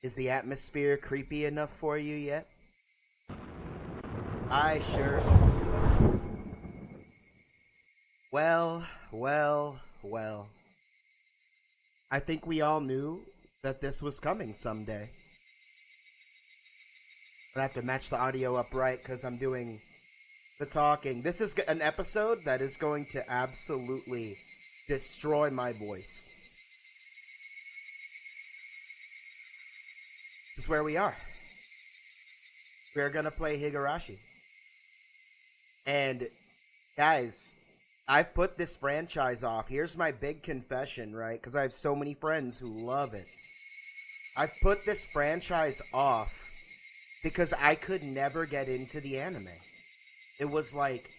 Is the atmosphere creepy enough for you yet? I sure hope so. Well. I think we all knew that this was coming someday. I have to match the audio up right because I'm doing the talking. This is an episode that is going to absolutely destroy my voice. This is where we are. We're going to play Higurashi. And guys, I've put this franchise off. Here's my big confession, right? Because I have so many friends who love it. I've put this franchise off because I could never get into the anime. It was like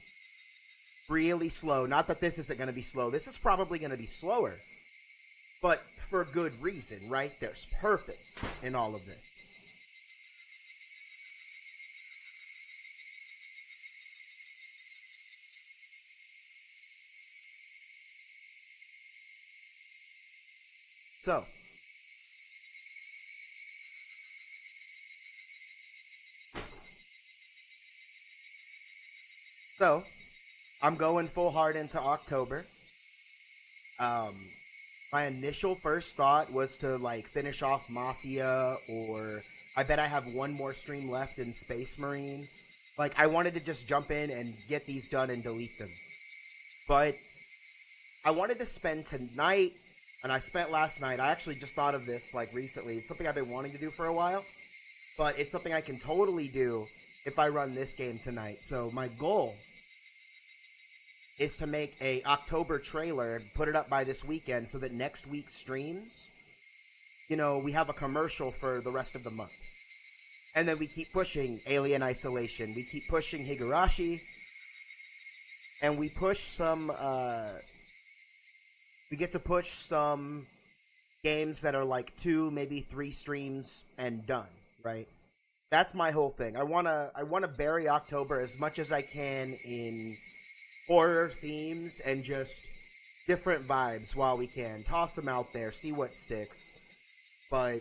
really slow. Not that this isn't going to be slow. This is probably going to be slower. But for good reason, right? There's purpose in all of this. So, I'm going full hard into October. Um, my initial first thought was to like finish off Mafia, or I bet I have one more stream left in Space Marine. Like I wanted to just jump in and get these done and delete them. But I wanted to spend tonight, and I spent last night. I actually just thought of this like recently. It's something I've been wanting to do for a while, but it's something I can totally do if I run this game tonight. So my goal is to make a October trailer and put it up by this weekend so that next week's streams, we have a commercial for the rest of the month. And then we keep pushing Alien Isolation. We keep pushing Higurashi. And we push some, we get to push some games that are like 2, maybe 3 streams and done, right? That's my whole thing. I wanna bury October as much as I can in horror themes and just different vibes while we can. Toss them out there, see what sticks. But,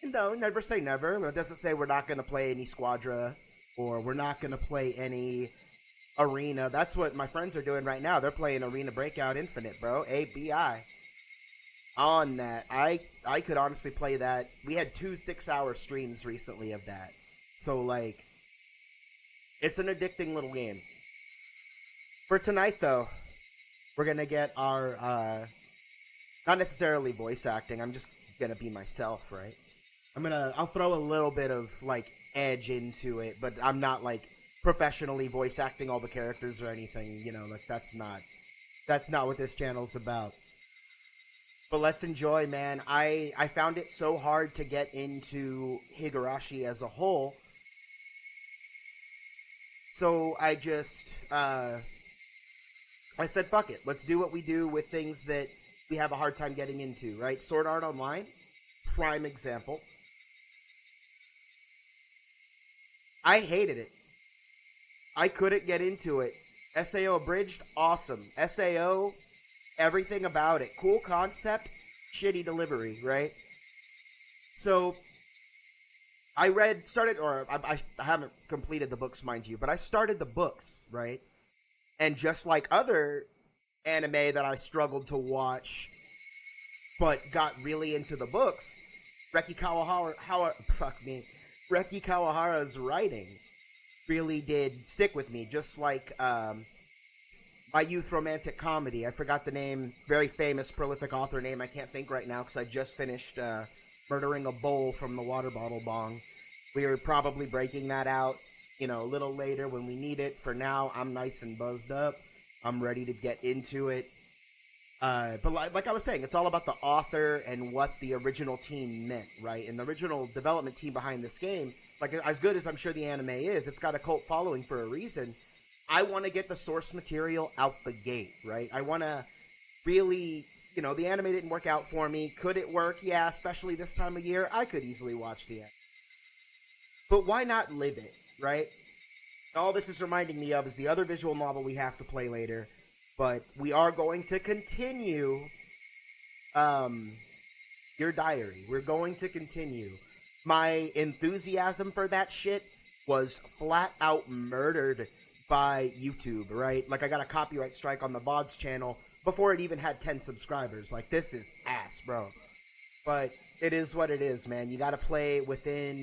never say never. It doesn't say we're not going to play any Squadra or we're not going to play any Arena. That's what my friends are doing right now. They're playing Arena Breakout Infinite, bro. ABI. On that. I could honestly play that. We had 2 6-hour streams recently of that. So, like, it's an addicting little game. For tonight, though, we're going to get our, not necessarily voice acting. I'm just going to be myself, right? I'll throw a little bit of, like, edge into it, but I'm not, like, professionally voice acting all the characters or anything, like, that's not what this channel's about. But let's enjoy, man. I found it so hard to get into Higurashi as a whole. So I just, I said, fuck it. Let's do what we do with things that we have a hard time getting into, right? Sword Art Online, prime example. I hated it. I couldn't get into it. SAO Abridged, awesome. SAO, everything about it. Cool concept, shitty delivery, right? So, I haven't completed the books, mind you, but I started the books, right? And just like other anime that I struggled to watch, but got really into the books, Reki Kawahara's writing really did stick with me, just like my youth romantic comedy. I forgot the name, very famous, prolific author name. I can't think right now because I just finished Murdering a Bowl from the Water Bottle Bong. We are probably breaking that out a little later when we need it. For now, I'm nice and buzzed up. I'm ready to get into it. But like I was saying, it's all about the author and what the original team meant, right? And the original development team behind this game, like as good as I'm sure the anime is, it's got a cult following for a reason. I want to get the source material out the gate, right? I want to really, the anime didn't work out for me. Could it work? Yeah, especially this time of year. I could easily watch the anime. But why not live it, right? All this is reminding me of is the other visual novel we have to play later. But we are going to continue your diary. We're going to continue. My enthusiasm for that shit was flat out murdered by YouTube, right? Like, I got a copyright strike on the VODs channel before it even had 10 subscribers. Like, this is ass, bro. But it is what it is, man. You gotta play within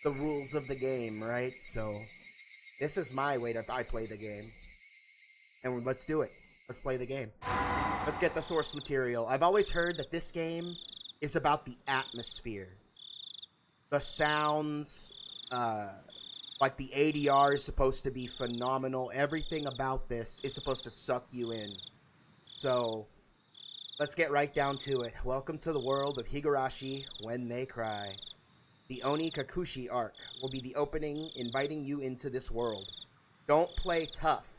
the rules of the game, right? So, this is my way I play the game. And let's do it. Let's play the game. Let's get the source material. I've always heard that this game is about the atmosphere. The sounds, like the ADR is supposed to be phenomenal. Everything about this is supposed to suck you in. So, let's get right down to it. Welcome to the world of Higurashi When They Cry. The Oni Kakushi arc will be the opening, inviting you into this world. Don't play tough.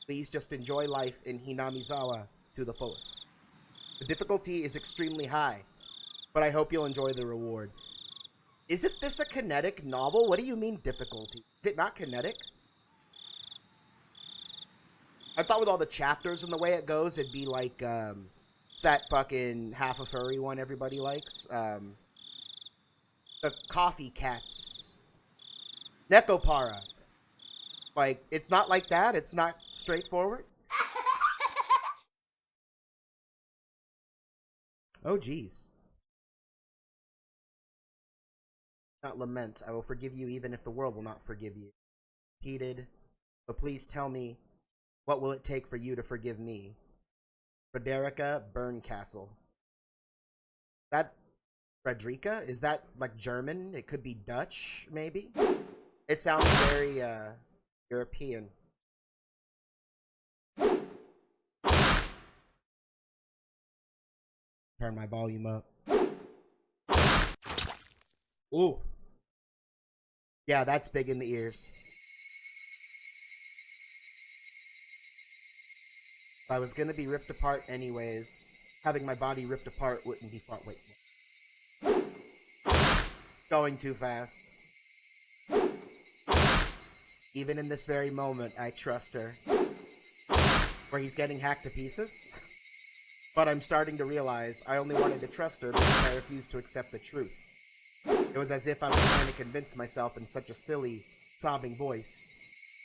Please just enjoy life in Hinamizawa to the fullest. The difficulty is extremely high, but I hope you'll enjoy the reward. Isn't this a kinetic novel? What do you mean difficulty? Is it not kinetic? I thought with all the chapters and the way it goes, it'd be like, it's that fucking half a furry one everybody likes. The coffee cats. Nekopara. Like, it's not like that? It's not straightforward? Oh, jeez. Not lament. I will forgive you even if the world will not forgive you. Repeated. But please tell me, what will it take for you to forgive me? Frederica Berncastle. That Frederica? Is that like German? It could be Dutch, maybe? It sounds very European. Turn my volume up. Ooh. Yeah, that's big in the ears. If I was gonna be ripped apart anyways, having my body ripped apart wouldn't be fun. Wait. Going too fast. Even in this very moment, I trust her. Where he's getting hacked to pieces? But I'm starting to realize I only wanted to trust her because I refused to accept the truth. It was as if I was trying to convince myself in such a silly, sobbing voice.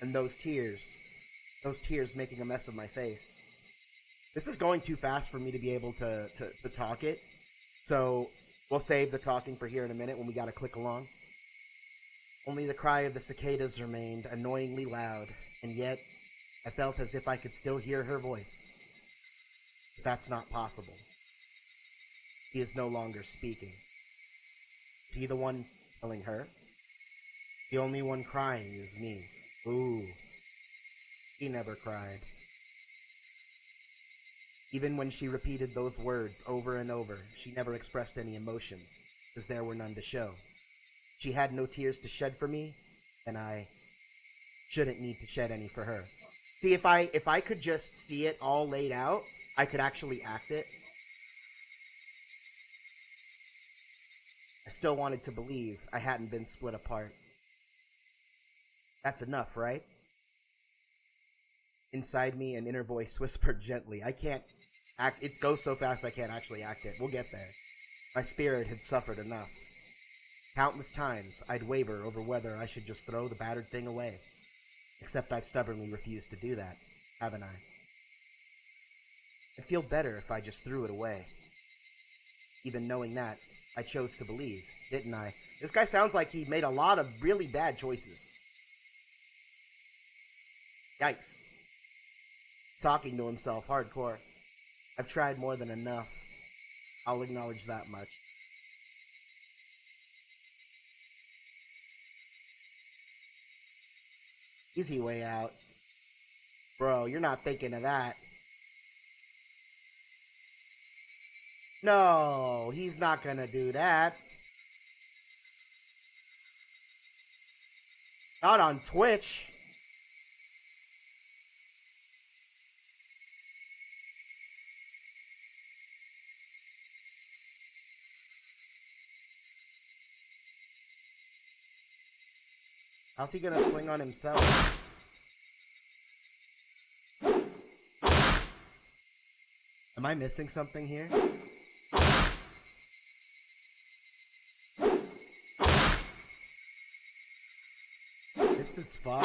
And those tears making a mess of my face. This is going too fast for me to be able to talk it. So we'll save the talking for here in a minute when we gotta click along. Only the cry of the cicadas remained, annoyingly loud, and yet I felt as if I could still hear her voice. But that's not possible. He is no longer speaking. Is he the one killing her? The only one crying is me. Ooh. He never cried. Even when she repeated those words over and over, she never expressed any emotion, because there were none to show. She had no tears to shed for me, and I shouldn't need to shed any for her. See, if I could just see it all laid out, I could actually act it. I still wanted to believe I hadn't been split apart. That's enough, right? Inside me, an inner voice whispered gently, I can't act. It goes so fast I can't actually act it. We'll get there. My spirit had suffered enough. Countless times, I'd waver over whether I should just throw the battered thing away. Except I've stubbornly refused to do that, haven't I? I'd feel better if I just threw it away. Even knowing that, I chose to believe, didn't I? This guy sounds like he made a lot of really bad choices. Yikes. Talking to himself, hardcore. I've tried more than enough. I'll acknowledge that much. Easy way out. Bro, you're not thinking of that. No, he's not gonna do that. Not on Twitch. How's he gonna swing on himself? Am I missing something here? This is fun.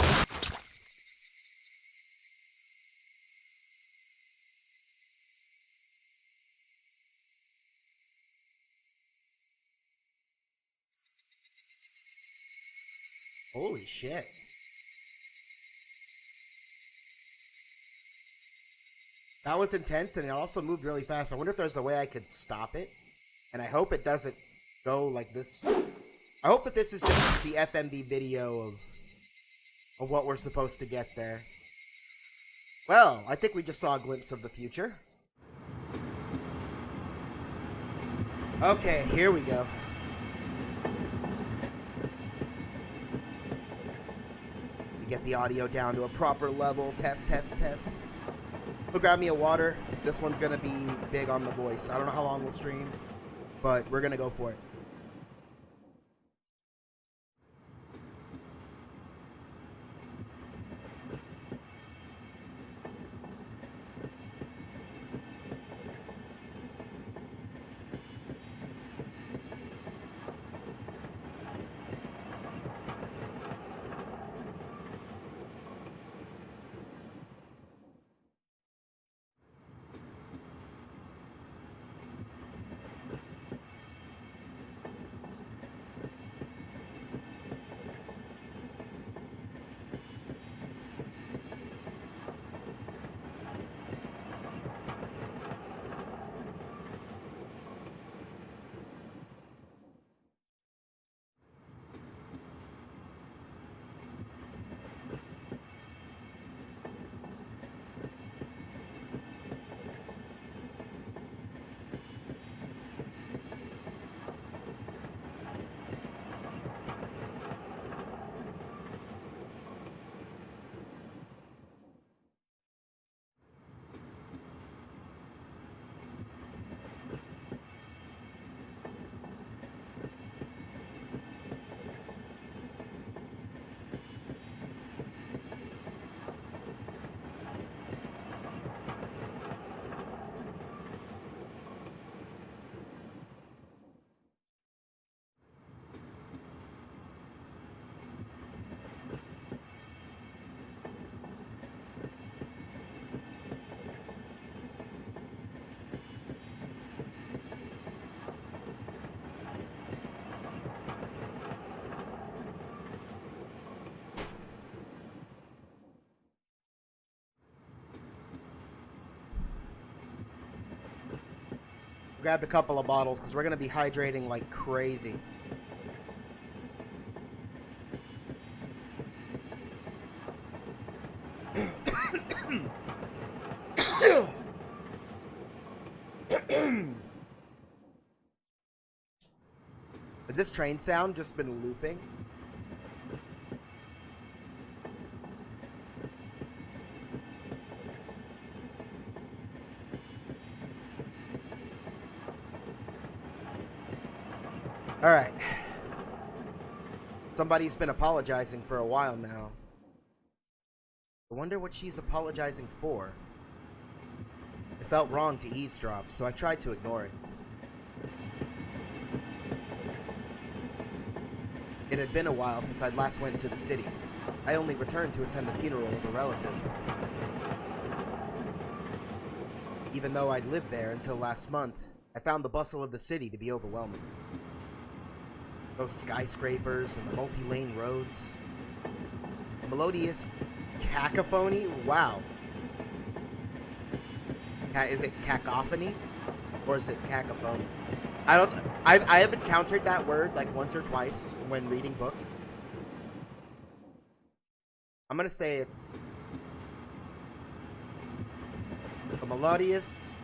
Holy shit. That was intense, and it also moved really fast. I wonder if there's a way I could stop it. And I hope it doesn't go like this. I hope that this is just the FMV video of what we're supposed to get there. Well, I think we just saw a glimpse of the future. Okay, here we go. We get the audio down to a proper level. Test, test, test. Go grab me a water. This one's gonna be big on the voice. I don't know how long we'll stream, but we're gonna go for it. Grabbed a couple of bottles because we're going to be hydrating like crazy. Has this train sound just been looping? Alright. Somebody's been apologizing for a while now. I wonder what she's apologizing for. It felt wrong to eavesdrop, so I tried to ignore it. It had been a while since I'd last went to the city. I only returned to attend the funeral of a relative. Even though I'd lived there until last month, I found the bustle of the city to be overwhelming. Those skyscrapers and the multi-lane roads. The melodious cacophony? Wow. Is it cacophony? Or is it cacophony? I have encountered that word like once or twice when reading books. I'm gonna say it's the melodious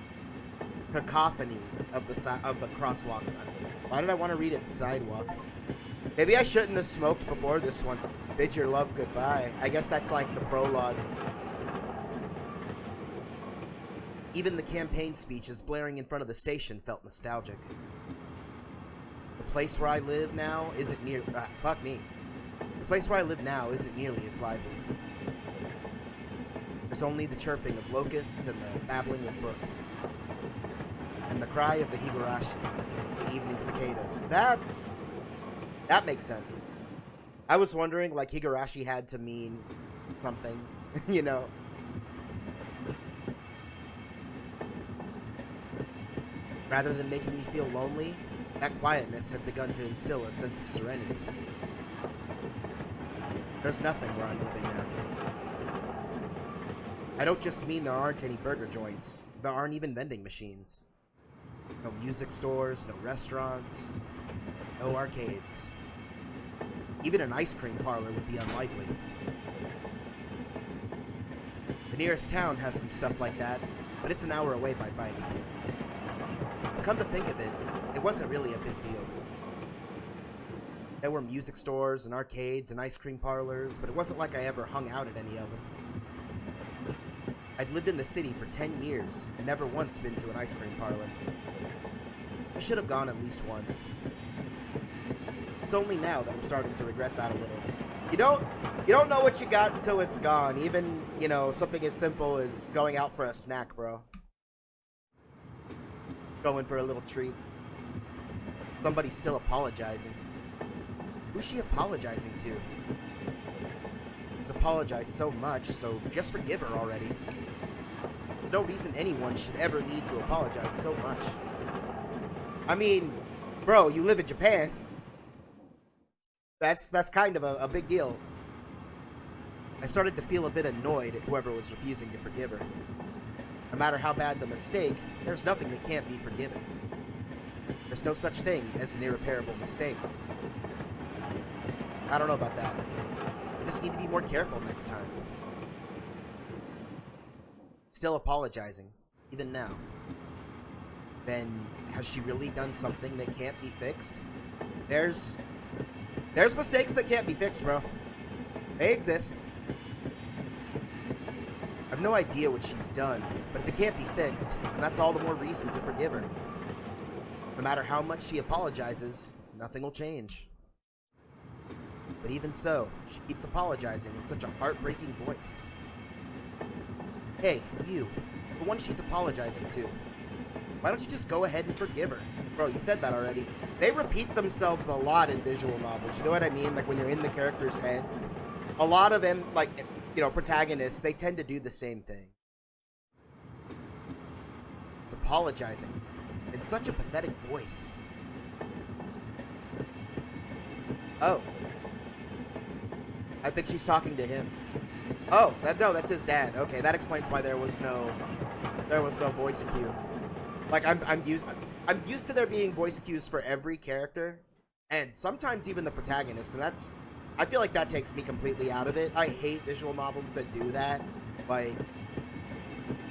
cacophony of the crosswalks. Why did I want to read it sidewalks? Maybe I shouldn't have smoked before this one. Bid your love goodbye. I guess that's like the prologue. Even the campaign speeches blaring in front of the station felt nostalgic. The place where I live now isn't near... fuck me. The place where I live now isn't nearly as lively. There's only the chirping of locusts and the babbling of brooks. And the cry of the Higurashi, the evening cicadas. That makes sense. I was wondering, like, Higurashi had to mean something, you know? Rather than making me feel lonely, that quietness had begun to instill a sense of serenity. There's nothing where I'm living now. I don't just mean there aren't any burger joints. There aren't even vending machines. No music stores, no restaurants, no arcades. Even an ice cream parlor would be unlikely. The nearest town has some stuff like that, but it's an hour away by bike. But come to think of it, it wasn't really a big deal. There were music stores and arcades and ice cream parlors, but it wasn't like I ever hung out at any of them. I'd lived in the city for 10 years and never once been to an ice cream parlor. I should have gone at least once. It's only now that I'm starting to regret that a little. You don't know what you got until it's gone. Even, you know, something as simple as going out for a snack, bro. Going for a little treat. Somebody's still apologizing. Who's she apologizing to? She's apologized so much, so just forgive her already. There's no reason anyone should ever need to apologize so much. I mean, bro, you live in Japan. That's kind of a big deal. I started to feel a bit annoyed at whoever was refusing to forgive her. No matter how bad the mistake, there's nothing that can't be forgiven. There's no such thing as an irreparable mistake. I don't know about that. I just need to be more careful next time. Still apologizing, even now. Then, has she really done something that can't be fixed? There's mistakes that can't be fixed, bro. They exist. I have no idea what she's done, but if it can't be fixed, then that's all the more reason to forgive her. No matter how much she apologizes, nothing will change. But even so, she keeps apologizing in such a heartbreaking voice. Hey, you, the one she's apologizing to. Why don't you just go ahead and forgive her? Bro, you said that already. They repeat themselves a lot in visual novels. You know what I mean? Like when you're in the character's head. A lot of them, like, you know, protagonists, they tend to do the same thing. It's apologizing in such a pathetic voice. Oh. I think she's talking to him. Oh, no, that's his dad. Okay, that explains why there was no voice cue. Like I'm used to there being voice cues for every character, and sometimes even the protagonist, and I feel like that takes me completely out of it. I hate visual novels that do that. Like,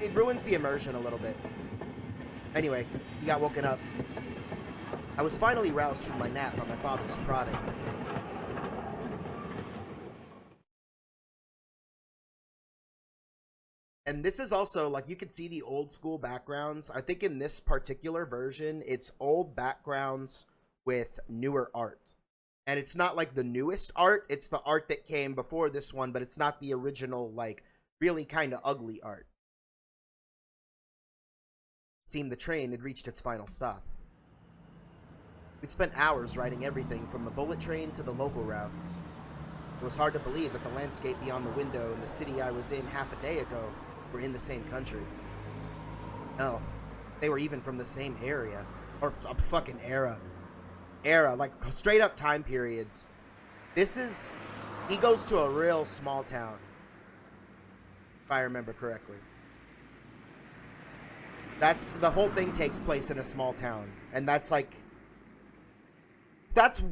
it ruins the immersion a little bit. Anyway, he got woken up. I was finally roused from my nap by my father's prodding. And this is also, like, you can see the old school backgrounds. I think in this particular version, it's old backgrounds with newer art. And it's not like the newest art, it's the art that came before this one, but it's not the original, like, really kind of ugly art. It seemed the train had reached its final stop. We'd spent hours riding everything from the bullet train to the local routes. It was hard to believe that the landscape beyond the window and the city I was in half a day ago were in the same country. No, they were even from the same area. Or a fucking era. Like straight up time periods. He goes to a real small town. If I remember correctly. The whole thing takes place in a small town. And that's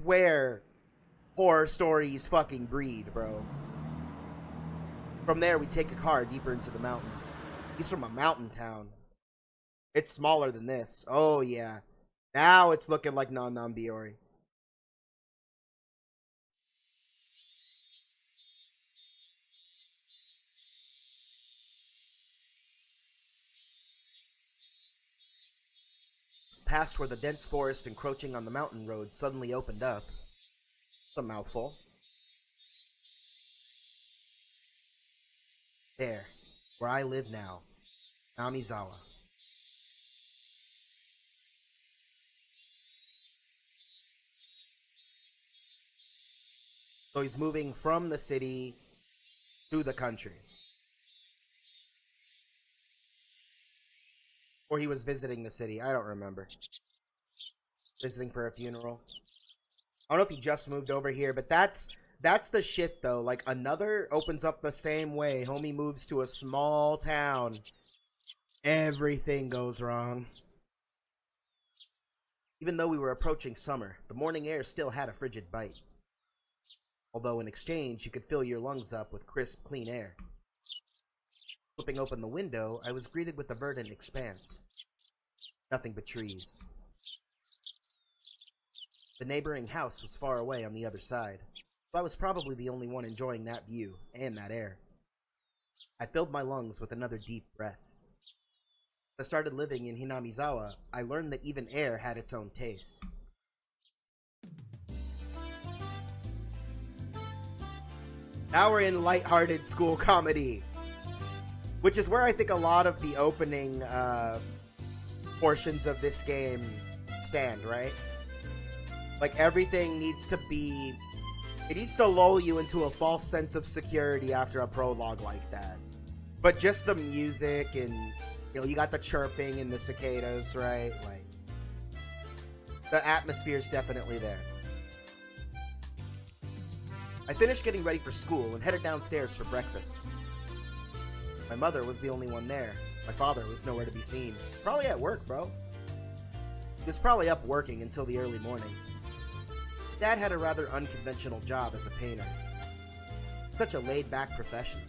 where horror stories fucking breed, bro. From there, we take a car deeper into the mountains. He's from a mountain town. It's smaller than this. Oh, yeah. Now it's looking like Non Non Biori. Past where the dense forest encroaching on the mountain road suddenly opened up. It's a mouthful. There, where I live now, Namizawa. So he's moving from the city to the country. Or he was visiting the city. I don't remember. Visiting for a funeral. I don't know if he just moved over here, but that's the shit though. Like another opens up the same way. Homie moves to a small town. Everything goes wrong. Even though we were approaching summer, the morning air still had a frigid bite. Although in exchange, you could fill your lungs up with crisp, clean air. Flipping open the window, I was greeted with a verdant expanse. Nothing but trees. The neighboring house was far away on the other side, so I was probably the only one enjoying that view and that air. I filled my lungs with another deep breath. As I started living in Hinamizawa, I learned that even air had its own taste. Now we're in lighthearted school comedy, which is where I think a lot of the opening portions of this game stand, right? Like, everything needs to be... It needs to lull you into a false sense of security after a prologue like that. But just the music and, you know, you got the chirping and the cicadas, right? Like, the atmosphere's definitely there. I finished getting ready for school and headed downstairs for breakfast. My mother was the only one there. My father was nowhere to be seen. Probably at work, bro. He was probably up working until the early morning. Dad had a rather unconventional job as a painter. Such a laid-back profession.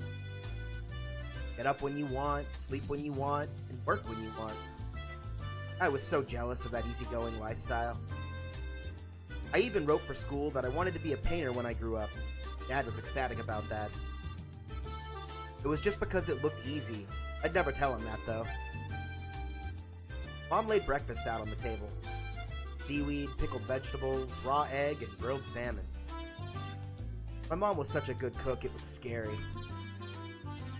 Get up when you want, sleep when you want, and work when you want. I was so jealous of that easygoing lifestyle. I even wrote for school that I wanted to be a painter when I grew up. Dad was ecstatic about that. It was just because it looked easy. I'd never tell him that, though. Mom laid breakfast out on the table. Seaweed, pickled vegetables, raw egg, and grilled salmon. My mom was such a good cook, it was scary.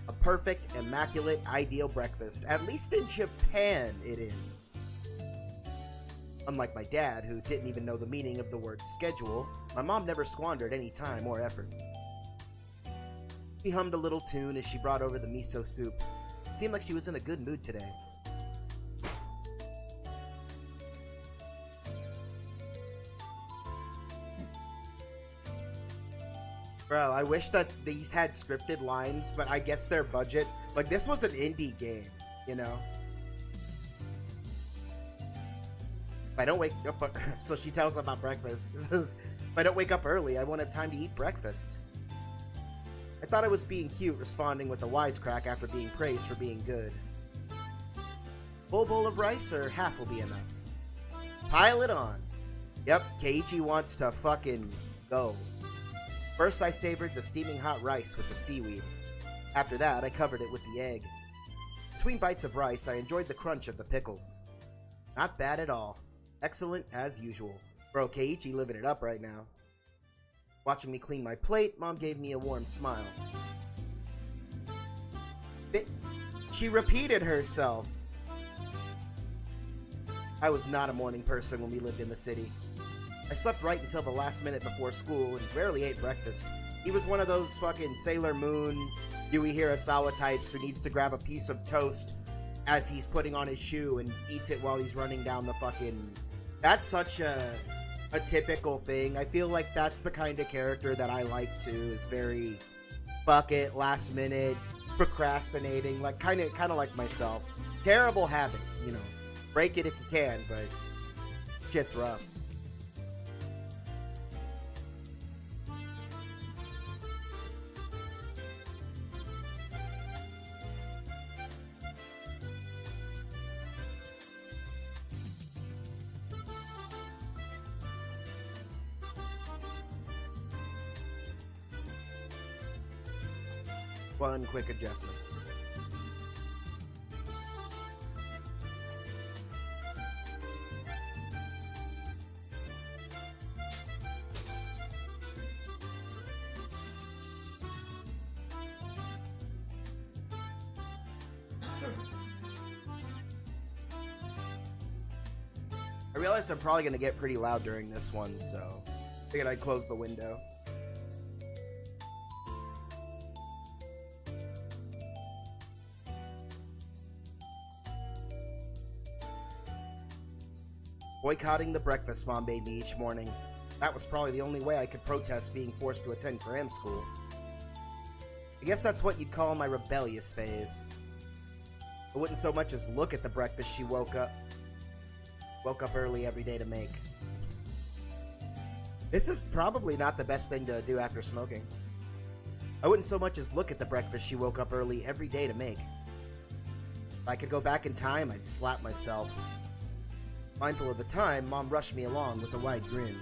A perfect, immaculate, ideal breakfast. At least in Japan, it is. Unlike my dad, who didn't even know the meaning of the word schedule, my mom never squandered any time or effort. She hummed a little tune as she brought over the miso soup. It seemed like she was in a good mood today. Bro, I wish that these had scripted lines, but I guess their budget... Like, this was an indie game, you know? If I don't wake up... So she tells them about breakfast. If I don't wake up early, I won't have time to eat breakfast. I thought I was being cute, responding with a wisecrack after being praised for being good. Full bowl of rice, or half will be enough? Pile it on. Yep, Keiichi wants to fucking go. First, I savored the steaming hot rice with the seaweed. After that, I covered it with the egg. Between bites of rice, I enjoyed the crunch of the pickles. Not bad at all. Excellent as usual. Bro, Keiichi living it up right now. Watching me clean my plate, Mom gave me a warm smile. She repeated herself. I was not a morning person when we lived in the city. I slept right until the last minute before school and rarely ate breakfast. He was one of those fucking Sailor Moon, Yui Hirasawa types who needs to grab a piece of toast as he's putting on his shoe and eats it while he's running down the fucking... That's such a typical thing. I feel like that's the kind of character that I like too, is very fuck it, last minute, procrastinating, like kind of like myself. Terrible habit, you know. Break it if you can, but shit's rough. One quick adjustment. I realized I'm probably going to get pretty loud during this one, so I figured I'd close the window. Boycotting the breakfast Mom made me each morning. That was probably the only way I could protest being forced to attend cram school. I guess that's what you'd call my rebellious phase. I wouldn't so much as look at the breakfast she woke up early every day to make. This is probably not the best thing to do after smoking. I wouldn't so much as look at the breakfast she woke up early every day to make. If I could go back in time, I'd slap myself. Mindful of the time, Mom rushed me along with a wide grin.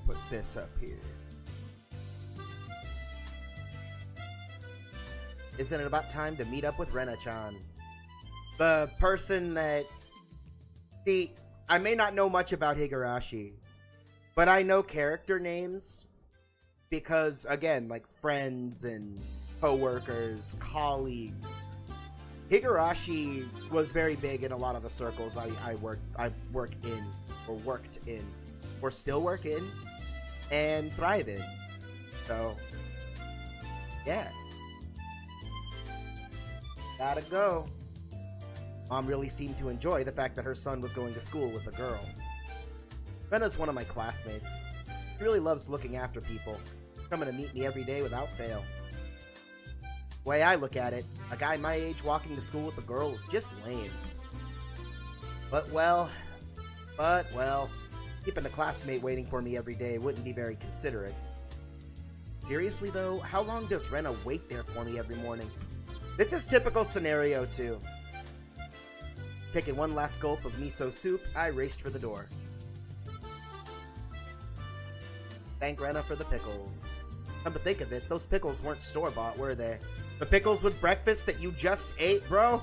Put this up here. Isn't it about time to meet up with Rena-chan? The person that... See, I may not know much about Higurashi, but I know character names because, again, like friends and co-workers, colleagues. Higurashi was very big in a lot of the circles I work in, or still work in, and thrive in. So, yeah. Gotta go. Mom really seemed to enjoy the fact that her son was going to school with a girl. Rena's one of my classmates. He really loves looking after people, coming to meet me every day without fail. The way I look at it, a guy my age walking to school with a girl is just lame. But well, keeping a classmate waiting for me every day wouldn't be very considerate. Seriously though, how long does Rena wait there for me every morning? This is typical scenario too. Taking one last gulp of miso soup, I raced for the door. Thank Rena for the pickles. Come to think of it, those pickles weren't store-bought, were they? The pickles with breakfast that you just ate, bro?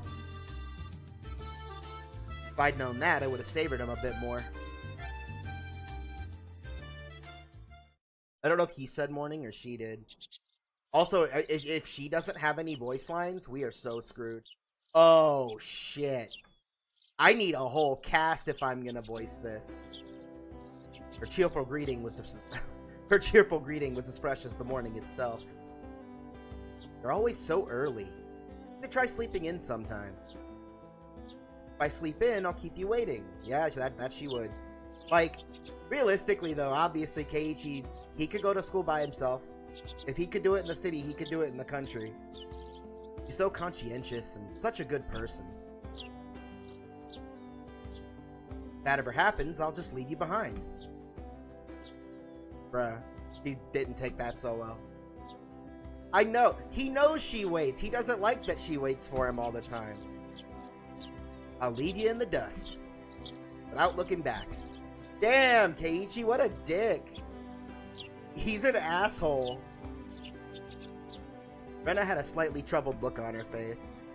If I'd known that, I would have savored them a bit more. I don't know if he said morning or she did. Also, if she doesn't have any voice lines, we are so screwed. Oh, shit. I need a whole cast if I'm gonna voice this. Her cheerful greeting was as fresh as the morning itself. You're always so early. You should try sleeping in sometime. If I sleep in, I'll keep you waiting. Yeah, that she would. Like, realistically though, obviously Keiichi, he could go to school by himself. If he could do it in the city, he could do it in the country. He's so conscientious and such a good person. If that ever happens, I'll just leave you behind. Bruh, he didn't take that so well. I know. He knows she waits. He doesn't like that she waits for him all the time. I'll leave you in the dust. Without looking back. Damn, Keiichi, what a dick. He's an asshole. Rena had a slightly troubled look on her face.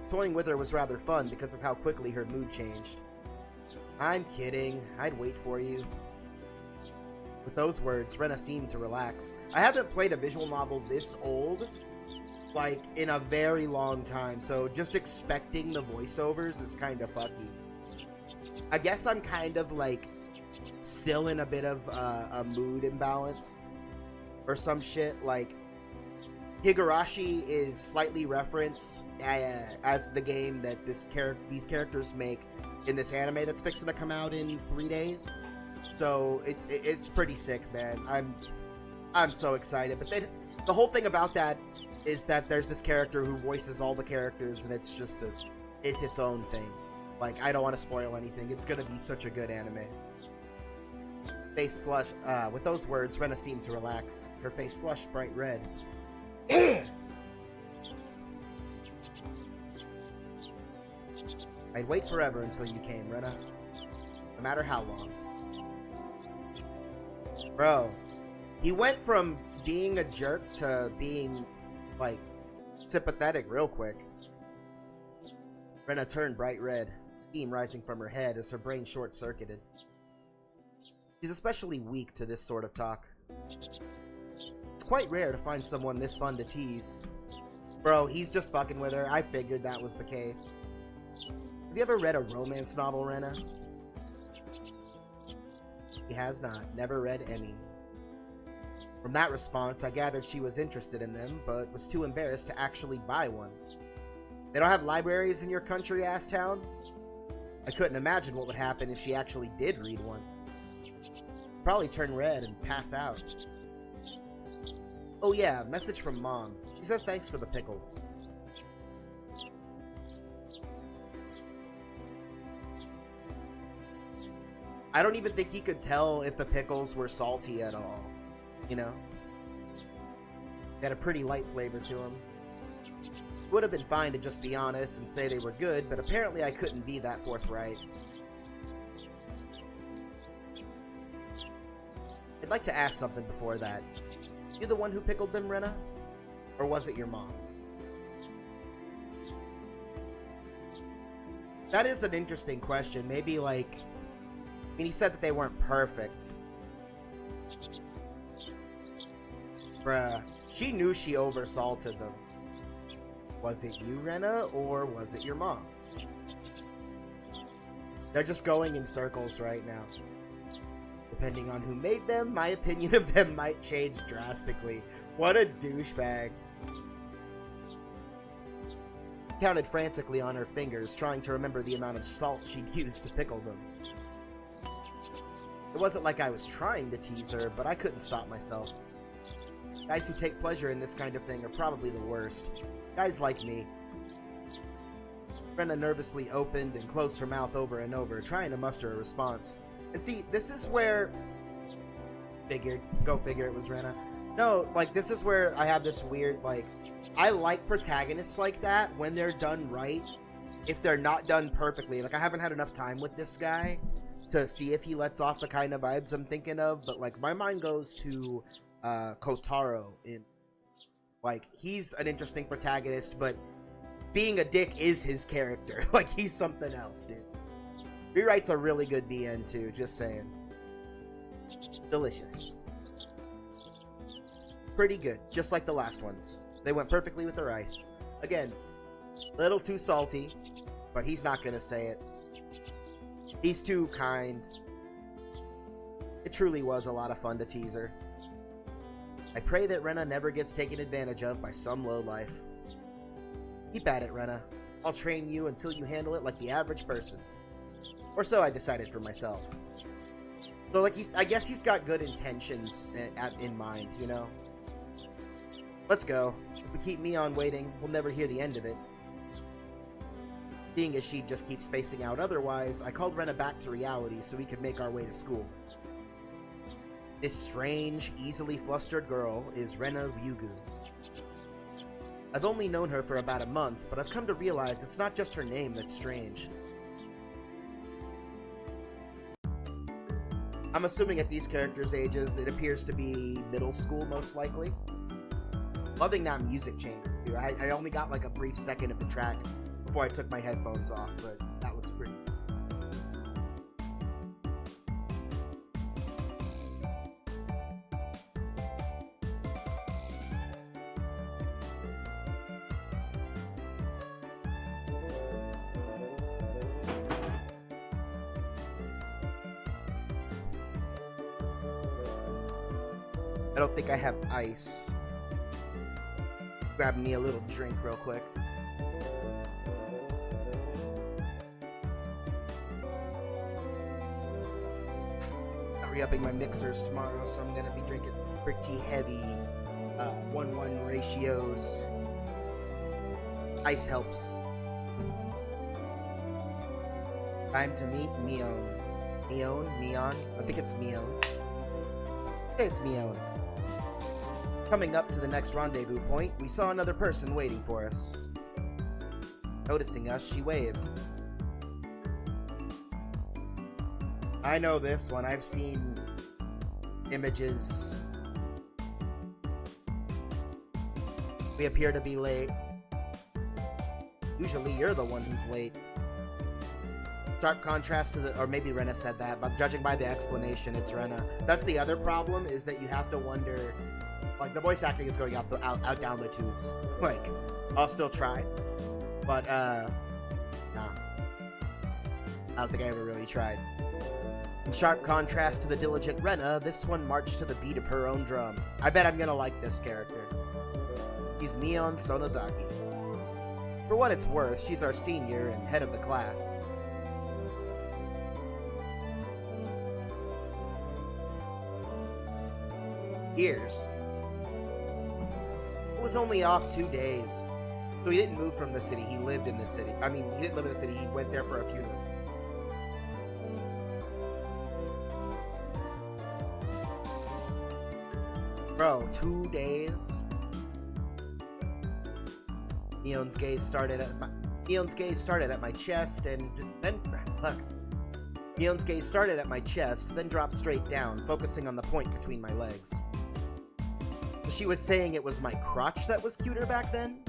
Toying with her was rather fun because of how quickly her mood changed. I'm kidding. I'd wait for you. With those words, Rena seemed to relax. I haven't played a visual novel this old, like, in a very long time, so just expecting the voiceovers is kind of fucky. I guess I'm kind of, like, still in a bit of a mood imbalance or some shit. Like, Higurashi is slightly referenced as the game that these characters make in this anime that's fixing to come out in 3 days. So it's pretty sick, man. I'm so excited. But then the whole thing about that is that there's this character who voices all the characters, and it's just it's its own thing. Like, I don't want to spoil anything. It's gonna be such a good anime. Face flush. With those words, Rena seemed to relax. Her face flushed bright red. I'd wait forever until you came, Rena. No matter how long. Bro, he went from being a jerk to being, like, sympathetic real quick. Rena turned bright red, steam rising from her head as her brain short-circuited. She's especially weak to this sort of talk. It's quite rare to find someone this fun to tease. Bro, he's just fucking with her. I figured that was the case. Have you ever read a romance novel, Rena? He has not. Never read any. From that response, I gathered she was interested in them, but was too embarrassed to actually buy one. They don't have libraries in your country-ass town? I couldn't imagine what would happen if she actually did read one. Probably turn red and pass out. Oh yeah, message from Mom. She says thanks for the pickles. I don't even think he could tell if the pickles were salty at all. You know? They had a pretty light flavor to them. Would have been fine to just be honest and say they were good, but apparently I couldn't be that forthright. I'd like to ask something before that. You the one who pickled them, Rena? Or was it your mom? That is an interesting question. Maybe like... I mean, he said that they weren't perfect. Bruh. She knew she oversalted them. Was it you, Rena, or was it your mom? They're just going in circles right now. Depending on who made them, my opinion of them might change drastically. What a douchebag. Counted frantically on her fingers, trying to remember the amount of salt she'd used to pickle them. It wasn't like I was trying to tease her, but I couldn't stop myself. Guys who take pleasure in this kind of thing are probably the worst. Guys like me. Rena nervously opened and closed her mouth over and over, trying to muster a response. And see, this is where... Figured. Go figure, it was Rena. No, like, this is where I have this weird, like... I like protagonists like that when they're done right. If they're not done perfectly. Like, I haven't had enough time with this guy to see if he lets off the kind of vibes I'm thinking of. But, like, my mind goes to Kotaro in... Like, he's an interesting protagonist, but being a dick is his character. Like, he's something else, dude. Rewrite's a really good BN too, just saying. Delicious. Pretty good, just like the last ones. They went perfectly with the rice. Again, little too salty, but he's not gonna say it. He's too kind. It truly was a lot of fun to tease her. I pray that Rena never gets taken advantage of by some lowlife. Keep at it, Rena. I'll train you until you handle it like the average person. Or so I decided for myself. So, like, I guess he's got good intentions in mind, you know? Let's go. If we keep Mion waiting, we'll never hear the end of it. Seeing as she just keeps spacing out otherwise, I called Rena back to reality so we could make our way to school. This strange, easily flustered girl is Rena Ryugu. I've only known her for about a month, but I've come to realize it's not just her name that's strange. I'm assuming at these characters' ages, it appears to be middle school, most likely. Loving that music change, too. I only got like a brief second of the track before I took my headphones off, but that looks pretty. I don't think I have ice. Grab me a little drink real quick. I'm re-upping my mixers tomorrow, so I'm gonna be drinking pretty heavy 1-1 ratios. Ice helps. Time to meet Mion. Mion? I think it's Mion. Hey, it's Mion. Coming up to the next rendezvous point, we saw another person waiting for us. Noticing us, she waved. I know this one. I've seen images. We appear to be late. Usually you're the one who's late. Stark contrast to the, or maybe Rena said that, but judging by the explanation, it's Rena. That's the other problem, is that you have to wonder, like, the voice acting is going out down the tubes. Like, I'll still try, but nah, I don't think I ever really tried. In sharp contrast to the diligent Rena, this one marched to the beat of her own drum. I bet I'm gonna like this character. She's Mion Sonozaki. For what it's worth, she's our senior and head of the class. Years. It was only off 2 days. So he didn't move from the city, he lived in the city. I mean, he didn't live in the city, he went there for a funeral. Bro, 2 days? Neon's gaze started at my chest and then look. Neon's gaze started at my chest, then dropped straight down, focusing on the point between my legs. She was saying it was my crotch that was cuter back then?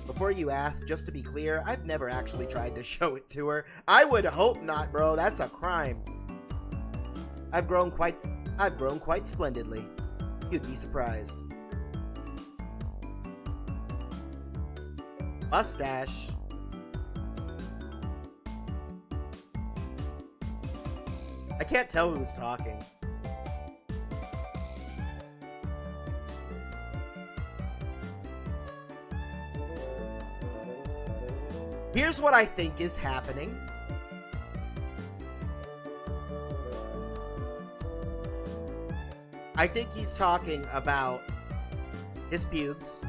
Before you ask, just to be clear, I've never actually tried to show it to her. I would hope not, bro. That's a crime. I've grown quite splendidly. You'd be surprised. Mustache. I can't tell who's talking. Here's what I think is happening. I think he's talking about his pubes.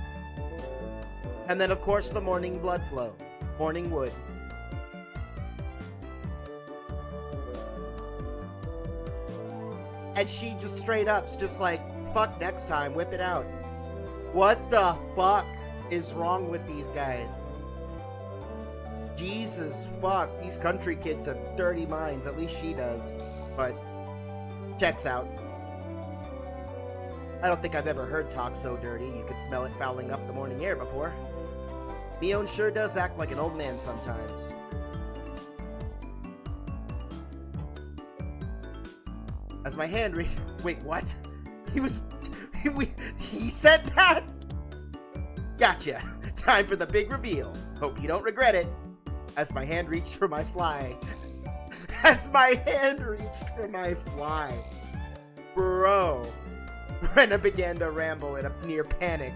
And then, of course, the morning blood flow. Morning wood. And she just straight up's just like, fuck next time, whip it out. What the fuck is wrong with these guys? Jesus fuck, these country kids have dirty minds, at least she does. But, checks out. I don't think I've ever heard talk so dirty you could smell it fouling up the morning air before. Mion sure does act like an old man sometimes. As my hand reached... Wait, what? He said that? Gotcha. Time for the big reveal. Hope you don't regret it. As my hand reached for my fly. Bro. Brenna began to ramble in a near panic.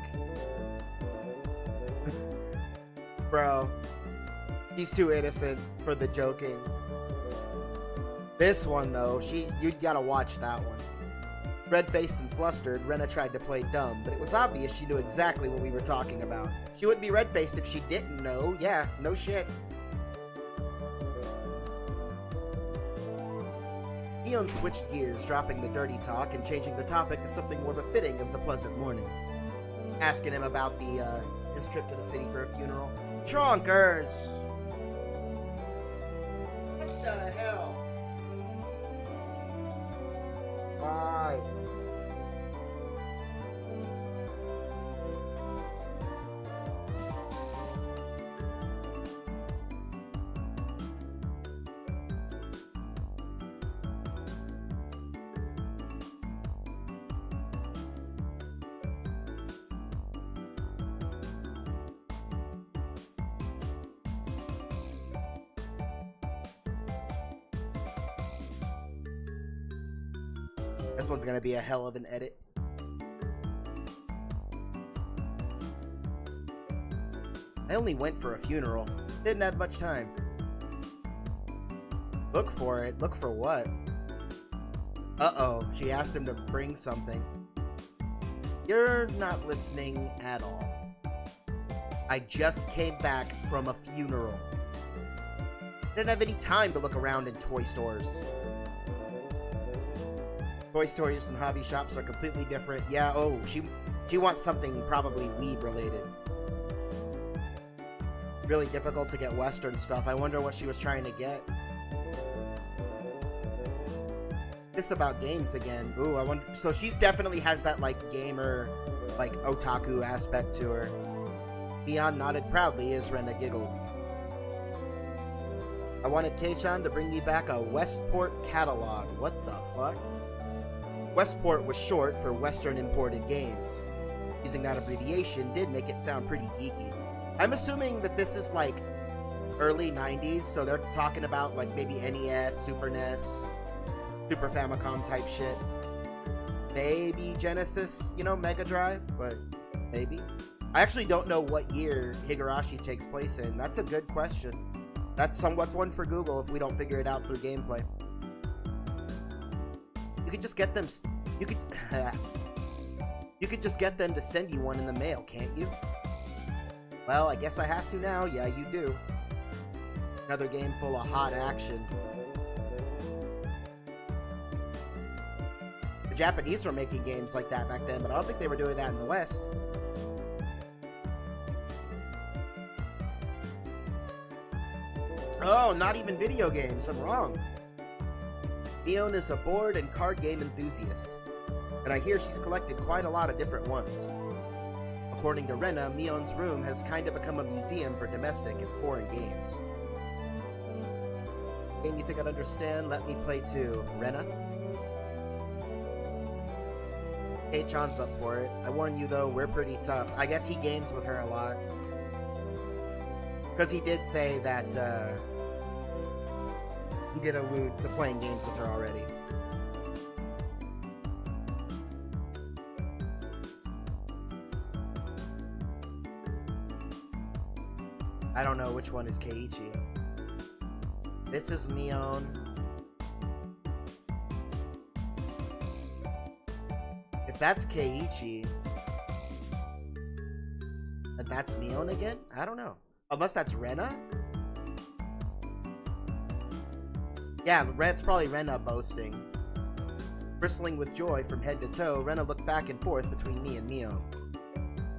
Bro. He's too innocent for the joking. This one, though, you gotta watch that one. Red-faced and flustered, Rena tried to play dumb, but it was obvious she knew exactly what we were talking about. She wouldn't be red-faced if she didn't know. Yeah, no shit. Neon switched gears, dropping the dirty talk and changing the topic to something more befitting of the pleasant morning. Asking him about his trip to the city for a funeral. Chonkers! What the hell? Why? This one's gonna be a hell of an edit. I only went for a funeral. Didn't have much time. Look for it? Look for what? Uh-oh, she asked him to bring something. You're not listening at all. I just came back from a funeral. Didn't have any time to look around in toy stores. Toy stores and hobby shops are completely different. Yeah, oh, she wants something probably weed related. Really difficult to get Western stuff. I wonder what she was trying to get. This about games again. Ooh, I wonder. So she's definitely has that like gamer, like otaku aspect to her. Mion nodded proudly as Rena giggled. I wanted Kei-chan to bring me back a Westport catalog. What the fuck? Westport was short for Western Imported Games. Using that abbreviation did make it sound pretty geeky. I'm assuming that this is like early 90s, so they're talking about like maybe NES, Super NES, Super Famicom type shit. Maybe Genesis, you know, Mega Drive, but maybe. I actually don't know what year Higurashi takes place in. That's a good question. That's one for Google if we don't figure it out through gameplay. You could just get them. You could. You could just get them to send you one in the mail, can't you? Well, I guess I have to now. Yeah, you do. Another game full of hot action. The Japanese were making games like that back then, but I don't think they were doing that in the West. Oh, not even video games. I'm wrong. Mion is a board and card game enthusiast, and I hear she's collected quite a lot of different ones. According to Rena, Mion's room has kind of become a museum for domestic and foreign games. Game you think I'd understand? Let me play too. Rena? Hey-chan's up for it. I warn you though, we're pretty tough. I guess he games with her a lot. Because he did say that, he did allude to playing games with her already. I don't know which one is Keiichi. This is Mion. If that's Keiichi, and that's Mion again? I don't know. Unless that's Rena? Yeah, it's probably Rena boasting. Bristling with joy from head to toe, Rena looked back and forth between me and Mion.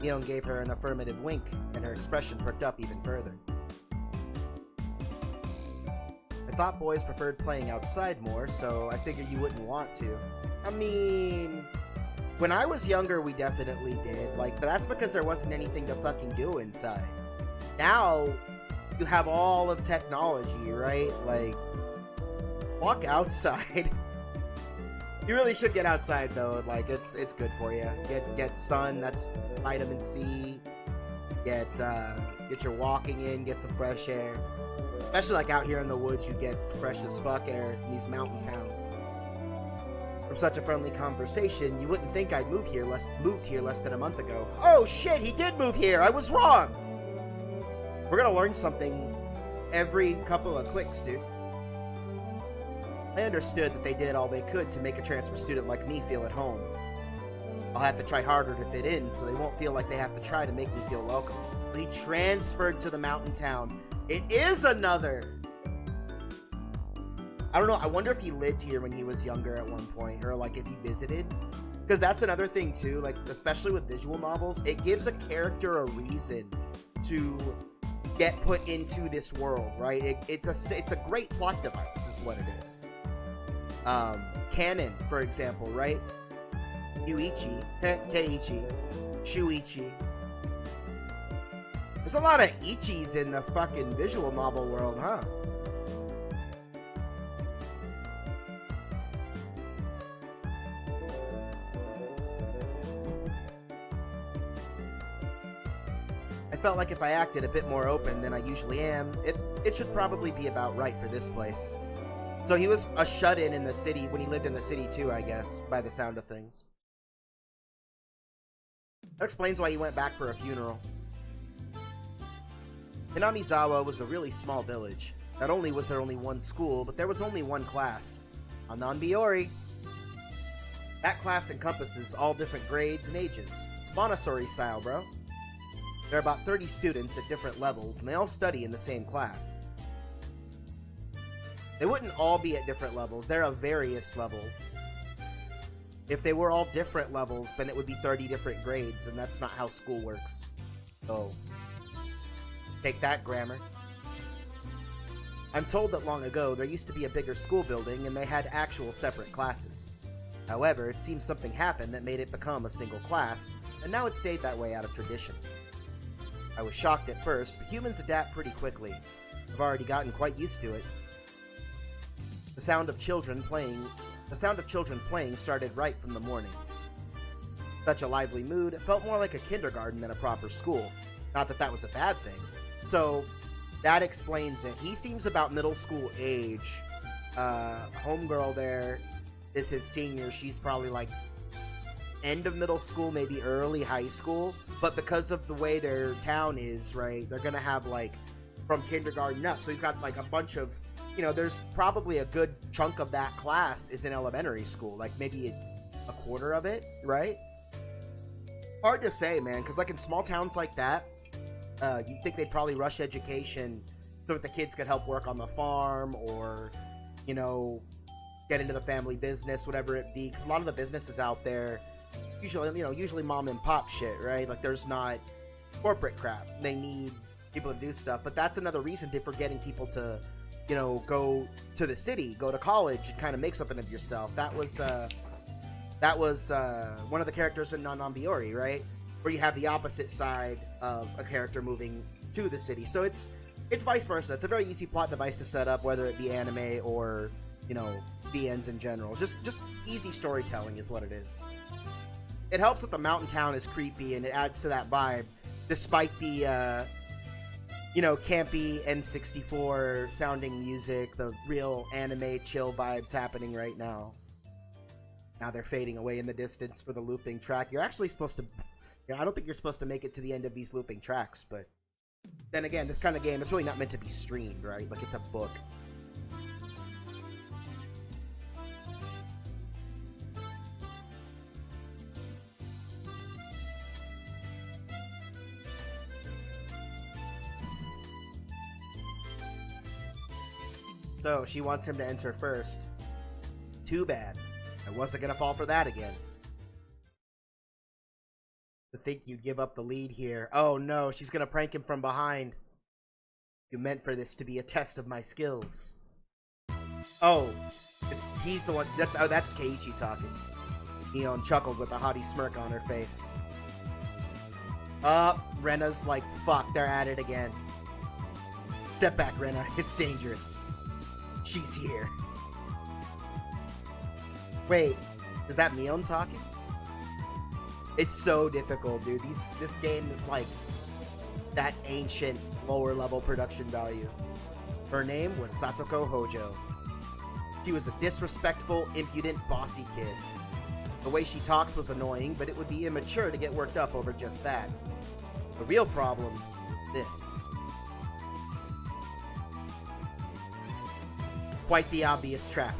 Mion gave her an affirmative wink, and her expression perked up even further. I thought boys preferred playing outside more, so I figured you wouldn't want to. I mean, when I was younger, we definitely did, but that's because there wasn't anything to fucking do inside. Now, you have all of technology, right? Walk outside. You really should get outside though. It's good for you. Get sun. That's vitamin C. Get your walking in. Get some fresh air. Especially out here in the woods, you get fresh as fuck air in these mountain towns. From such a friendly conversation, you wouldn't think I'd moved here less than a month ago. Oh shit! He did move here. I was wrong. We're gonna learn something every couple of clicks, dude. I understood that they did all they could to make a transfer student like me feel at home. I'll have to try harder to fit in, so they won't feel like they have to try to make me feel welcome. He transferred to the mountain town. It is another! I don't know, I wonder if he lived here when he was younger at one point, or if he visited. Because that's another thing too, especially with visual novels, it gives a character a reason to get put into this world, right? It's a great plot device, is what it is. Canon, for example, right? Yuichi, Keiichi, Shuichi. There's a lot of Ichis in the fucking visual novel world, huh? I felt like if I acted a bit more open than I usually am, it should probably be about right for this place. So he was a shut-in in the city when he lived in the city too, I guess, by the sound of things. That explains why he went back for a funeral. Hinamizawa was a really small village. Not only was there only one school, but there was only one class. Ananbiori. That class encompasses all different grades and ages. It's Montessori style, bro. There are about 30 students at different levels, and they all study in the same class. They wouldn't all be at different levels. They're of various levels. If they were all different levels, then it would be 30 different grades, and that's not how school works. So, take that, grammar. I'm told that long ago, there used to be a bigger school building, and they had actual separate classes. However, it seems something happened that made it become a single class, and now it stayed that way out of tradition. I was shocked at first, but humans adapt pretty quickly. I've already gotten quite used to it. The sound of children playing started right from the morning. Such a lively mood, it felt more like a kindergarten than a proper school. Not that that was a bad thing. So, that explains it. He seems about middle school age. Homegirl there is his senior. She's probably end of middle school, maybe early high school. But because of the way their town is, right, they're gonna have from kindergarten up. So he's got a bunch of, there's probably a good chunk of that class is in elementary school. Maybe a quarter of it, right? Hard to say, man, because like in small towns like that, you'd think they'd probably rush education so that the kids could help work on the farm or, you know, get into the family business, whatever it be. Because a lot of the businesses out there, usually mom and pop shit, right? Like there's not corporate crap. They need people to do stuff. But that's another reason for getting people to, you know, go to the city, go to college, and kind of make something of yourself. That was one of the characters in Non-Biori, right? Where you have the opposite side of a character moving to the city. So it's vice versa. It's a very easy plot device to set up, whether it be anime or, you know, VNs in general. Just easy storytelling is what it is. It helps that the mountain town is creepy and it adds to that vibe, despite the, you know, campy N64 sounding music, the real anime chill vibes happening right now. Now they're fading away in the distance for the looping track. You're actually supposed to... You know, I don't think you're supposed to make it to the end of these looping tracks, but... Then again, this kind of game is really not meant to be streamed, right? Like, it's a book. So, she wants him to enter first. Too bad. I wasn't gonna fall for that again. To think you'd give up the lead here. Oh no, she's gonna prank him from behind. You meant for this to be a test of my skills. Oh, he's the one. That's Keiichi talking. Neon chuckled with a haughty smirk on her face. Rena's like, fuck, they're at it again. Step back, Rena. It's dangerous. She's here. Wait, is that Mion talking? It's so difficult, dude. This game is like that ancient lower level production value. Her name was Satoko Hojo. She was a disrespectful, impudent, bossy kid. The way she talks was annoying, but it would be immature to get worked up over just that. The real problem, this. Quite the obvious trap.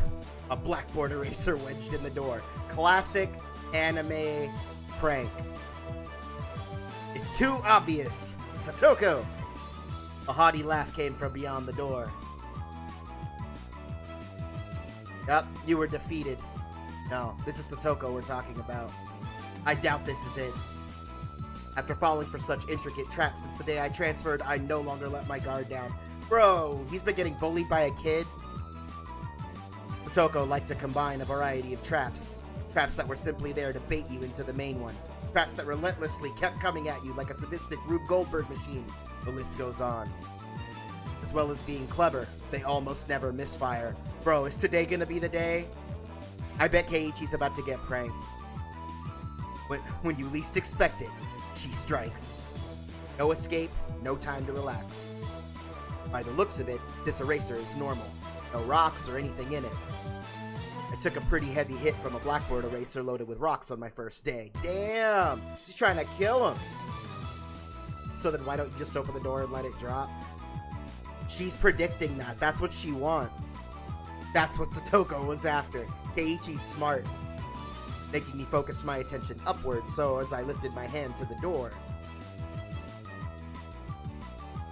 A blackboard eraser wedged in the door. Classic anime prank. It's too obvious. Satoko! A haughty laugh came from beyond the door. Yup, you were defeated. No, this is Satoko we're talking about. I doubt this is it. After falling for such intricate traps since the day I transferred, I no longer let my guard down. Bro, he's been getting bullied by a kid? Satoko liked to combine a variety of traps. Traps that were simply there to bait you into the main one. Traps that relentlessly kept coming at you like a sadistic Rube Goldberg machine. The list goes on. As well as being clever, they almost never misfire. Bro, is today gonna be the day? I bet Keiichi's about to get pranked. When you least expect it, she strikes. No escape, no time to relax. By the looks of it, this eraser is normal. No rocks or anything in it. I took a pretty heavy hit from a blackboard eraser loaded with rocks on my first day. Damn! She's trying to kill him! So then why don't you just open the door and let it drop? She's predicting that. That's what she wants. That's what Satoko was after. Keiichi's smart. Making me focus my attention upwards, so as I lifted my hand to the door,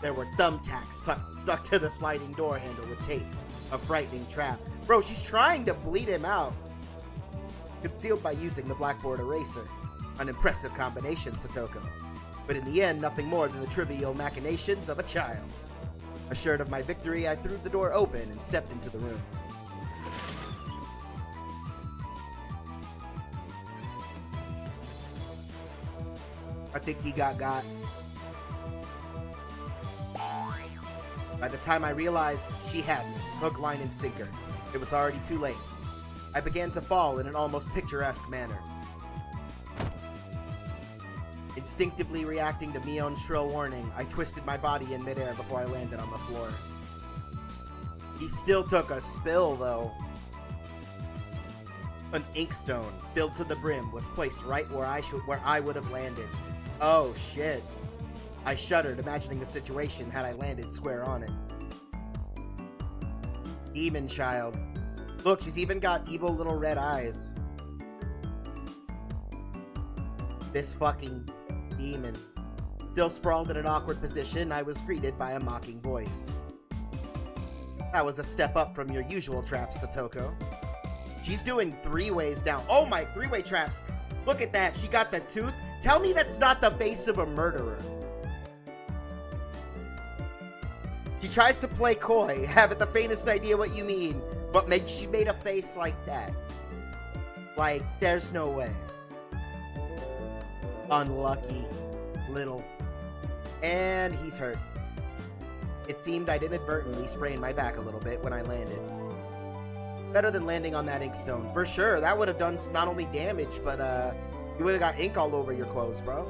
there were thumbtacks stuck to the sliding door handle with tape. A frightening trap. Bro, she's trying to bleed him out. Concealed by using the blackboard eraser. An impressive combination, Satoko. But in the end, nothing more than the trivial machinations of a child. Assured of my victory, I threw the door open and stepped into the room. I think he got. By the time I realized, she had me, hook, line, and sinker. It was already too late. I began to fall in an almost picturesque manner. Instinctively reacting to Mion's shrill warning, I twisted my body in midair before I landed on the floor. He still took a spill, though. An inkstone, filled to the brim, was placed right where I would have landed. Oh, shit. I shuddered, imagining the situation had I landed square on it. Demon child. Look, she's even got evil little red eyes. This fucking demon. Still sprawled in an awkward position, I was greeted by a mocking voice. That was a step up from your usual traps, Satoko. She's doing three-ways now. Oh my, three-way traps. Look at that, she got the tooth. Tell me that's not the face of a murderer. She tries to play coy, haven't the faintest idea what you mean, but she made a face like that. Like, there's no way. Unlucky little. And he's hurt. It seemed I'd inadvertently sprained my back a little bit when I landed. Better than landing on that inkstone. For sure, that would have done not only damage, but you would have got ink all over your clothes, bro.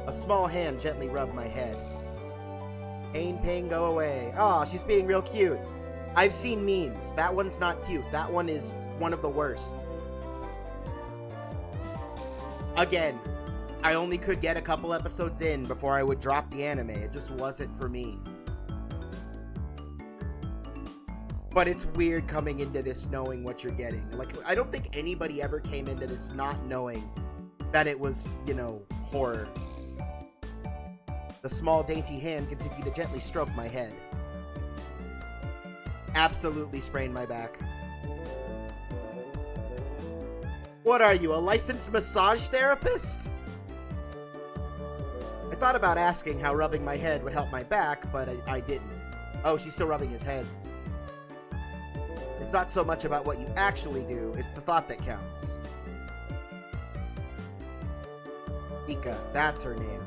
A small hand gently rubbed my head. Pain, go away. Aw, she's being real cute. I've seen memes. That one's not cute. That one is one of the worst. Again, I only could get a couple episodes in before I would drop the anime. It just wasn't for me. But it's weird coming into this knowing what you're getting. Like, I don't think anybody ever came into this not knowing that it was, you know, horror. The small, dainty hand continued to gently stroke my head. Absolutely sprained my back. What are you, a licensed massage therapist? I thought about asking how rubbing my head would help my back, but I didn't. Oh, she's still rubbing his head. It's not so much about what you actually do, it's the thought that counts. Ika, that's her name.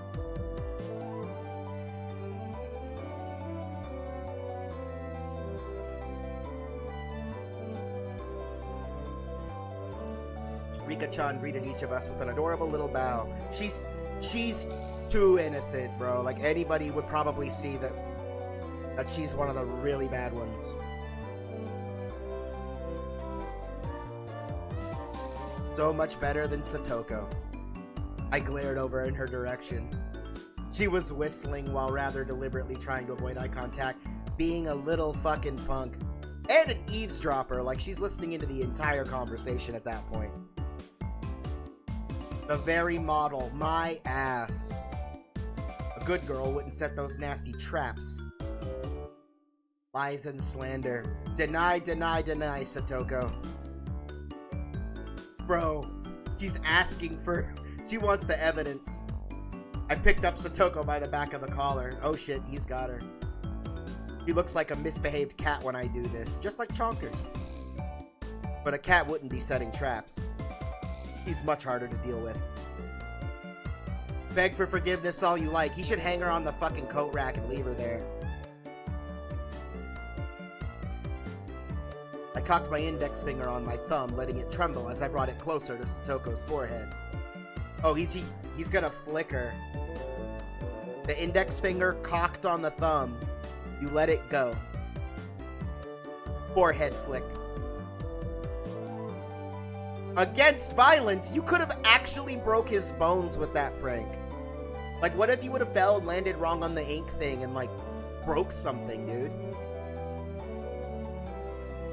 Rika-chan greeted each of us with an adorable little bow. She's too innocent, bro. Like, anybody would probably see that she's one of the really bad ones. So much better than Satoko. I glared over in her direction. She was whistling while rather deliberately trying to avoid eye contact, being a little fucking punk. And an eavesdropper, like she's listening into the entire conversation at that point. The very model, my ass. A good girl wouldn't set those nasty traps. Lies and slander. Deny, Satoko. Bro, she's asking for... She wants the evidence. I picked up Satoko by the back of the collar. Oh shit, he's got her. He looks like a misbehaved cat when I do this, just like Chonkers. But a cat wouldn't be setting traps. He's much harder to deal with. Beg for forgiveness all you like. He should hang her on the fucking coat rack and leave her there. I cocked my index finger on my thumb, letting it tremble as I brought it closer to Satoko's forehead. Oh, he's gonna flick her. The index finger cocked on the thumb. You let it go. Forehead flick. Against violence, you could have actually broke his bones with that prank. Like, what if you would have fell and landed wrong on the ink thing and, like, broke something, dude?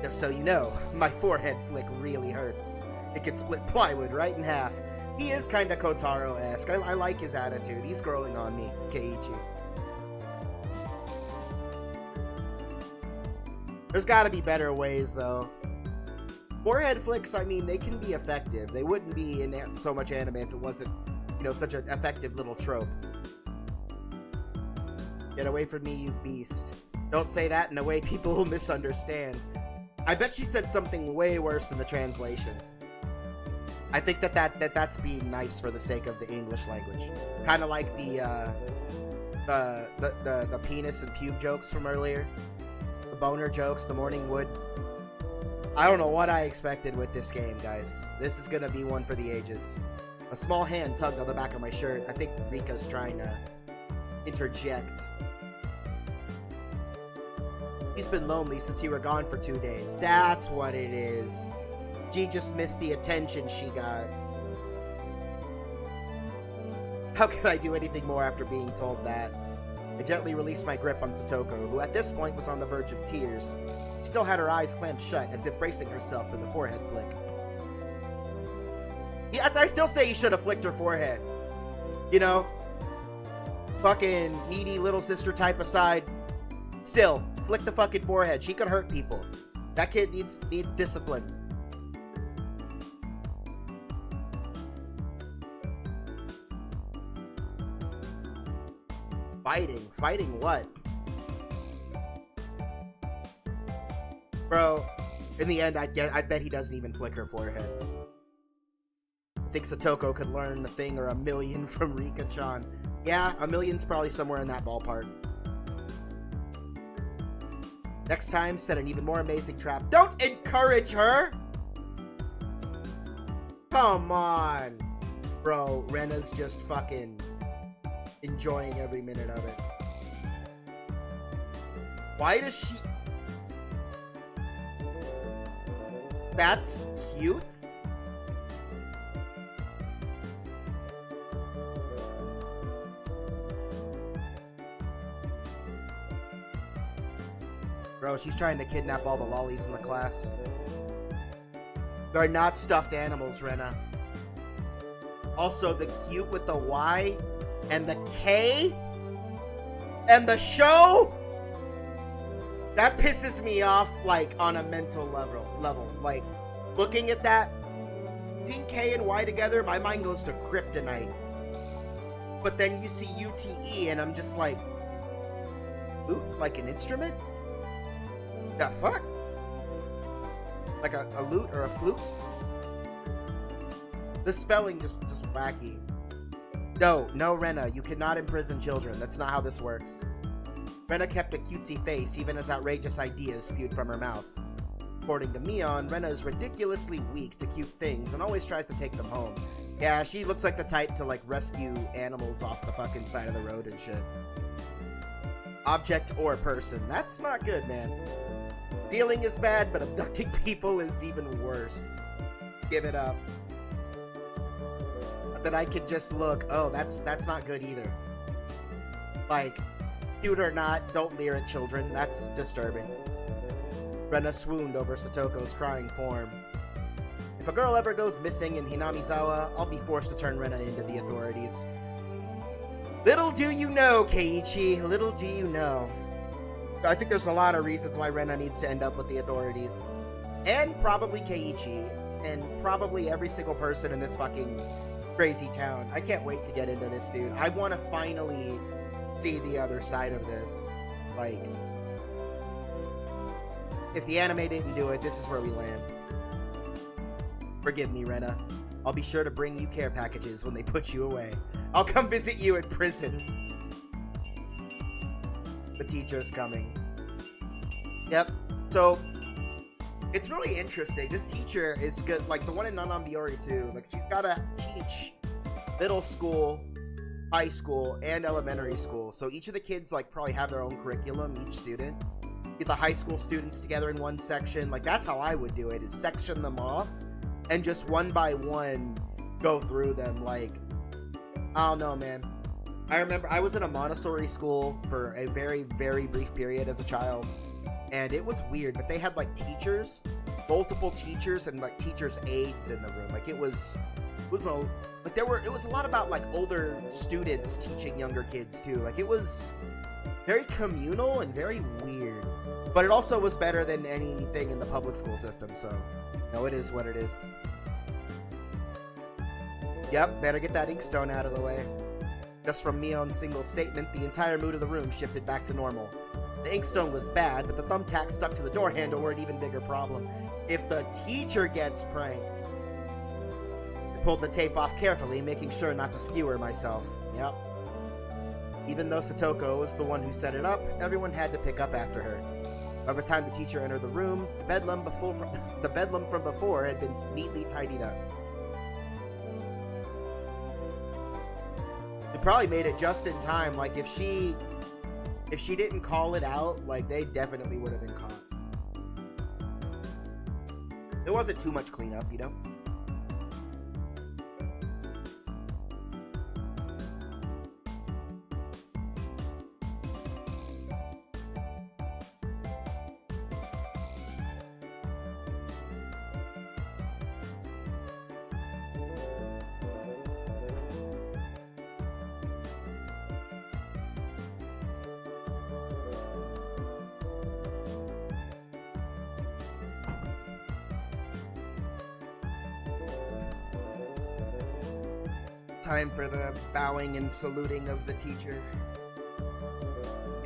Just so you know, my forehead flick really hurts. It could split plywood right in half. He is kinda Kotaro-esque. I like his attitude. He's growing on me, Keiichi. There's gotta be better ways, though. Forehead flicks, I mean, they can be effective. They wouldn't be in so much anime if it wasn't, you know, such an effective little trope. Get away from me, you beast. Don't say that in a way people will misunderstand. I bet she said something way worse in the translation. I think that's being nice for the sake of the English language. Kind of like the penis and pube jokes from earlier. The boner jokes, the morning wood. I don't know what I expected with this game, guys. This is gonna be one for the ages. A small hand tugged on the back of my shirt. I think Rika's trying to interject. She's been lonely since you were gone for 2 days. That's what it is. She just missed the attention she got. How could I do anything more after being told that? I gently released my grip on Satoko, who at this point was on the verge of tears. She still had her eyes clamped shut, as if bracing herself for the forehead flick. I still say you should have flicked her forehead. You know? Fucking needy little sister type aside. Still, flick the fucking forehead. She could hurt people. That kid needs discipline. Fighting what? Bro, in the end, I bet he doesn't even flick her forehead. I think Satoko could learn a thing or a million from Rika-chan. Yeah, a million's probably somewhere in that ballpark. Next time, set an even more amazing trap. Don't encourage her! Come on! Bro, Rena's just fucking enjoying every minute of it. Why does she... That's cute? Bro, she's trying to kidnap all the lollies in the class. They're not stuffed animals, Rena. Also, the cute with the Y and the K and the show, that pisses me off, like, on a mental level. Like, looking at that, seeing K and Y together, my mind goes to kryptonite. But then you see UTE, and I'm just like, lute? Like an instrument? The fuck? Like a lute or a flute? The spelling just wacky. No, Rena, you cannot imprison children. That's not how this works. Rena kept a cutesy face even as outrageous ideas spewed from her mouth. According to Mion, Rena is ridiculously weak to cute things and always tries to take them home. Yeah, she looks like the type to, like, rescue animals off the fucking side of the road and shit. Object or person. That's not good, man. Stealing is bad, but abducting people is even worse. Give it up. That I could just look, oh, that's not good either. Like, cute or not, don't leer at children. That's disturbing. Rena swooned over Satoko's crying form. If a girl ever goes missing in Hinamizawa, I'll be forced to turn Rena into the authorities. Little do you know, Keiichi. Little do you know. I think there's a lot of reasons why Rena needs to end up with the authorities. And probably Keiichi. And probably every single person in this fucking crazy town. I can't wait to get into this, dude. I want to finally see the other side of this. Like, if the anime didn't do it, this is where we land. Forgive me, Rena. I'll be sure to bring you care packages when they put you away. I'll come visit you in prison. The teacher's coming. Yep. So, it's really interesting. This teacher is good. Like, the one in Nanambiori, too. Like, she's got to teach middle school, high school, and elementary school. So each of the kids, like, probably have their own curriculum, each student. Get the high school students together in one section. Like, that's how I would do it, is section them off and just one by one go through them. Like, I don't know, man. I remember I was in a Montessori school for a very, very brief period as a child, and it was weird, but they had, like, teachers, multiple teachers, and, like, teachers' aides in the room. Like, it was a lot about, like, older students teaching younger kids too. Like, it was very communal and very weird, but it also was better than anything in the public school system. So, you know, it is what it is. Yep, better get that inkstone out of the way. Just from Mion's single statement, the entire mood of the room shifted back to normal. The inkstone was bad, but the thumbtacks stuck to the door handle were an even bigger problem. If the teacher gets pranked... I pulled the tape off carefully, making sure not to skewer myself. Yep. Even though Satoko was the one who set it up, everyone had to pick up after her. By the time the teacher entered the room, the bedlam from before had been neatly tidied up. They probably made it just in time. Like, if she didn't call it out, like, they definitely would have been caught. There wasn't too much cleanup, you know? Time for the bowing and saluting of the teacher.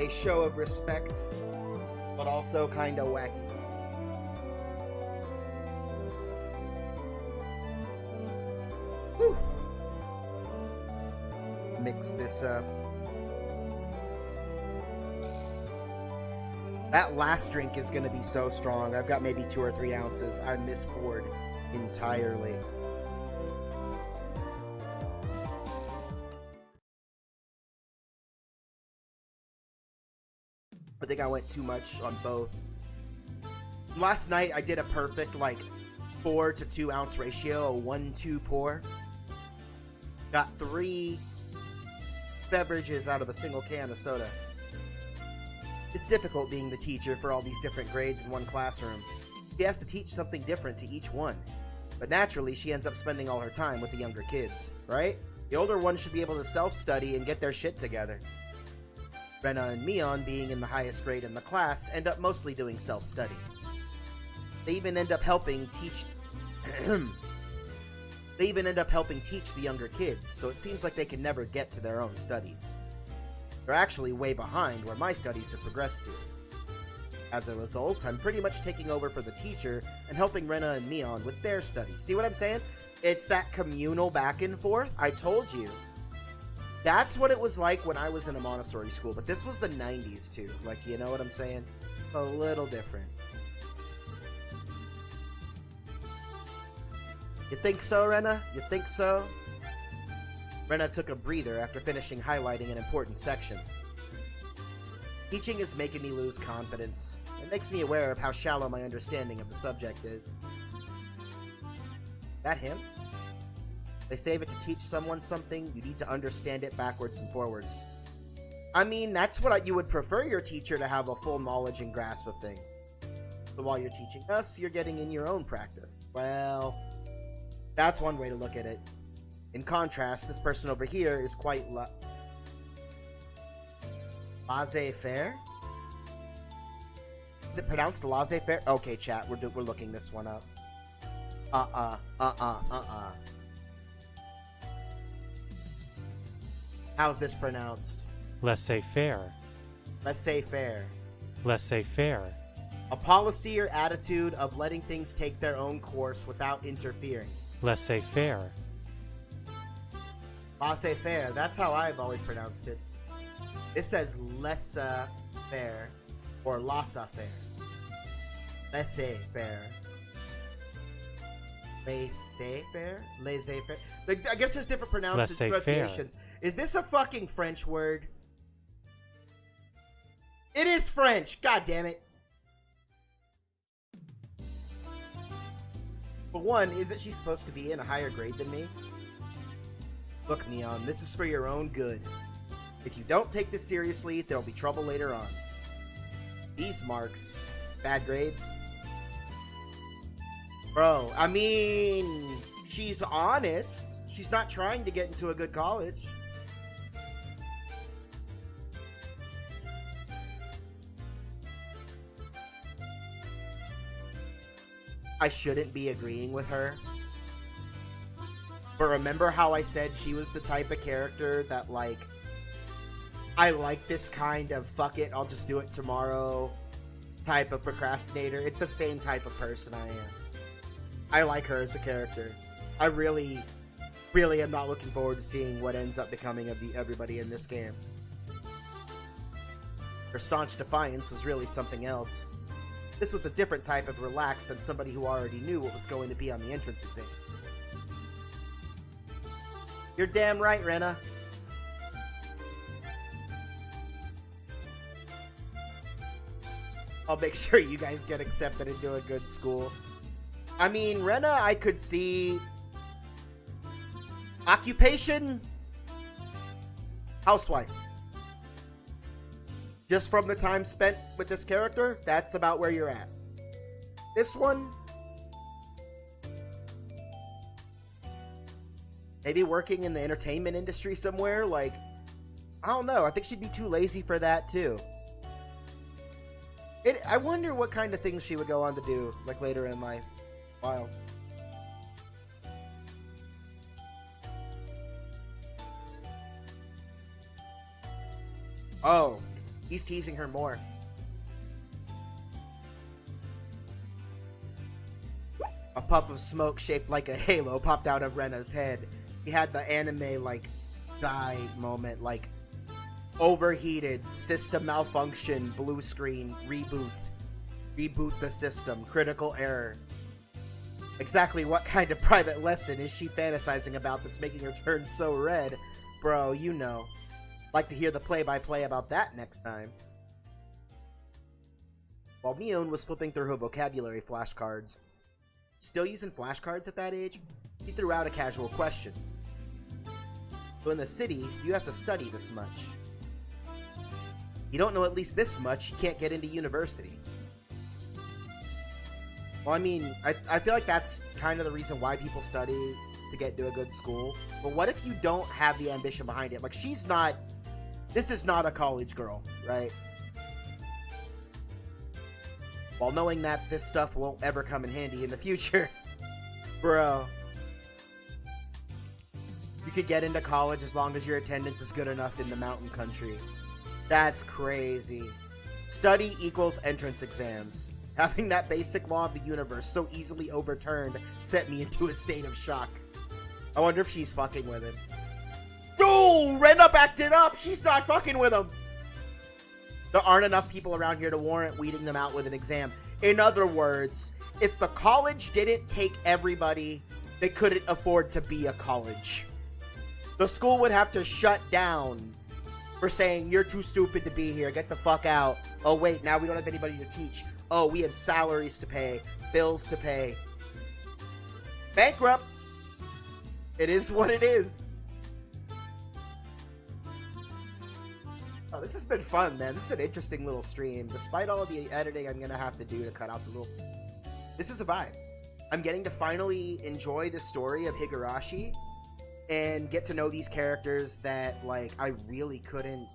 A show of respect, but also kinda wacky. Whew. Mix this up. That last drink is gonna be so strong. I've got maybe 2 or 3 ounces. I mispoured entirely. I think I went too much on both. Last night I did a perfect like 4 to 2 ounce ratio, a 1-2 pour. Got 3 beverages out of a single can of soda. It's difficult being the teacher for all these different grades in one classroom. She has to teach something different to each one. But naturally, she ends up spending all her time with the younger kids, right? The older ones should be able to self-study and get their shit together. Rena and Mion, being in the highest grade in the class, end up mostly doing self-study. They even end up helping teach the younger kids, so it seems like they can never get to their own studies. They're actually way behind where my studies have progressed to. As a result, I'm pretty much taking over for the teacher and helping Rena and Mion with their studies. See what I'm saying? It's that communal back and forth. I told you. That's what it was like when I was in a Montessori school, but this was the 90s too. Like, you know what I'm saying? A little different. You think so, Rena? You think so? Rena took a breather after finishing highlighting an important section. Teaching is making me lose confidence. It makes me aware of how shallow my understanding of the subject is. That him? They say that to teach someone something, you need to understand it backwards and forwards. I mean, that's what you would prefer your teacher to have a full knowledge and grasp of things. But while you're teaching us, you're getting in your own practice. Well, that's one way to look at it. In contrast, this person over here is quite laissez-faire? Is it pronounced laissez-faire? Okay, chat, we're looking this one up. How's this pronounced? Laissez-faire. Laissez-faire. Laissez-faire. A policy or attitude of letting things take their own course without interfering. Laissez-faire. Laissez-faire. That's how I've always pronounced it. This says laissez-faire or laissez-faire. Laissez-faire. Laissez-faire? Laissez-faire? I guess there's different pronunciations. Is this a fucking French word? It is French! God damn it. For one, isn't she supposed to be in a higher grade than me? Look, Neon, this is for your own good. If you don't take this seriously, there'll be trouble later on. These marks, bad grades. Bro, I mean, she's honest. She's not trying to get into a good college. I shouldn't be agreeing with her. But remember how I said she was the type of character that, like, I like this kind of fuck it, I'll just do it tomorrow type of procrastinator? It's the same type of person I am. I like her as a character. I really am not looking forward to seeing what ends up becoming of everybody in this game. Her staunch defiance was really something else. This was a different type of relax than somebody who already knew what was going to be on the entrance exam. You're damn right, Rena. I'll make sure you guys get accepted into a good school. I mean, Rena, I could see... Occupation? Housewife. Just from the time spent with this character, that's about where you're at. This one... maybe working in the entertainment industry somewhere, like... I don't know, I think she'd be too lazy for that, too. I wonder what kind of things she would go on to do, like, later in life. Wild. Oh, he's teasing her more. A puff of smoke shaped like a halo popped out of Rena's head. He had the anime, like, die moment, like, overheated, system malfunction, blue screen, reboot the system, critical error. Exactly what kind of private lesson is she fantasizing about that's making her turn so red? Bro, you know. Like to hear the play-by-play about that next time. While Mion was flipping through her vocabulary flashcards, still using flashcards at that age, he threw out a casual question. So in the city, you have to study this much. You don't know at least this much, you can't get into university. Well, I mean, I feel like that's kind of the reason why people study, is to get to a good school. But what if you don't have the ambition behind it? Like, this is not a college girl, right? While knowing that this stuff won't ever come in handy in the future. Bro. You could get into college as long as your attendance is good enough in the mountain country. That's crazy. Study equals entrance exams. Having that basic law of the universe so easily overturned set me into a state of shock. I wonder if she's fucking with him. Dude, Rena backed it up. She's not fucking with him. There aren't enough people around here to warrant weeding them out with an exam. In other words, if the college didn't take everybody, they couldn't afford to be a college. The school would have to shut down for saying, you're too stupid to be here, get the fuck out. Oh wait, now we don't have anybody to teach. Oh, we have salaries to pay, bills to pay. Bankrupt. It is what it is. Oh, this has been fun, man. This is an interesting little stream. Despite all of the editing I'm gonna have to do to cut out the little... This is a vibe. I'm getting to finally enjoy the story of Higurashi and get to know these characters that, like, I really couldn't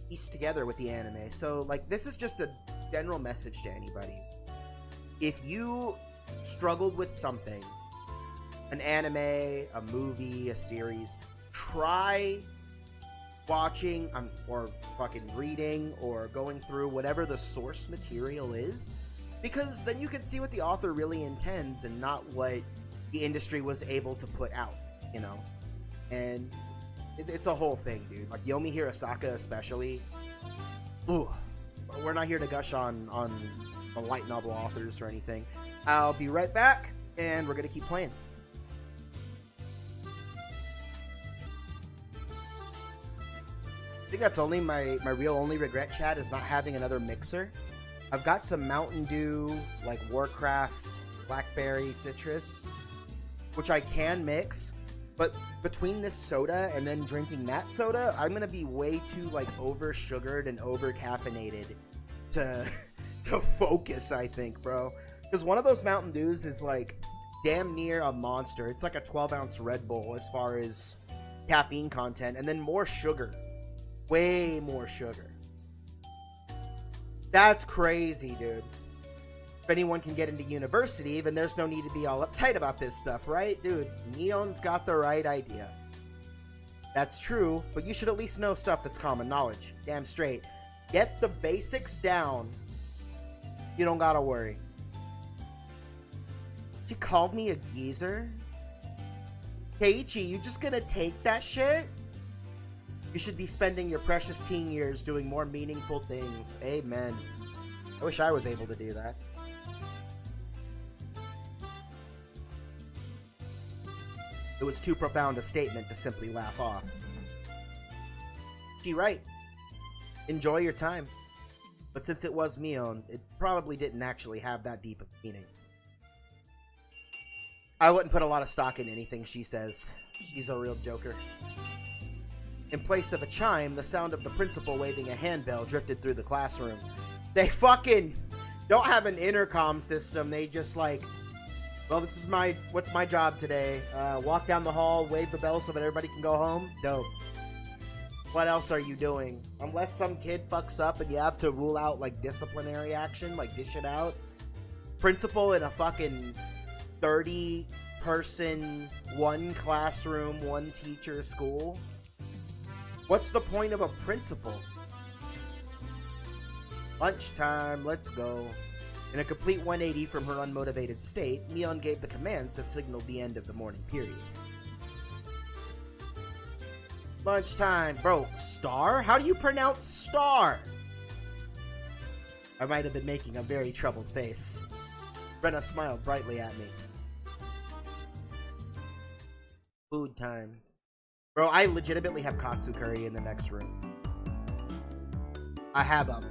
piece together with the anime. So, like, this is just a general message to anybody. If you struggled with something, an anime, a movie, a series, try watching or fucking reading or going through whatever the source material is, because then you can see what the author really intends and not what the industry was able to put out, you know? And it's a whole thing, dude. Like, Yomi Hirasaka especially. Ooh. We're not here to gush on light novel authors or anything. I'll be right back, and we're going to keep playing. I think that's only my real only regret, chat, is not having another mixer. I've got some Mountain Dew, like Warcraft, Blackberry, Citrus, which I can mix. But between this soda and then drinking that soda, I'm gonna be way too, like, over sugared and over caffeinated to focus, I think, bro. Because one of those Mountain Dews is, like, damn near a monster. It's like a 12-ounce Red Bull as far as caffeine content, and then more sugar. Way more sugar. That's crazy, dude. If anyone can get into university, then there's no need to be all uptight about this stuff, right? Dude, Neon's got the right idea. That's true, but you should at least know stuff that's common knowledge. Damn straight. Get the basics down. You don't gotta worry. You called me a geezer? Keiichi, you just gonna take that shit? You should be spending your precious teen years doing more meaningful things. Amen. I wish I was able to do that. It was too profound a statement to simply laugh off. She right. Enjoy your time. But since it was Mion, it probably didn't actually have that deep of meaning. I wouldn't put a lot of stock in anything she says. She's a real joker. In place of a chime, the sound of the principal waving a handbell drifted through the classroom. They fucking don't have an intercom system. They just, like, well, this is what's my job today? Walk down the hall, wave the bell so that everybody can go home? Dope. What else are you doing? Unless some kid fucks up and you have to rule out, like, disciplinary action, like, dish it out. Principal in a fucking 30-person, one classroom, one teacher school. What's the point of a principal? Lunchtime, let's go. In a complete 180 from her unmotivated state, Neon gave the commands that signaled the end of the morning period. Lunchtime. Bro, star? How do you pronounce star? I might have been making a very troubled face. Brenna smiled brightly at me. Food time. Bro, I legitimately have katsu curry in the next room. I have a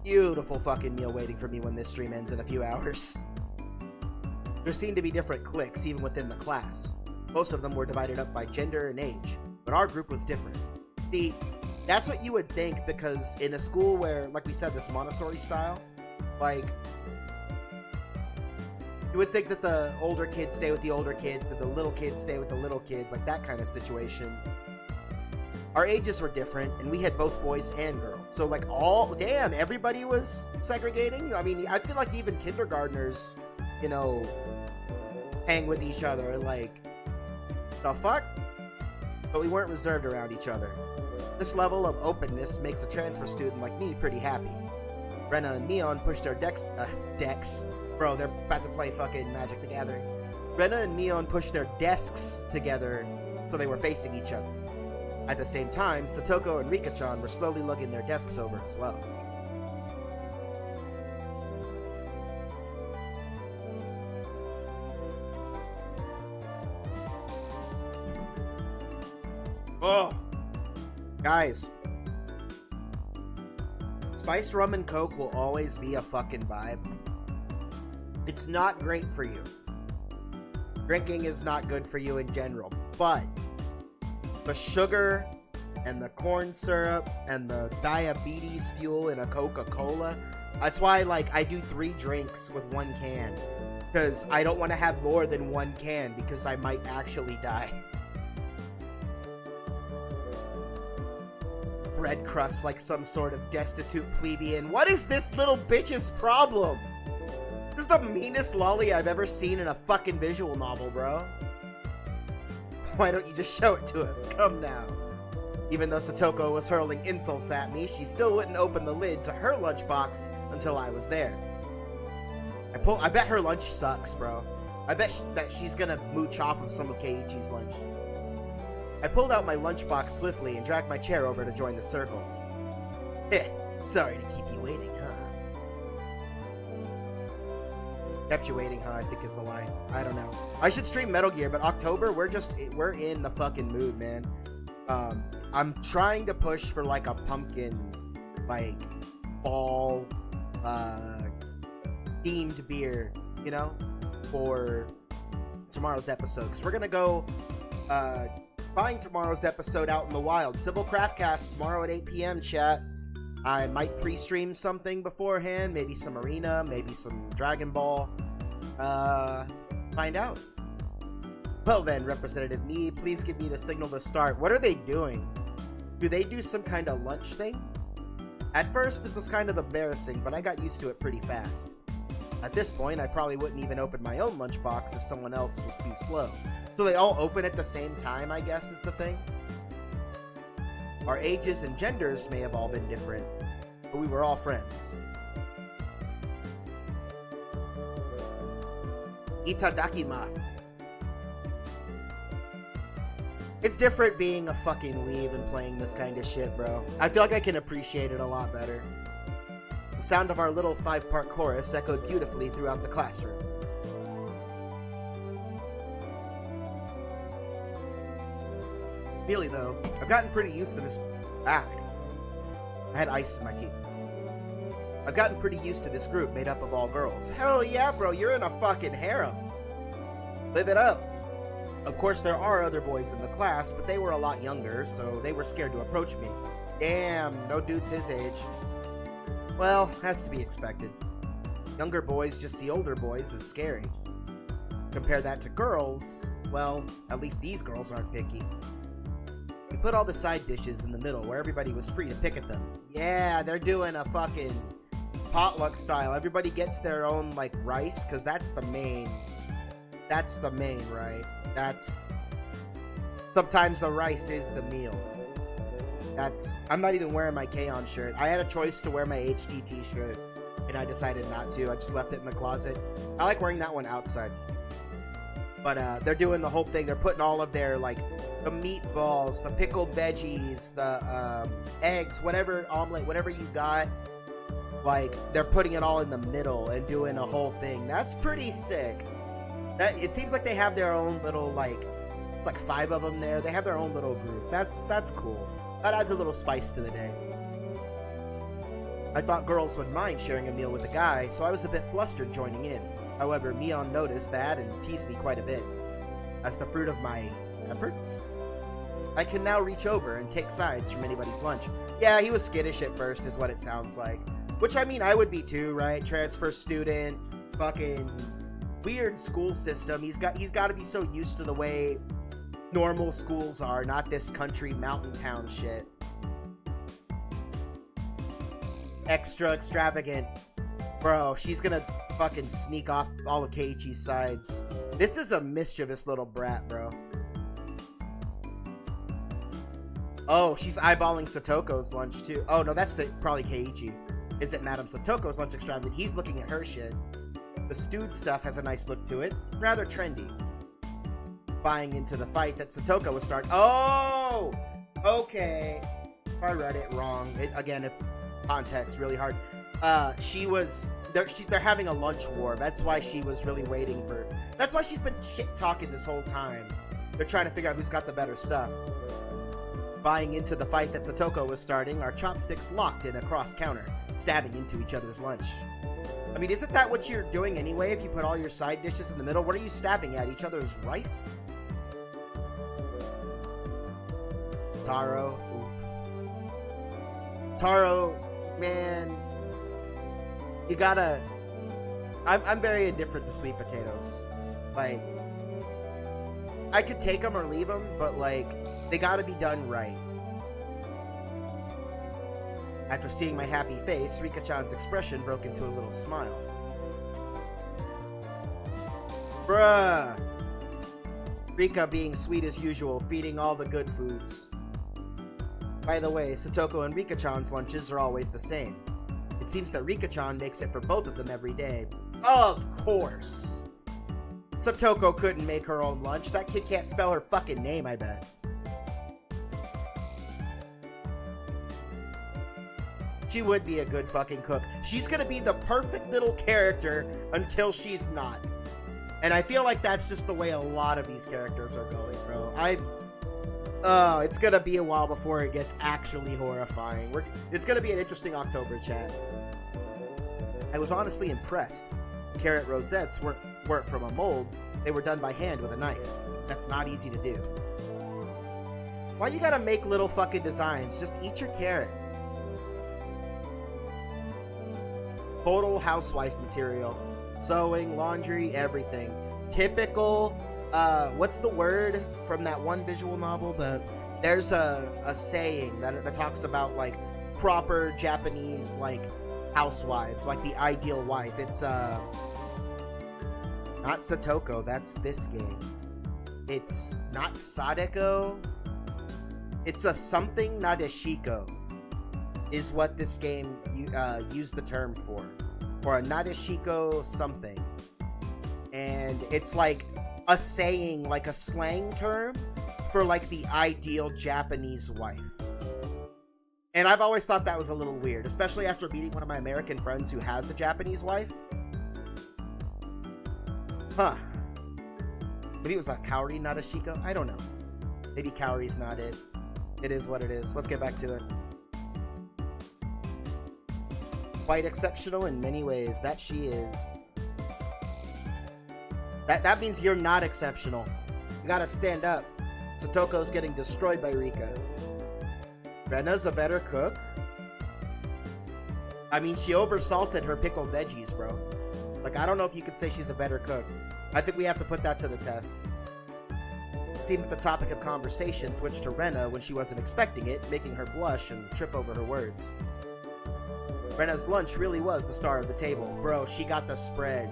beautiful fucking meal waiting for me when this stream ends in a few hours. There seemed to be different cliques even within the class. Most of them were divided up by gender and age, but our group was different. See, that's what you would think, because in a school where, like we said, this Montessori style, like, you would think that the older kids stay with the older kids and the little kids stay with the little kids, like that kind of situation. Our ages were different, and we had both boys and girls. So, like, damn, everybody was segregating. I mean, I feel like even kindergartners, you know, hang with each other. Like, the fuck? But we weren't reserved around each other. This level of openness makes a transfer student like me pretty happy. Brenna and Neon pushed their decks. Bro, they're about to play fucking Magic the Gathering. Brenna and Neon pushed their desks together so they were facing each other. At the same time, Satoko and Rika-chan were slowly lugging their desks over as well. Oh! Guys. Spiced rum and coke will always be a fucking vibe. It's not great for you. Drinking is not good for you in general, but the sugar and the corn syrup and the diabetes fuel in a Coca-Cola. That's why, like, I do 3 drinks with 1 can. Because I don't want to have more than 1 can because I might actually die. Bread crust like some sort of destitute plebeian. What is this little bitch's problem? This is the meanest lolly I've ever seen in a fucking visual novel, bro. Why don't you just show it to us? Come now. Even though Satoko was hurling insults at me, she still wouldn't open the lid to her lunchbox until I was there. I bet her lunch sucks, bro. I bet that she's gonna mooch off of some of Keiichi's lunch. I pulled out my lunchbox swiftly and dragged my chair over to join the circle. Heh, sorry to keep you waiting, huh? Kept you waiting, huh? I think is the line. I don't know. I should stream Metal Gear, but October, we're in the fucking mood, man. I'm trying to push for like a pumpkin, like, fall, themed beer, you know, for tomorrow's episode. Because we're gonna go, find tomorrow's episode out in the wild. Civil Craftcast tomorrow at 8 p.m. chat. I might pre-stream something beforehand, maybe some Arena, maybe some Dragon Ball. Find out. Well then, Representative Me, please give me the signal to start. What are they doing? Do they do some kind of lunch thing? At first, this was kind of embarrassing, but I got used to it pretty fast. At this point, I probably wouldn't even open my own lunchbox if someone else was too slow. So they all open at the same time, I guess, is the thing. Our ages and genders may have all been different, but we were all friends. Itadakimasu. It's different being a fucking weeb and playing this kind of shit, bro. I feel like I can appreciate it a lot better. The sound of our little 5-part chorus echoed beautifully throughout the classroom. Really, though, I've gotten pretty used to this. I had ice in my teeth. I've gotten pretty used to this group made up of all girls. Hell yeah, bro, you're in a fucking harem. Live it up. Of course, there are other boys in the class, but they were a lot younger, so they were scared to approach me. Damn, no dude's his age. Well, that's to be expected. Younger boys just see older boys as scary. Compare that to girls, well, at least these girls aren't picky. We put all the side dishes in the middle where everybody was free to pick at them. Yeah, they're doing a fucking potluck style. Everybody gets their own, like, rice, because that's the main, right? Sometimes the rice is the meal. I'm not even wearing my K-On shirt. I had a choice to wear my HTT shirt, and I decided not to. I just left it in the closet. I like wearing that one outside. But they're doing the whole thing. They're putting all of their, like, the meatballs, the pickled veggies, the eggs, whatever, omelet, whatever you got. Like, they're putting it all in the middle and doing a whole thing. That's pretty sick. It seems like they have their own little, like, it's like 5 of them there. They have their own little group. That's cool. That adds a little spice to the day. I thought girls would mind sharing a meal with a guy, so I was a bit flustered joining in. However, Mion noticed that and teased me quite a bit. As the fruit of my efforts, I can now reach over and take sides from anybody's lunch. Yeah, he was skittish at first, is what it sounds like. Which, I mean, I would be too, right? Transfer student, fucking weird school system. He's got to be so used to the way normal schools are, not this country mountain town shit. Extra extravagant. Bro, she's gonna fucking sneak off all of Keiichi's sides. This is a mischievous little brat, bro. Oh, she's eyeballing Satoko's lunch too. Oh no, that's probably Keiichi. Is it Madame Satoko's lunch extravagant? He's looking at her shit. The stewed stuff has a nice look to it. Rather trendy. Buying into the fight that Satoko was starting. Oh! Okay. If I read it wrong. Again, it's context really hard. They're having a lunch war. That's why she was really waiting for... That's why she's been shit-talking this whole time. They're trying to figure out who's got the better stuff. Buying into the fight that Satoko was starting, our chopsticks locked in a cross-counter, stabbing into each other's lunch. I mean, isn't that what you're doing anyway if you put all your side dishes in the middle? What are you stabbing at? Each other's rice? Taro. Ooh. Taro, man, you gotta... I'm very indifferent to sweet potatoes. Like, I could take them or leave them, but, like, they gotta be done right. After seeing my happy face, Rika-chan's expression broke into a little smile. Bruh! Rika being sweet as usual, feeding all the good foods. By the way, Satoko and Rika-chan's lunches are always the same. It seems that Rika-chan makes it for both of them every day. Of course! Satoko couldn't make her own lunch. That kid can't spell her fucking name, I bet. She would be a good fucking cook. She's gonna be the perfect little character until she's not. And I feel like that's just the way a lot of these characters are going, bro. It's gonna be a while before it gets actually horrifying. It's gonna be an interesting October, chat. I was honestly impressed. Carrot rosettes weren't from a mold. They were done by hand with a knife. That's not easy to do. Why you gotta make little fucking designs? Just eat your carrot. Total housewife material. Sewing, laundry, everything. Typical, what's the word from that one visual novel? There's a saying that talks about, like, proper Japanese, like, housewives, like the ideal wife. It's, not Satoko, that's this game. It's not Sadeko. It's a something Nadeshiko is what this game used the term for. Or a Nadeshiko something. And it's like a saying, like a slang term for, like, the ideal Japanese wife. And I've always thought that was a little weird, especially after meeting one of my American friends who has a Japanese wife. Huh. Maybe it was a Kaori Nadeshiko? I don't know. Maybe Kaori's not it. It is what it is. Let's get back to it. Quite exceptional in many ways. That she is. That means you're not exceptional. You gotta stand up. Satoko's getting destroyed by Rika. Rena's a better cook? I mean, she oversalted her pickled veggies, bro. Like, I don't know if you could say she's a better cook. I think we have to put that to the test. It seemed the topic of conversation switched to Rena when she wasn't expecting it, making her blush and trip over her words. Rena's lunch really was the star of the table. Bro, she got the spread.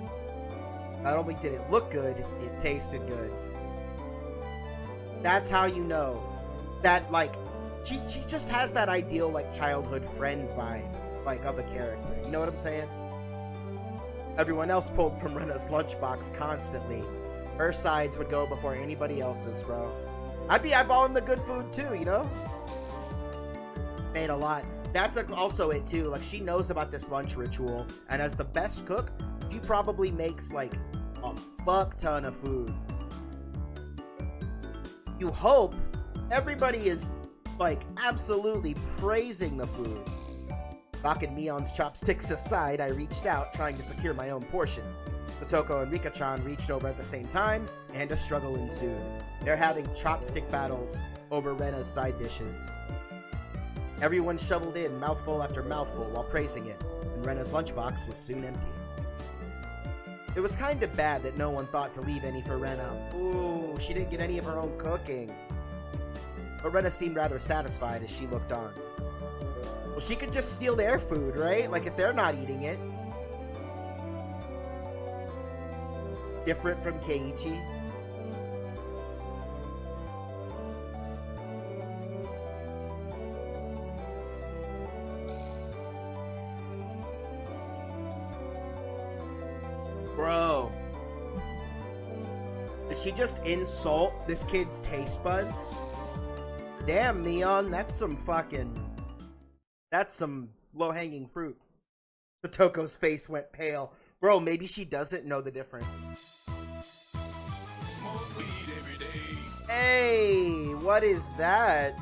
Not only did it look good, it tasted good. That's how you know that, like, she just has that ideal like childhood friend vibe, like of a character. You know what I'm saying? Everyone else pulled from Rena's lunchbox constantly. Her sides would go before anybody else's, bro. I'd be eyeballing the good food too, you know? Made a lot. That's also it too. Like, she knows about this lunch ritual, and as the best cook, she probably makes like a fuck ton of food. You hope everybody is like absolutely praising the food. Knocking Neon's chopsticks aside, I reached out, trying to secure my own portion. Motoko and Rika-chan reached over at the same time, and a struggle ensued. They're having chopstick battles over Rena's side dishes. Everyone shoveled in mouthful after mouthful while praising it, and Rena's lunchbox was soon empty. It was kind of bad that no one thought to leave any for Rena. Ooh, she didn't get any of her own cooking. But Rena seemed rather satisfied as she looked on. Well, she could just steal their food, right? Like, if they're not eating it. Different from Keiichi. Bro. Did she just insult this kid's taste buds? Damn, Neon, that's some low-hanging fruit. Toko's face went pale. Bro, maybe she doesn't know the difference. Smoke weed every day. Hey, what is that?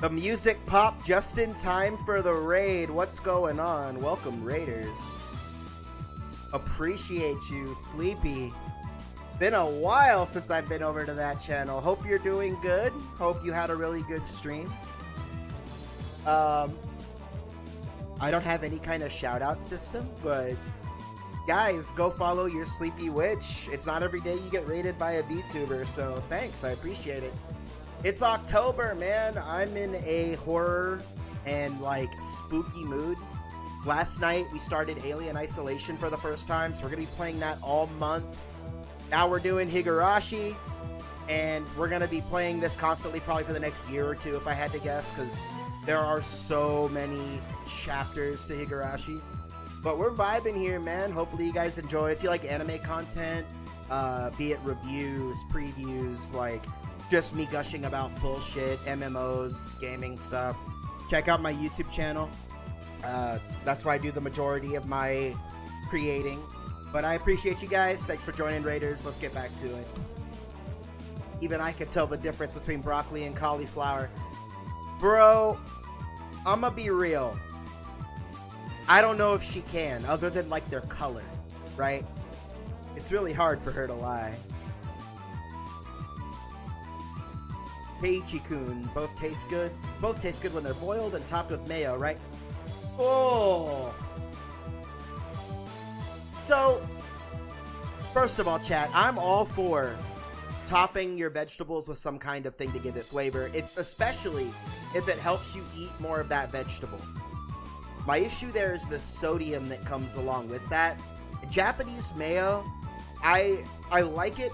The music popped just in time for the raid. What's going on? Welcome, Raiders. Appreciate you, Sleepy. Been a while since I've been over to that channel. Hope you're doing good. Hope you had a really good stream. I don't have any kind of shout out system, but guys, go follow your Sleepy Witch. It's not every day you get raided by a VTuber, so thanks, I appreciate it. It's October, man. I'm in a horror and like spooky mood. Last night we started Alien Isolation for the first time, so we're gonna be playing that all month. Now we're doing Higurashi, and we're gonna be playing this constantly probably for the next year or two if I had to guess, because there are so many chapters to Higurashi. But we're vibing here, man. Hopefully you guys enjoy. If you like anime content, be it reviews, previews, like just me gushing about bullshit, MMOs, gaming stuff, check out my YouTube channel. That's where I do the majority of my creating. But I appreciate you guys. Thanks for joining, Raiders. Let's get back to it. Even I could tell the difference between broccoli and cauliflower. Bro, I'ma be real. I don't know if she can, other than like their color, right? It's really hard for her to lie. Keiichi-kun, both taste good. Both taste good when they're boiled and topped with mayo, right? Oh! So, first of all, chat, I'm all for topping your vegetables with some kind of thing to give it flavor, especially if it helps you eat more of that vegetable. My issue there is the sodium that comes along with that. Japanese mayo, I like it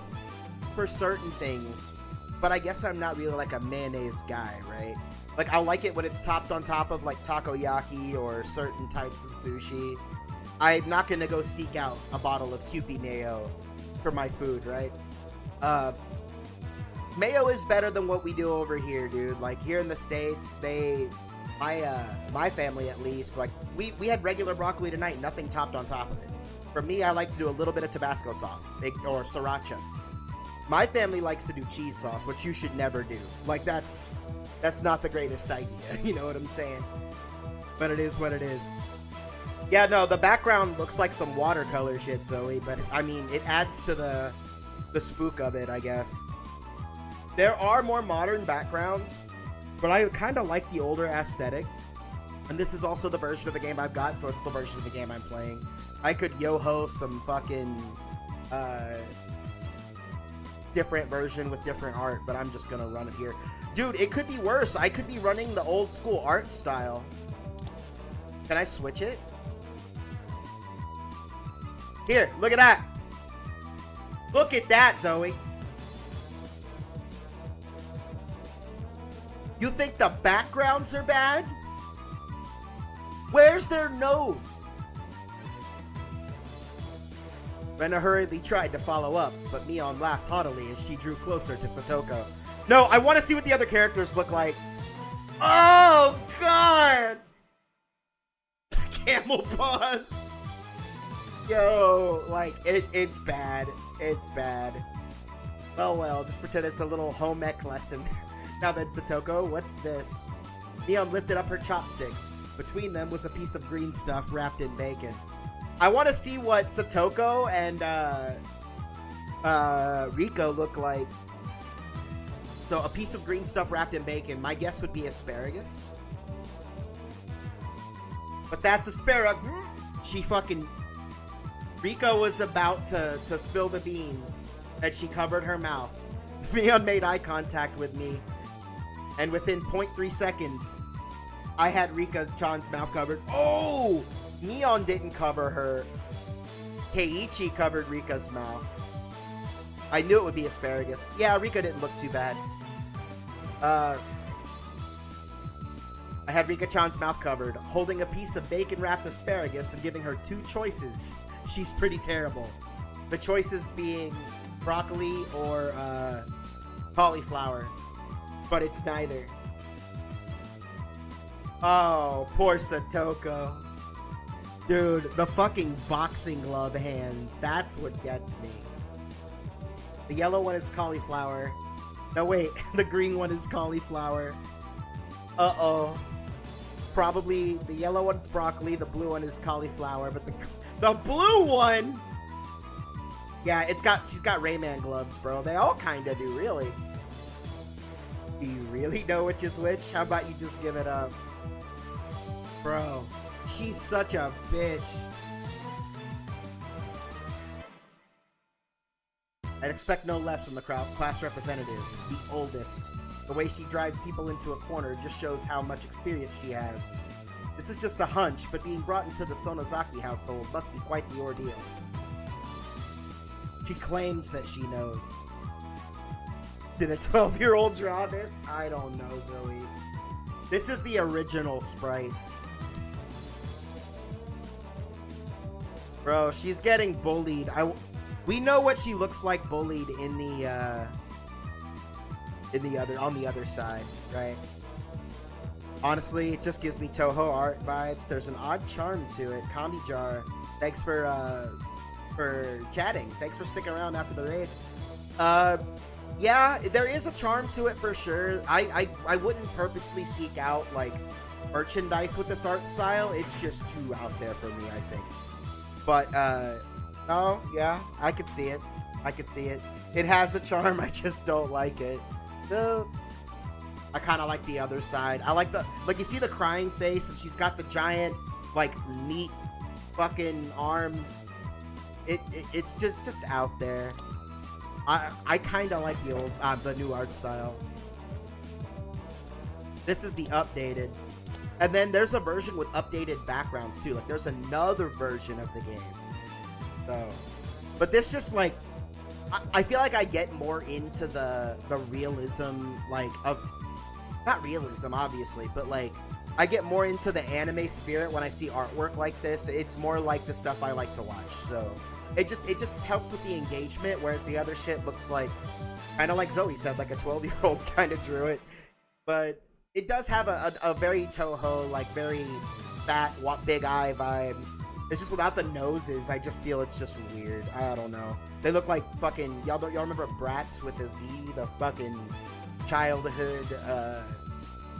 for certain things, but I guess I'm not really like a mayonnaise guy, right? Like, I like it when it's topped on top of like takoyaki or certain types of sushi. I'm not gonna go seek out a bottle of Kewpie mayo for my food, right? Mayo is better than what we do over here, dude. Like, here in the States, my family at least, like, we had regular broccoli tonight, nothing topped on top of it. For me, I like to do a little bit of Tabasco sauce, or sriracha. My family likes to do cheese sauce, which you should never do. Like, that's not the greatest idea, you know what I'm saying? But it is what it is. Yeah, no, the background looks like some watercolor shit, Zoe, but, I mean, it adds to the spook of it, I guess. There are more modern backgrounds, but I kind of like the older aesthetic. And this is also the version of the game I've got, so it's the version of the game I'm playing. I could yo-ho some fucking different version with different art, but I'm just gonna run it here. Dude, it could be worse. I could be running the old school art style. Can I switch it? Here, look at that. Look at that, Zoe. You think the backgrounds are bad? Where's their nose? Rena hurriedly tried to follow up, but Mion laughed haughtily as she drew closer to Satoko. No, I want to see what the other characters look like. Oh, God! Camel paws. Yo, like, it's bad. It's bad. Well, just pretend it's a little home ec lesson. Now then, Satoko, what's this? Mion lifted up her chopsticks. Between them was a piece of green stuff wrapped in bacon. I want to see what Satoko and Rico look like. So a piece of green stuff wrapped in bacon. My guess would be asparagus. But that's asparagus. She fucking... Rico was about to spill the beans, and she covered her mouth. Mion made eye contact with me, and within 0.3 seconds, I had Rika-chan's mouth covered. Oh! Mion didn't cover her. Keiichi covered Rika's mouth. I knew it would be asparagus. Yeah, Rika didn't look too bad. I had Rika-chan's mouth covered, holding a piece of bacon-wrapped asparagus and giving her two choices. She's pretty terrible. The choices being broccoli or cauliflower. But it's neither. Oh, poor Satoko. Dude, the fucking boxing glove hands. That's what gets me. The yellow one is cauliflower. No, wait. The green one is cauliflower. Uh-oh. Probably the yellow one's broccoli, the blue one is cauliflower, but the blue one... Yeah, she's got Rayman gloves, bro. They all kinda do, really. Do you really know which is which? How about you just give it up? Bro, she's such a bitch. I'd expect no less from the class representative, the oldest. The way she drives people into a corner just shows how much experience she has. This is just a hunch, but being brought into the Sonozaki household must be quite the ordeal. She claims that she knows. Did a 12-year-old draw this? I don't know, Zoe. This is the original sprites. Bro, she's getting bullied. We know what she looks like bullied in the on the other side, right? Honestly, it just gives me Toho art vibes. There's an odd charm to it. Combi Jar, thanks for chatting. Thanks for sticking around after the raid. Yeah, there is a charm to it for sure. I wouldn't purposely seek out like merchandise with this art style. It's just too out there for me, I think. But no, yeah, I could see it. I could see it. It has a charm. I just don't like it. I kind of like the other side. I like you see the crying face, and she's got the giant like meat fucking arms. It's just out there. I kind of like the new art style. This is the updated, and then there's a version with updated backgrounds too. Like there's another version of the game. So, but this just like I feel like I get more into the realism, like of not realism obviously, but like I get more into the anime spirit when I see artwork like this. It's more like the stuff I like to watch. So it just helps with the engagement, whereas the other shit looks like kind of like Zoe said, like a 12-year-old kind of drew it. But it does have a very Toho, like very fat, big eye vibe. It's just without the noses, I just feel it's just weird. I don't know. They look like fucking y'all remember Bratz with the Z, the fucking childhood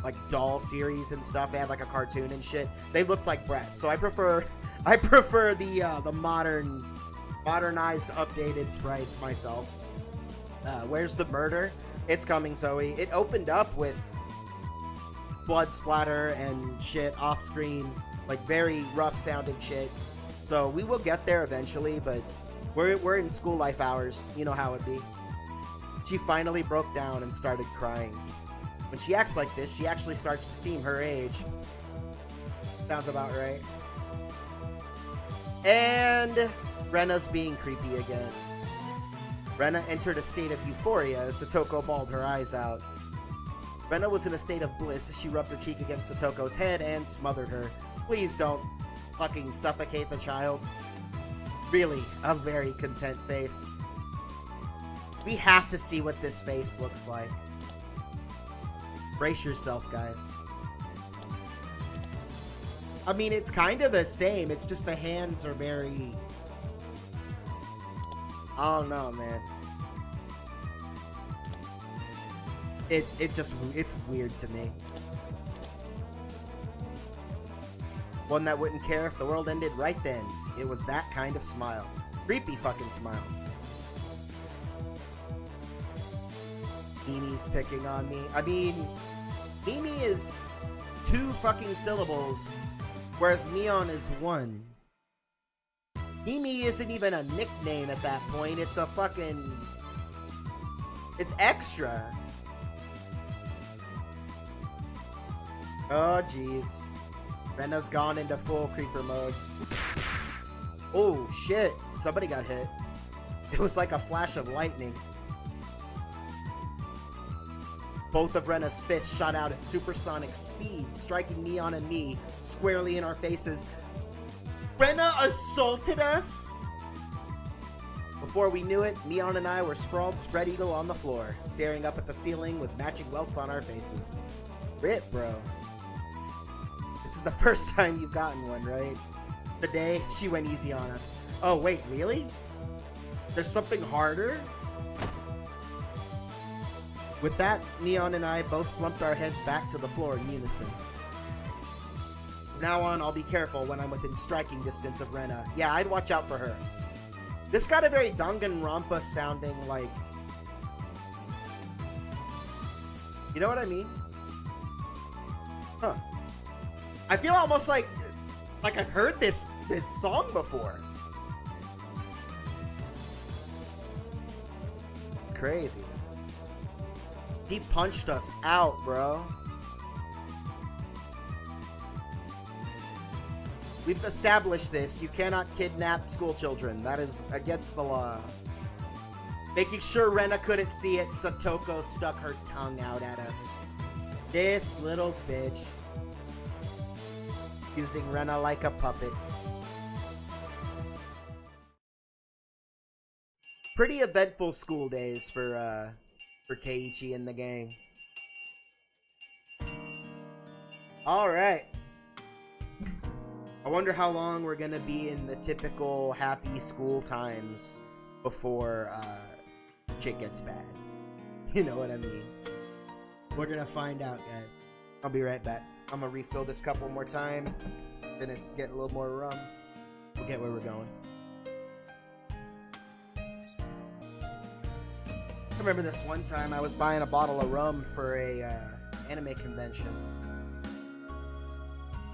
like doll series and stuff. They had like a cartoon and shit. They looked like Bratz. So I prefer the modernized updated sprites myself. Where's the murder? It's coming, Zoe. It opened up with blood splatter and shit off screen. Like very rough sounding shit. So we will get there eventually, but we're in school life hours. You know how it be. She finally broke down and started crying. When she acts like this, she actually starts to seem her age. Sounds about right. And Rena's being creepy again. Rena entered a state of euphoria as Satoko bawled her eyes out. Rena was in a state of bliss as she rubbed her cheek against Satoko's head and smothered her. Please don't fucking suffocate the child. Really, a very content face. We have to see what this face looks like. Brace yourself, guys. I mean, it's kind of the same. It's just the hands are very... I don't know, man. It's weird to me. One that wouldn't care if the world ended right then. It was that kind of smile. Creepy fucking smile. Mimi's picking on me. I mean, Mimi is 2 fucking syllables, whereas Mion is 1. Mimi isn't even a nickname at that point. It's a fucking... It's extra. Oh, jeez. Rena's gone into full creeper mode. Oh, shit. Somebody got hit. It was like a flash of lightning. Both of Rena's fists shot out at supersonic speed, striking Neon and me squarely in our faces. Rena assaulted us? Before we knew it, Neon and I were sprawled spread eagle on the floor, staring up at the ceiling with matching welts on our faces. Rip, bro. This is the first time you've gotten one, right? Today, she went easy on us. Oh, wait, really? There's something harder? With that, Neon and I both slumped our heads back to the floor in unison. From now on, I'll be careful when I'm within striking distance of Rena. Yeah, I'd watch out for her. This got a very Danganronpa sounding, like... You know what I mean? Huh. I feel almost like I've heard this song before. Crazy. He punched us out, bro. We've established this. You cannot kidnap school children. That is against the law. Making sure Rena couldn't see it, Satoko stuck her tongue out at us. This little bitch. Using Rena like a puppet. Pretty eventful school days for Keiichi and the gang. Alright. I wonder how long we're gonna be in the typical happy school times before shit gets bad. You know what I mean? We're gonna find out, guys. I'll be right back. I'm gonna refill this cup one more time. Finish, get a little more rum. We'll get where we're going. I remember this one time I was buying a bottle of rum for a anime convention.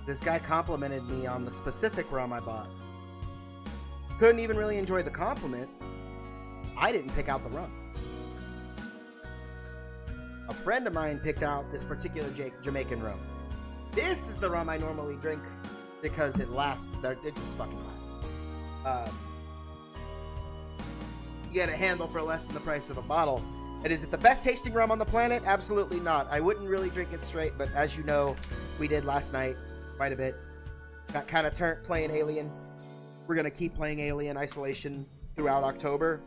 This guy complimented me on the specific rum I bought. Couldn't even really enjoy the compliment. I didn't pick out the rum. A friend of mine picked out this particular Jamaican rum. This is the rum I normally drink because it lasts. It just fucking lasts. You get a handle for less than the price of a bottle. And is it the best tasting rum on the planet? Absolutely not. I wouldn't really drink it straight, but as you know, we did last night quite a bit. Got kind of turned playing Alien. We're going to keep playing Alien Isolation throughout October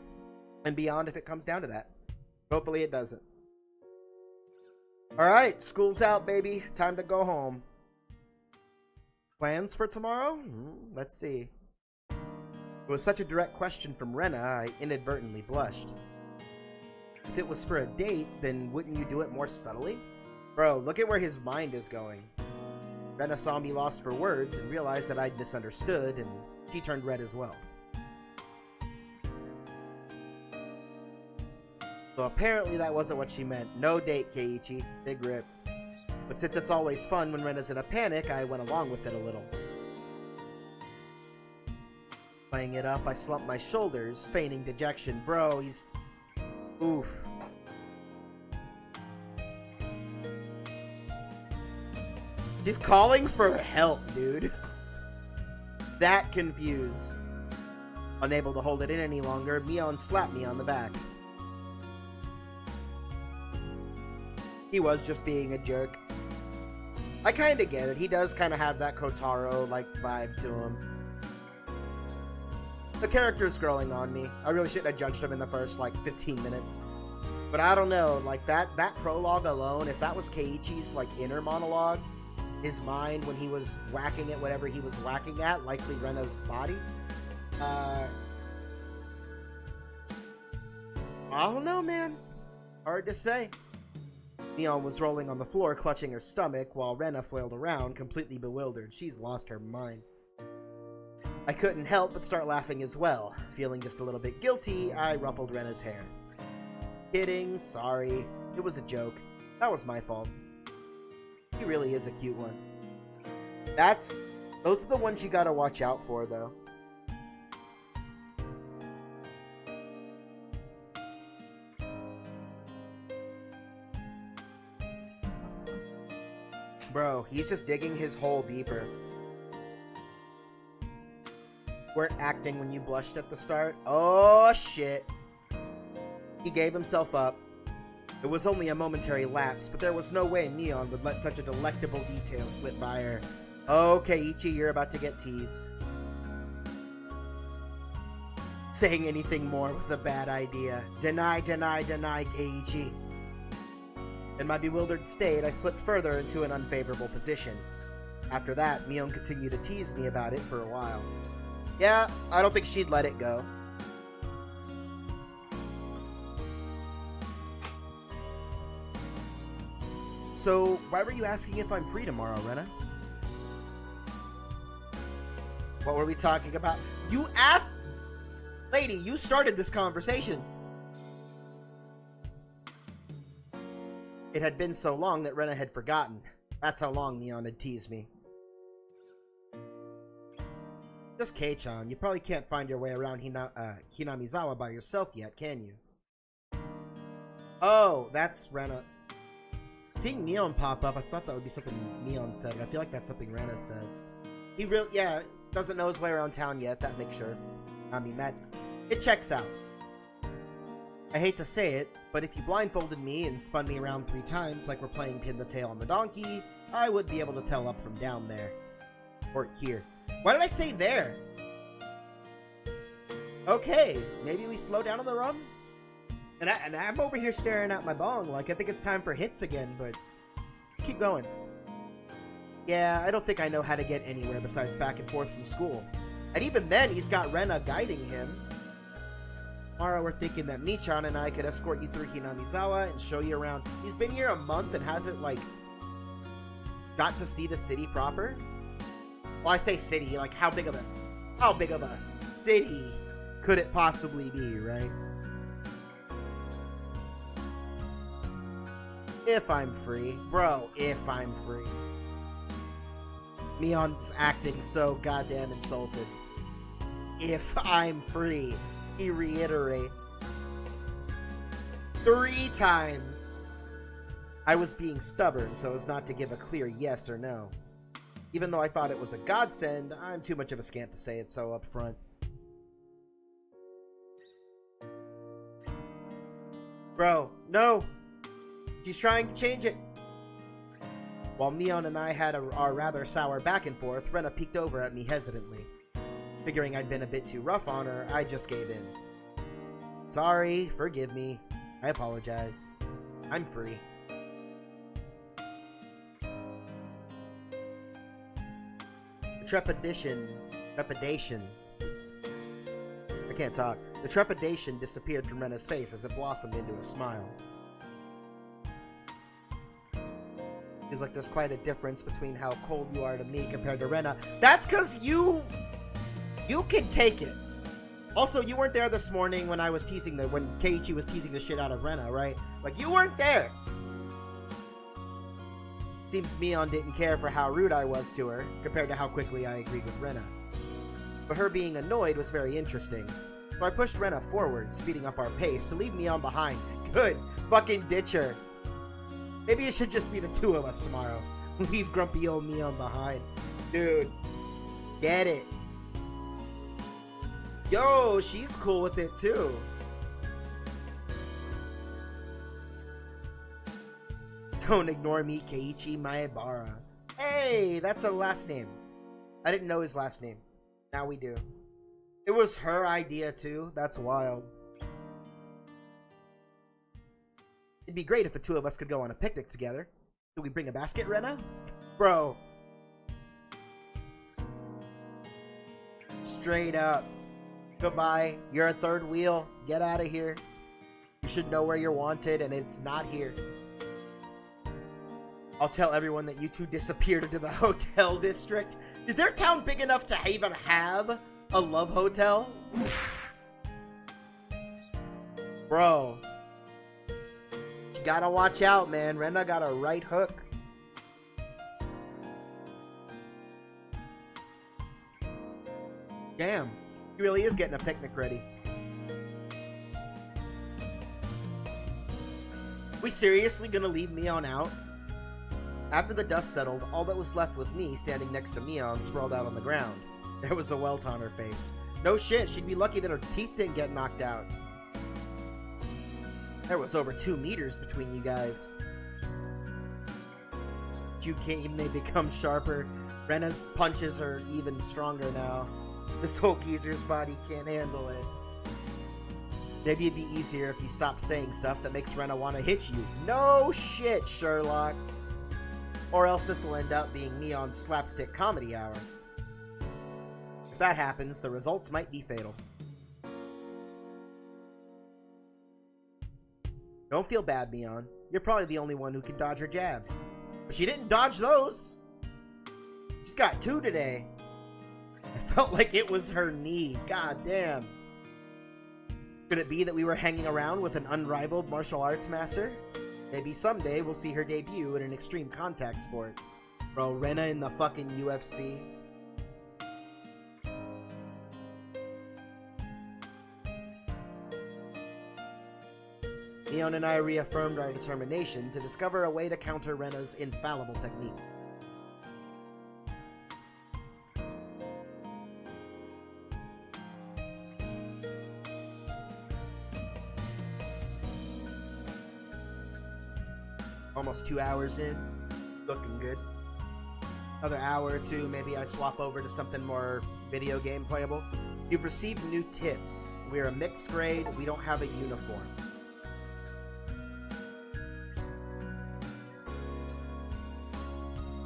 and beyond if it comes down to that. Hopefully it doesn't. Alright, school's out, baby. Time to go home. Plans for tomorrow? Let's see. It was such a direct question from Rena, I inadvertently blushed. If it was for a date, then wouldn't you do it more subtly? Bro, look at where his mind is going. Rena saw me lost for words and realized that I'd misunderstood, and she turned red as well. So apparently that wasn't what she meant. No date, Keiichi. Big rip. But since it's always fun when Rena's in a panic, I went along with it a little. Playing it up, I slumped my shoulders, feigning dejection. Bro, he's... Oof. He's calling for help, dude. That confused. Unable to hold it in any longer, Mion slapped me on the back. He was just being a jerk. I kind of get it. He does kind of have that Kotaro-like vibe to him. The character's growing on me. I really shouldn't have judged him in the first, like, 15 minutes. But I don't know, like, that prologue alone, if that was Keiichi's, like, inner monologue, his mind when he was whacking at whatever he was whacking at, likely Rena's body, I don't know, man. Hard to say. Neon was rolling on the floor, clutching her stomach, while Rena flailed around, completely bewildered. She's lost her mind. I couldn't help but start laughing as well. Feeling just a little bit guilty, I ruffled Rena's hair. Kidding, sorry. It was a joke. That was my fault. He really is a cute one. Those are the ones you gotta watch out for, though. Bro, he's just digging his hole deeper. We're acting when you blushed at the start. Oh, shit. He gave himself up. It was only a momentary lapse, but there was no way Neon would let such a delectable detail slip by her. Okay, Ichi, you're about to get teased. Saying anything more was a bad idea. Deny, deny, deny, Keiichi. In my bewildered state, I slipped further into an unfavorable position. After that, Mion continued to tease me about it for a while. Yeah, I don't think she'd let it go. So, why were you asking if I'm free tomorrow, Rena? What were we talking about? You asked... Lady, you started this conversation. It had been so long that Rena had forgotten. That's how long Neon had teased me. Just Kei-chan, you probably can't find your way around Hinamizawa by yourself yet, can you? Oh, that's Rena. Seeing Neon pop up, I thought that would be something Neon said, but I feel like that's something Rena said. He really, yeah, doesn't know his way around town yet, that makes sure. I mean, it checks out. I hate to say it, but if you blindfolded me and spun me around 3 times like we're playing pin the tail on the donkey, I would be able to tell up from down there. Or here. Why did I say there? Okay, maybe we slow down on the rum? And I'm over here staring at my bong like I think it's time for hits again, but let's keep going. Yeah, I don't think I know how to get anywhere besides back and forth from school. And even then, he's got Rena guiding him. Tomorrow we're thinking that Michan and I could escort you through Hinamizawa and show you around. He's been here a month and hasn't, like, got to see the city proper? Well, I say city, like, how big of a city could it possibly be, right? If I'm free. Bro, if I'm free. Neon's acting so goddamn insulted. If I'm free, he reiterates. 3 times. I was being stubborn so as not to give a clear yes or no. Even though I thought it was a godsend, I'm too much of a scamp to say it so up front. Bro, no! She's trying to change it. While Neon and I had our rather sour back and forth, Rena peeked over at me hesitantly. Figuring I'd been a bit too rough on her, I just gave in. Sorry, forgive me. I apologize. I'm free. The trepidation. I can't talk. The trepidation disappeared from Rena's face as it blossomed into a smile. Seems like there's quite a difference between how cold you are to me compared to Rena. That's because you can take it. Also, you weren't there this morning when I was when Keiichi was teasing the shit out of Rena, right? Like, you weren't there. Seems Mion didn't care for how rude I was to her, compared to how quickly I agreed with Rena. But her being annoyed was very interesting. So I pushed Rena forward, speeding up our pace, to leave Mion behind. Good. Fucking ditch her. Maybe it should just be the 2 of us tomorrow. Leave grumpy old Mion behind. Dude. Get it. Yo, she's cool with it too. Don't ignore me, Keiichi Maebara. Hey, that's a last name. I didn't know his last name. Now we do. It was her idea too. That's wild. It'd be great if the two of us could go on a picnic together. Should we bring a basket, Rena? Bro. Straight up. Goodbye. You're a third wheel. Get out of here. You should know where you're wanted, and it's not here. I'll tell everyone that you two disappeared into the hotel district. Is their town big enough to even have a love hotel? Bro. You gotta watch out, man. Rena got a right hook. Damn. He really is getting a picnic ready. We seriously gonna leave Mion out? After the dust settled, all that was left was me standing next to Mion sprawled out on the ground. There was a welt on her face. No shit, she'd be lucky that her teeth didn't get knocked out. There was over 2 meters between you guys. Jucane may become sharper. Rena's punches are even stronger now. This whole geezer's body can't handle it. Maybe it'd be easier if you stopped saying stuff that makes Rena want to hit you. No shit, Sherlock. Or else this will end up being Mion's slapstick comedy hour. If that happens, the results might be fatal. Don't feel bad, Mion. You're probably the only one who can dodge her jabs. But she didn't dodge those! She's got 2 today. I felt like it was her knee. God damn. Could it be that we were hanging around with an unrivaled martial arts master? Maybe someday we'll see her debut in an extreme contact sport. Bro, Rena in the fucking UFC. Mion and I reaffirmed our determination to discover a way to counter Rena's infallible technique. Almost 2 hours in. Looking good. Another hour or two, maybe I swap over to something more video game playable. You've received new tips. We're a mixed grade. We don't have a uniform.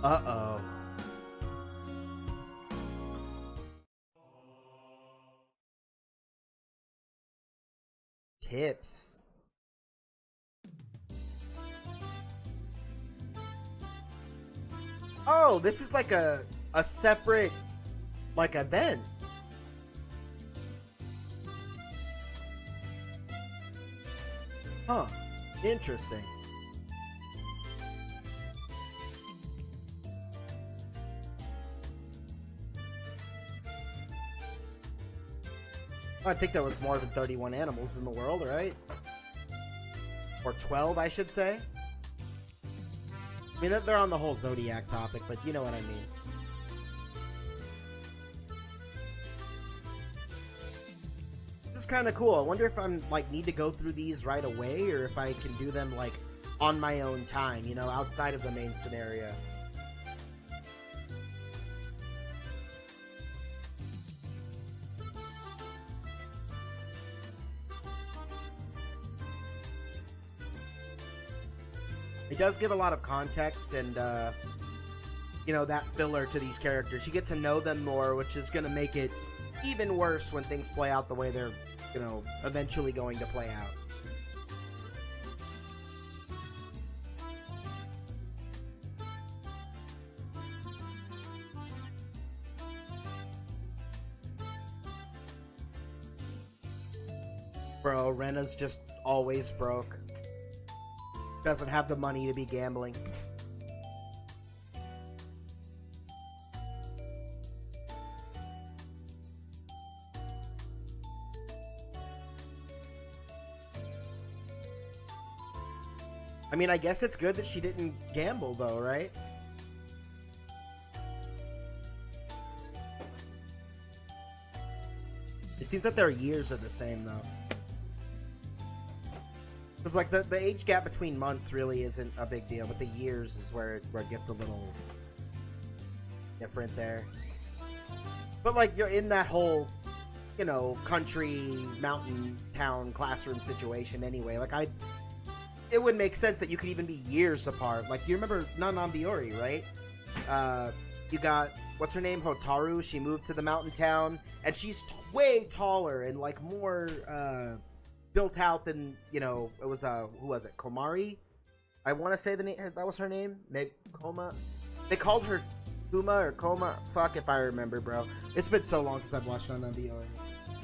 Uh-oh. Tips. Oh, this is like a separate, like, event. Huh. Interesting. I think there was more than 31 animals in the world, right? Or 12, I should say. I mean, they're on the whole Zodiac topic, but you know what I mean. This is kind of cool. I wonder if I'm, like, need to go through these right away, or if I can do them, like, on my own time, you know, outside of the main scenario. It does give a lot of context and, you know, that filler to these characters. You get to know them more, which is going to make it even worse when things play out the way they're, you know, eventually going to play out. Bro, Rena's just always broke. Doesn't have the money to be gambling. I mean, I guess it's good that she didn't gamble, though, right? It seems that their years are the same, though. Because like the age gap between months really isn't a big deal, but the years is where it gets a little different there. But like you're in that whole, you know, country, mountain, town, classroom situation anyway. Like it would make sense that you could even be years apart. Like you remember Nanan Biori, right? You got, what's her name? Hotaru. She moved to the mountain town, and she's way taller and like more built out than, you know, it was who was it? Komari? I want to say the name, that was her name. Maybe Koma. They called her Kuma or Koma. Fuck if I remember, bro. It's been so long since I've watched Nanan Biori.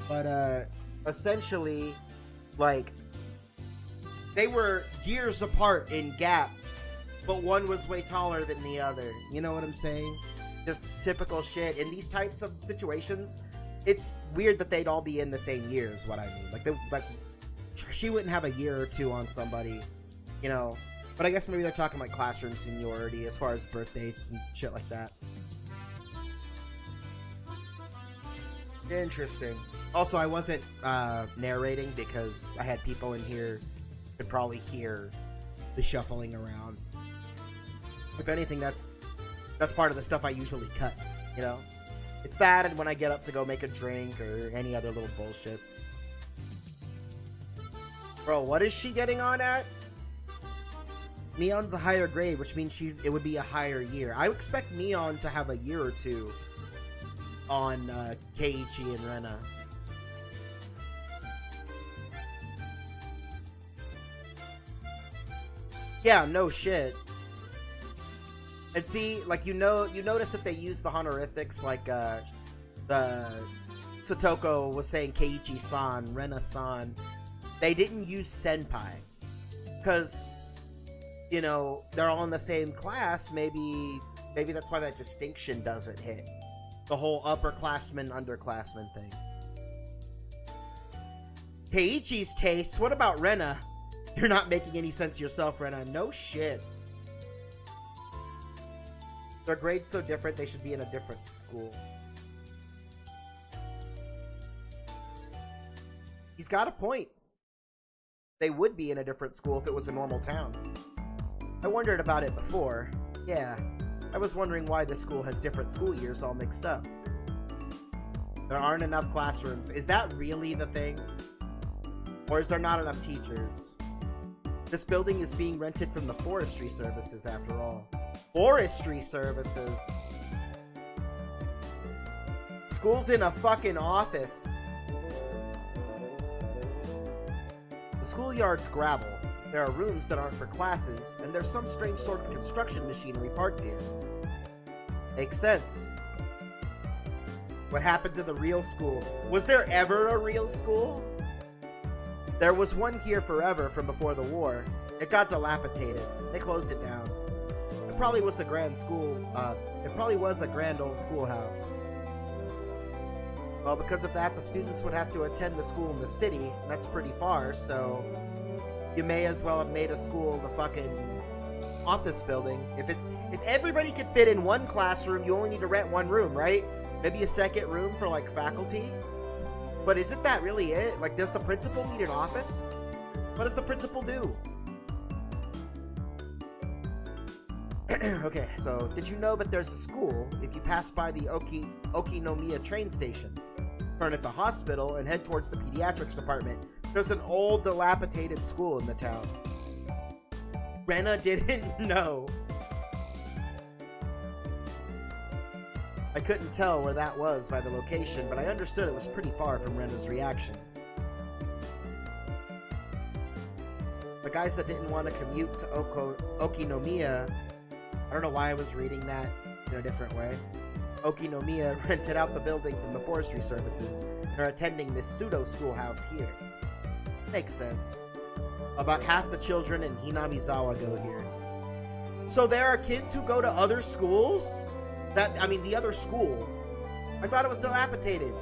But essentially, like, they were years apart in gap, but one was way taller than the other. You know what I'm saying? Just typical shit. In these types of situations, it's weird that they'd all be in the same year is what I mean. Like she wouldn't have a year or two on somebody, you know. But I guess maybe they're talking like classroom seniority as far as birth dates and shit like that. Interesting. Also, I wasn't narrating because I had people in here who could probably hear the shuffling around. If anything, that's part of the stuff I usually cut, you know? It's that and when I get up to go make a drink or any other little bullshits. Bro, what is she getting on at? Mion's a higher grade, which means it would be a higher year. I would expect Mion to have a year or two on Keiichi and Rena. Yeah, no shit. And see, like, you notice that they use the honorifics, like, the Satoko was saying Keiichi-san, Rena-san. They didn't use senpai. Because, you know, they're all in the same class, maybe that's why that distinction doesn't hit. The whole upperclassman, underclassman thing. Keiichi's taste, what about Rena? You're not making any sense yourself, Rena. No shit. Their grades so different, they should be in a different school. He's got a point. They would be in a different school if it was a normal town. I wondered about it before. Yeah, I was wondering why this school has different school years all mixed up. There aren't enough classrooms. Is that really the thing? Or is there not enough teachers? This building is being rented from the forestry services after all. Forestry services? School's in a fucking office. The schoolyard's gravel. There are rooms that aren't for classes, and there's some strange sort of construction machinery parked here. Makes sense. What happened to the real school? Was there ever a real school? There was one here forever from before the war. It got dilapidated. They closed it down. It probably was a grand school. It probably was a grand old schoolhouse. Well, because of that, the students would have to attend the school in the city. That's pretty far, so you may as well have made a school the fucking office building. If everybody could fit in one classroom, you only need to rent one room, right? Maybe a second room for like faculty. But isn't that really it? Like, does the principal need an office? What does the principal do? Okay, so did you know that there's a school if you pass by the Okinomiya train station? Turn at the hospital and head towards the pediatrics department. There's an old dilapidated school in the town. Rena didn't know. I couldn't tell where that was by the location, but I understood it was pretty far from Rena's reaction. The guys that didn't want to commute to Okinomiya, I don't know why I was reading that in a different way. Okinomiya rented out the building from the forestry services and are attending this pseudo-schoolhouse here. Makes sense. About half the children in Hinamizawa go here. So there are kids who go to other schools? The other school. I thought it was dilapidated.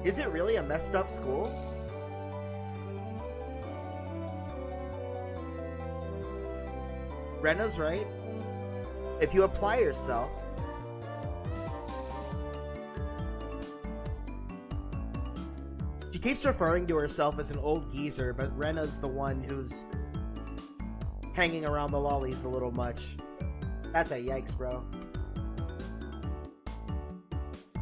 Is it really a messed up school? Rena's right. If you apply yourself, keeps referring to herself as an old geezer, but Rena's the one who's hanging around the lollies a little much. That's a yikes, bro.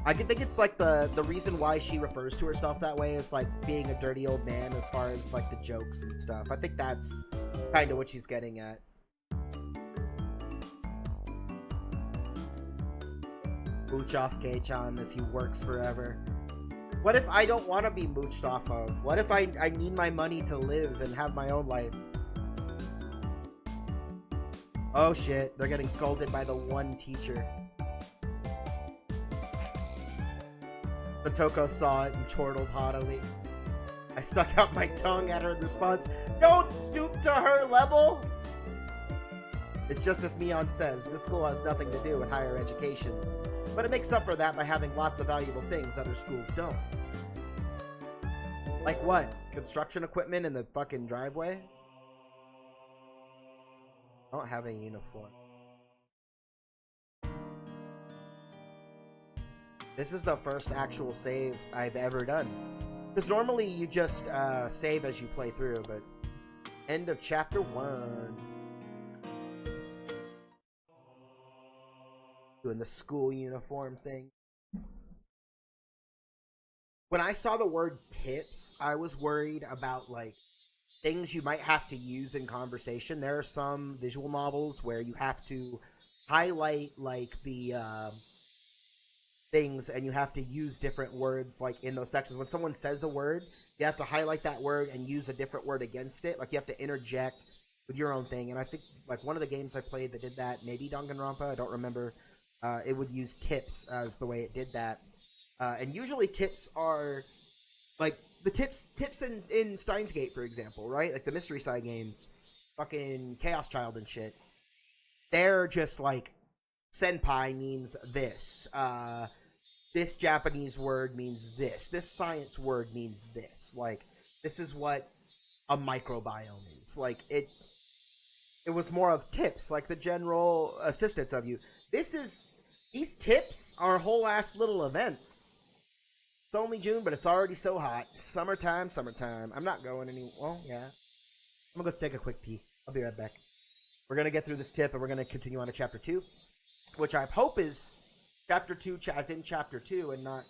I think it's like the reason why she refers to herself that way is like being a dirty old man as far as like the jokes and stuff. I think that's kind of what she's getting at. Mooch off Kei-chan as he works forever. What if I don't want to be mooched off of? What if I need my money to live and have my own life? Oh shit, they're getting scolded by the one teacher. Otoko saw it and chortled haughtily. I stuck out my tongue at her in response. Don't stoop to her level! It's just as Mion says, this school has nothing to do with higher education. But it makes up for that by having lots of valuable things other schools don't. Like what? Construction equipment in the fucking driveway? I don't have a uniform. This is the first actual save I've ever done. Because normally you just save as you play through, but... End of chapter 1. Doing the school uniform thing. When I saw the word tips, I was worried about, like, things you might have to use in conversation. There are some visual novels where you have to highlight, like, the... things, and you have to use different words like in those sections. When someone says a word, you have to highlight that word and use a different word against it. Like you have to interject with your own thing. And I think like one of the games I played that did that, maybe Danganronpa, I don't remember. It would use tips as the way it did that. And usually tips are like the tips in Steins Gate, for example, right? Like the Mystery Side games, fucking Chaos Child and shit. They're just like senpai means this. This Japanese word means this. This science word means this. Like, this is what a microbiome is. Like, it was more of tips, like the general assistance of you. These tips are whole ass little events. It's only June, but it's already so hot. Summertime. I'm not going well, yeah. I'm gonna go take a quick pee. I'll be right back. We're gonna get through this tip, and we're gonna continue on to chapter 2, which I hope is chapter 2 as in chapter 2 and not,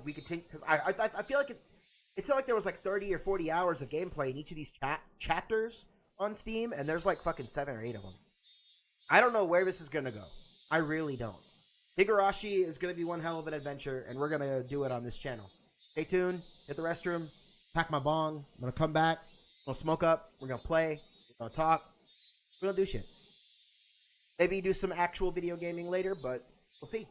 we could take, because I feel like it sounded like there was like 30 or 40 hours of gameplay in each of these chapters on Steam, and there's like fucking 7 or 8 of them. I don't know where this is gonna go. I really don't. Higurashi is gonna be one hell of an adventure, and we're gonna do it on this channel. Stay tuned, hit the restroom, pack my bong, I'm gonna come back, we'll smoke up, we're gonna play, we're gonna talk, we're gonna do shit. Maybe do some actual video gaming later, but we'll see.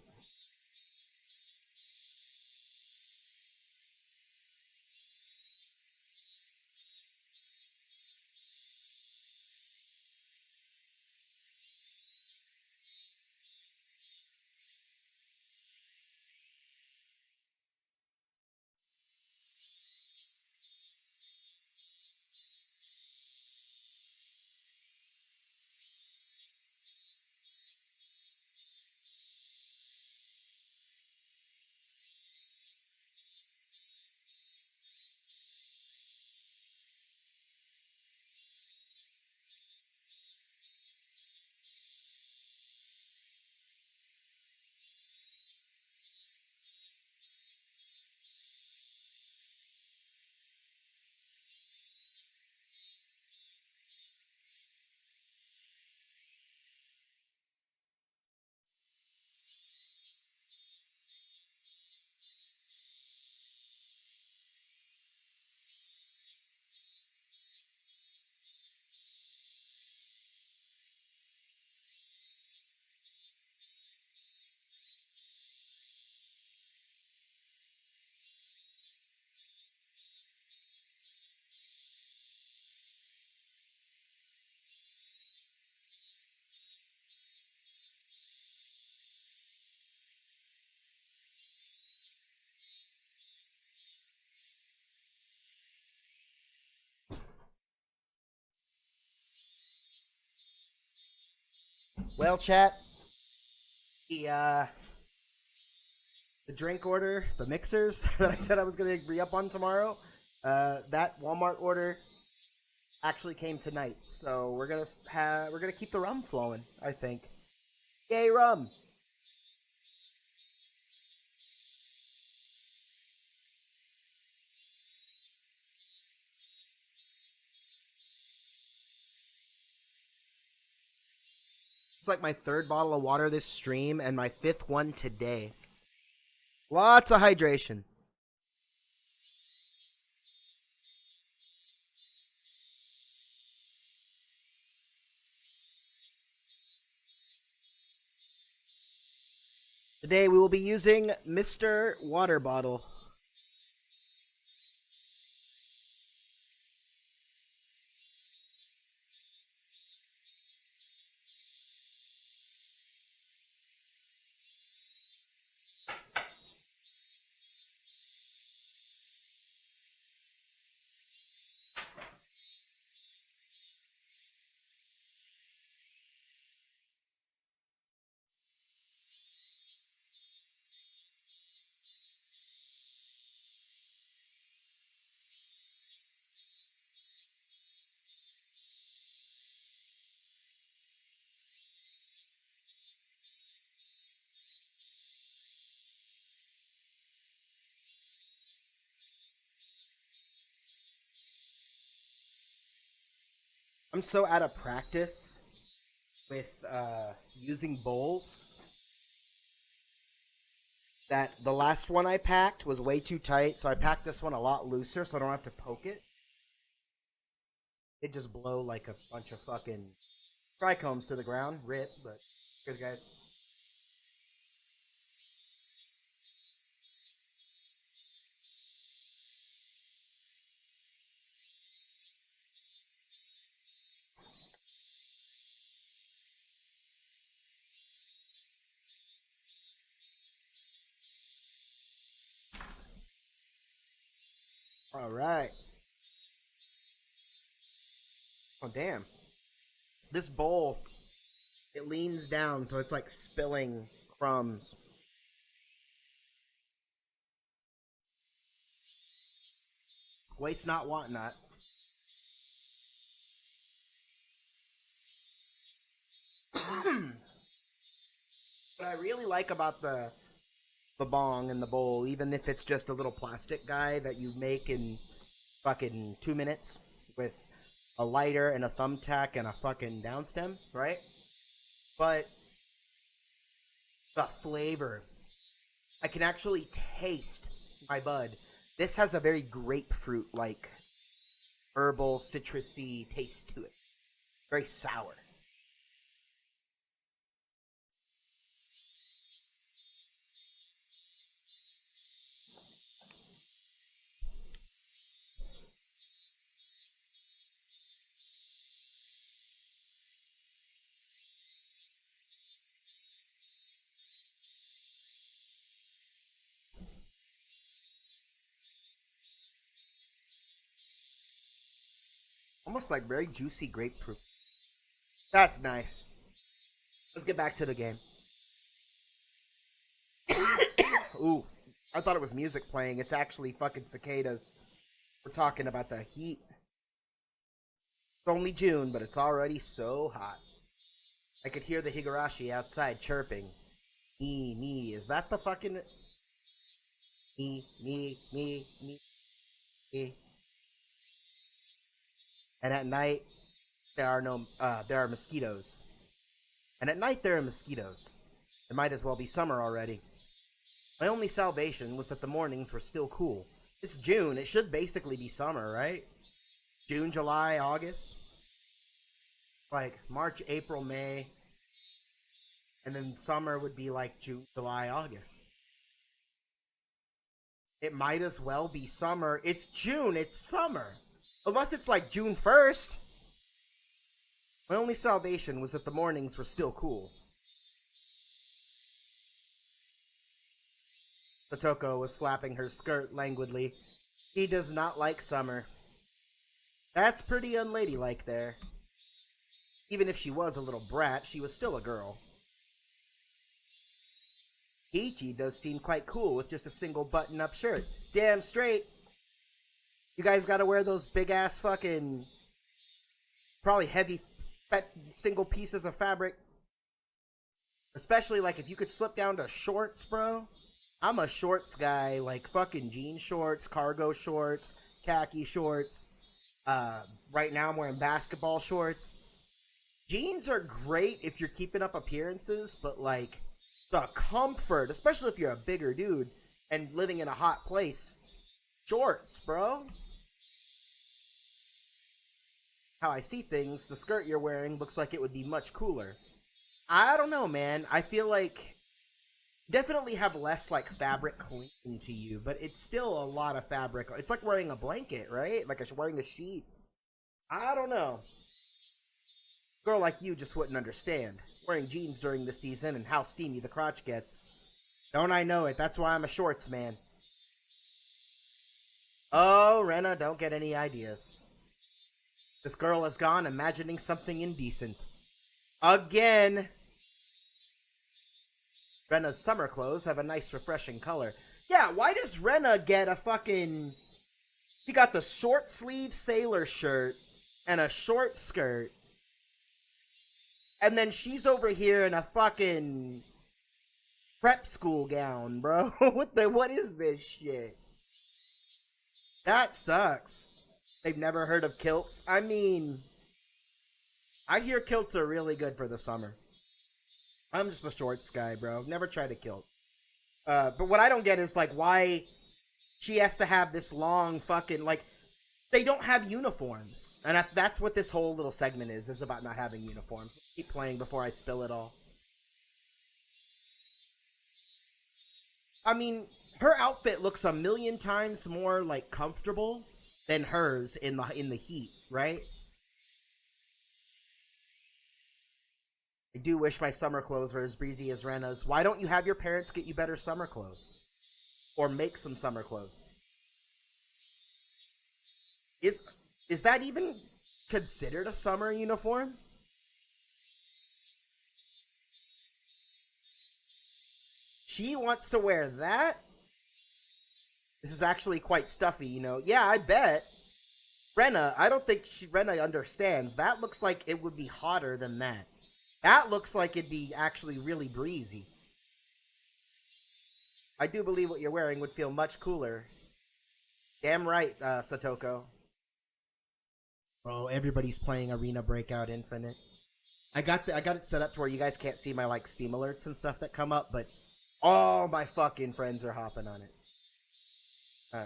Well, chat, the drink order, the mixers that I said I was going to re-up on tomorrow, That Walmart order actually came tonight, so we're gonna keep the rum flowing. I think. Yay, rum! It's like my third bottle of water this stream and my fifth one today. Lots of hydration. Today we will be using Mr. Water Bottle. I'm so out of practice with using bowls that the last one I packed was way too tight, so I packed this one a lot looser so I don't have to poke it. It just blow like a bunch of fucking trichomes to the ground. Rip, but good guys. All right. Oh damn. This bowl, it leans down, so it's like spilling crumbs. Waste not, want not. What I really like about the bong and the bowl, even if it's just a little plastic guy that you make in fucking 2 minutes with a lighter and a thumbtack and a fucking downstem, right? But the flavor, I can actually taste my bud. This has a very grapefruit like herbal citrusy taste to it. Very sour. Almost like very juicy grapefruit. That's nice. Let's get back to the game. Ooh, I thought it was music playing. It's actually fucking cicadas. We're talking about the heat. It's only June, but it's already so hot. I could hear the Higurashi outside chirping. Me. Is that the fucking me? And at night, there are mosquitoes. And at night there are mosquitoes. It might as well be summer already. My only salvation was that the mornings were still cool. It's June. It should basically be summer, right? June, July, August. Like March, April, May. And then summer would be like June, July, August. It might as well be summer. It's June. It's summer. Unless it's like June 1st. My only salvation was that the mornings were still cool. Satoko was flapping her skirt languidly. He does not like summer. That's pretty unladylike there. Even if she was a little brat, she was still a girl. Ichi does seem quite cool with just a single button-up shirt. Damn straight. You guys gotta wear those big ass fucking, probably heavy, fat, single pieces of fabric. Especially like if you could slip down to shorts, bro. I'm a shorts guy, like fucking jean shorts, cargo shorts, khaki shorts. Right now I'm wearing basketball shorts. Jeans are great if you're keeping up appearances, but like the comfort, especially if you're a bigger dude and living in a hot place, shorts, bro. How I see things, the skirt you're wearing looks like it would be much cooler. I don't know, man. I feel like definitely have less like fabric clinging to you, but it's still a lot of fabric. It's like wearing a blanket, right? Like wearing a sheet. I don't know. Girl like you just wouldn't understand. Wearing jeans during the season and how steamy the crotch gets. Don't I know it? That's why I'm a shorts man. Oh, Rena, don't get any ideas. This girl is gone imagining something indecent. Again! Rena's summer clothes have a nice refreshing color. Yeah, why does Rena get a fucking... She got the short sleeve sailor shirt and a short skirt. And then she's over here in a fucking prep school gown, bro. What is this shit? That sucks. They've never heard of kilts. I mean, I hear kilts are really good for the summer. I'm just a shorts guy, bro. Never tried a kilt. But what I don't get is, like, why she has to have this long fucking, like, they don't have uniforms. And that's what this whole little segment is about not having uniforms. Keep playing before I spill it all. I mean, her outfit looks a million times more, like, comfortable than hers in the heat, right? I do wish my summer clothes were as breezy as Rena's. Why don't you have your parents get you better summer clothes? Or make some summer clothes? Is that even considered a summer uniform? She wants to wear that? This is actually quite stuffy, you know? Yeah, I bet. Rena, I don't think Rena understands. That looks like it would be hotter than that. That looks like it'd be actually really breezy. I do believe what you're wearing would feel much cooler. Damn right, Satoko. Bro, everybody's playing Arena Breakout Infinite. I got it set up to where you guys can't see my like Steam alerts and stuff that come up, but all my fucking friends are hopping on it.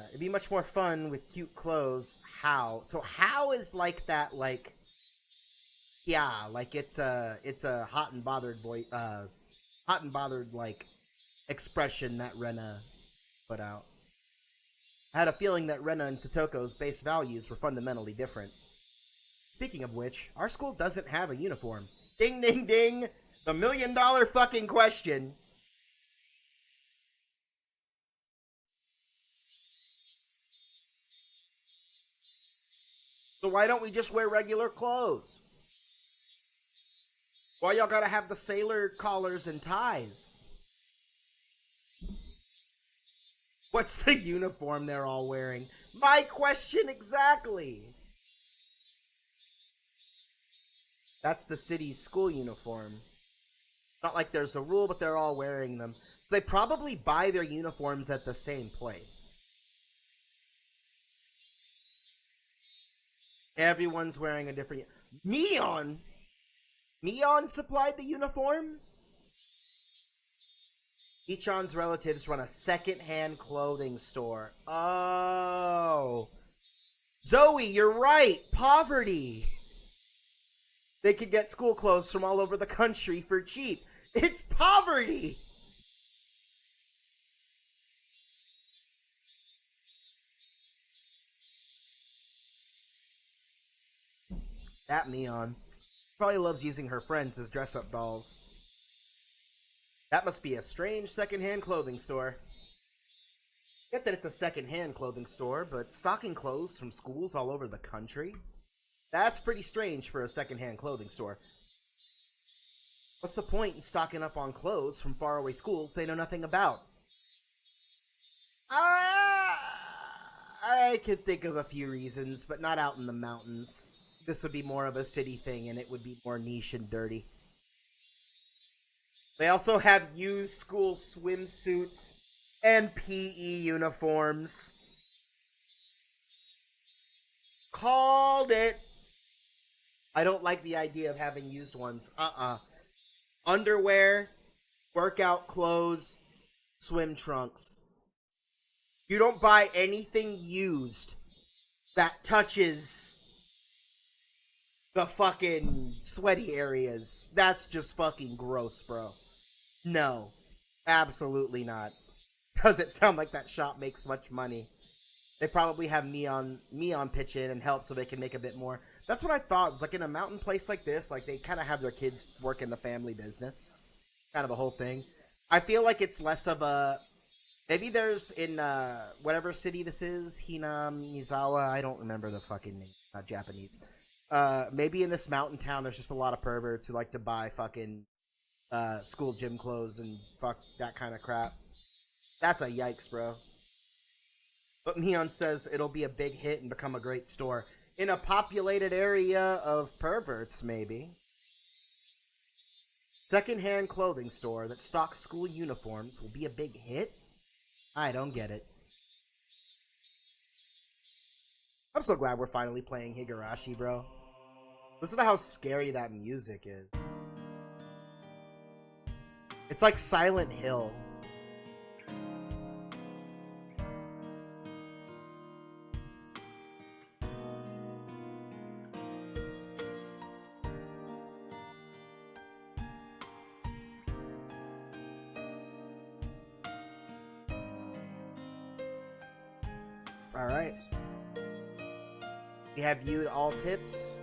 It'd be much more fun with cute clothes. How? So how is like that like? Yeah, like it's a hot and bothered like expression that Rena put out. I had a feeling that Rena and Satoko's base values were fundamentally different. Speaking of which, our school doesn't have a uniform. Ding, ding, ding! The $1 million fucking question. So why don't we just wear regular clothes? Why y'all gotta have the sailor collars and ties? What's the uniform they're all wearing? My question exactly! That's the city's school uniform. Not like there's a rule, but they're all wearing them. They probably buy their uniforms at the same place. Everyone's wearing a different... Neon? Neon supplied the uniforms? Ichon's relatives run a second-hand clothing store. Oh. Zoe, you're right. Poverty. They could get school clothes from all over the country for cheap. It's poverty. That Neon probably loves using her friends as dress-up dolls. That must be a strange second-hand clothing store. Get that it's a second-hand clothing store, but stocking clothes from schools all over the country? That's pretty strange for a second-hand clothing store. What's the point in stocking up on clothes from faraway schools they know nothing about? I could think of a few reasons, but not out in the mountains. This would be more of a city thing, and it would be more niche and dirty. They also have used school swimsuits and PE uniforms. Called it. I don't like the idea of having used ones. Underwear, workout clothes, swim trunks. You don't buy anything used that touches the fucking sweaty areas. That's just fucking gross, bro. No, absolutely not. Does it sound like that shop makes much money? They probably have Neon pitch in and help so they can make a bit more. That's what I thought. It was like in a mountain place like this, like they kind of have their kids work in the family business. Kind of a whole thing. I feel like it's less of a... Maybe there's in whatever city this is, Hinamizawa, I don't remember the fucking name, not Japanese. Maybe in this mountain town there's just a lot of perverts who like to buy fucking school gym clothes and fuck that kind of crap. That's a yikes, bro. But Neon says it'll be a big hit and become a great store. In a populated area of perverts, maybe. Secondhand clothing store that stocks school uniforms will be a big hit? I don't get it. I'm so glad we're finally playing Higurashi, bro. Listen to how scary that music is. It's like Silent Hill. Alright. We have viewed all tips.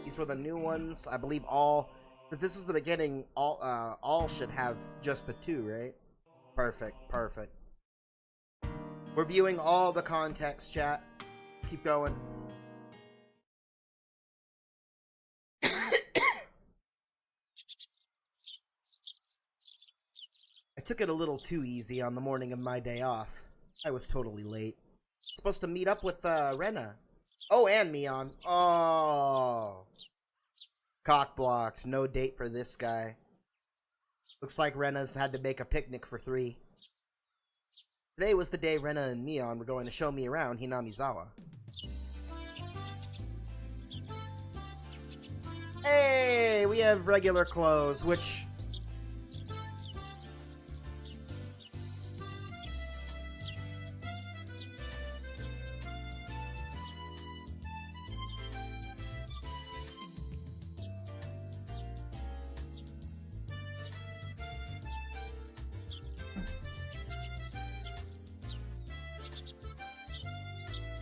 These were the new ones. I believe all... Because this is the beginning, all should have just the 2, right? Perfect, perfect. We're viewing all the context, chat. Keep going. I took it a little too easy on the morning of my day off. I was totally late. Supposed to meet up with Rena. Oh, and Mion. Oh. Cock blocked. No date for this guy. Looks like Rena's had to make a picnic for 3. Today was the day Rena and Mion were going to show me around Hinamizawa. Hey, we have regular clothes, which...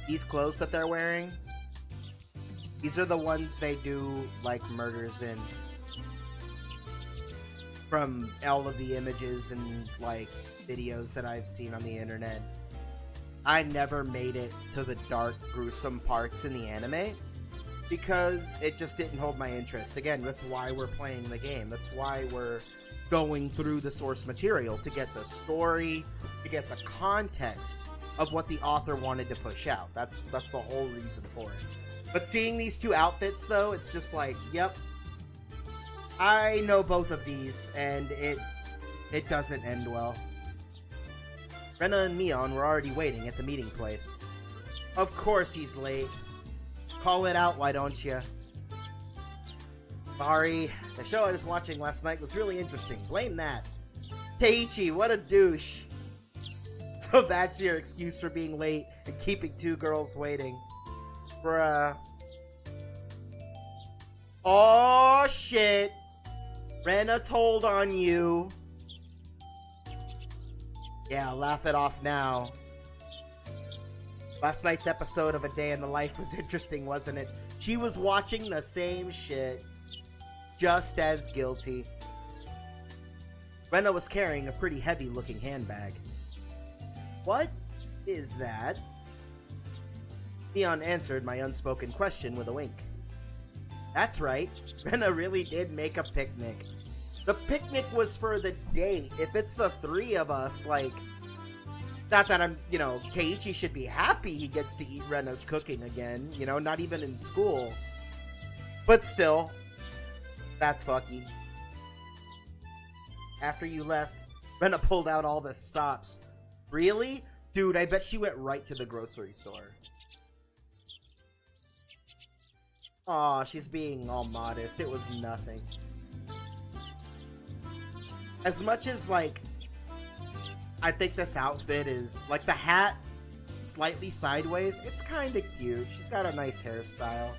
These clothes that they're wearing, these are the ones they do, like, murders in. From all of the images and, like, videos that I've seen on the internet. I never made it to the dark, gruesome parts in the anime, because it just didn't hold my interest. Again, that's why we're playing the game. That's why we're going through the source material, to get the story, to get the context of what the author wanted to push out. That's the whole reason for it. But seeing these 2 outfits, though, it's just like, yep, I know both of these, and it doesn't end well. Rena and Mion were already waiting at the meeting place. Of course he's late. Call it out, why don't you? Sorry, the show I was watching last night was really interesting. Blame that. Teiichi, what a douche. So that's your excuse for being late and keeping 2 girls waiting. Bruh. Oh, shit. Rena told on you. Yeah, laugh it off now. Last night's episode of A Day in the Life was interesting, wasn't it? She was watching the same shit. Just as guilty. Rena was carrying a pretty heavy-looking handbag. What is that? Neon answered my unspoken question with a wink. That's right, Rena really did make a picnic. The picnic was for the date. If it's the 3 of us, like, Not that I'm, you know, Keiichi should be happy he gets to eat Rena's cooking again, you know, not even in school. But still, that's fucky. After you left, Rena pulled out all the stops. Really? Dude, I bet she went right to the grocery store. Aw, she's being all modest. It was nothing. As much as, like, I think this outfit is, like, the hat slightly sideways, it's kind of cute. She's got a nice hairstyle.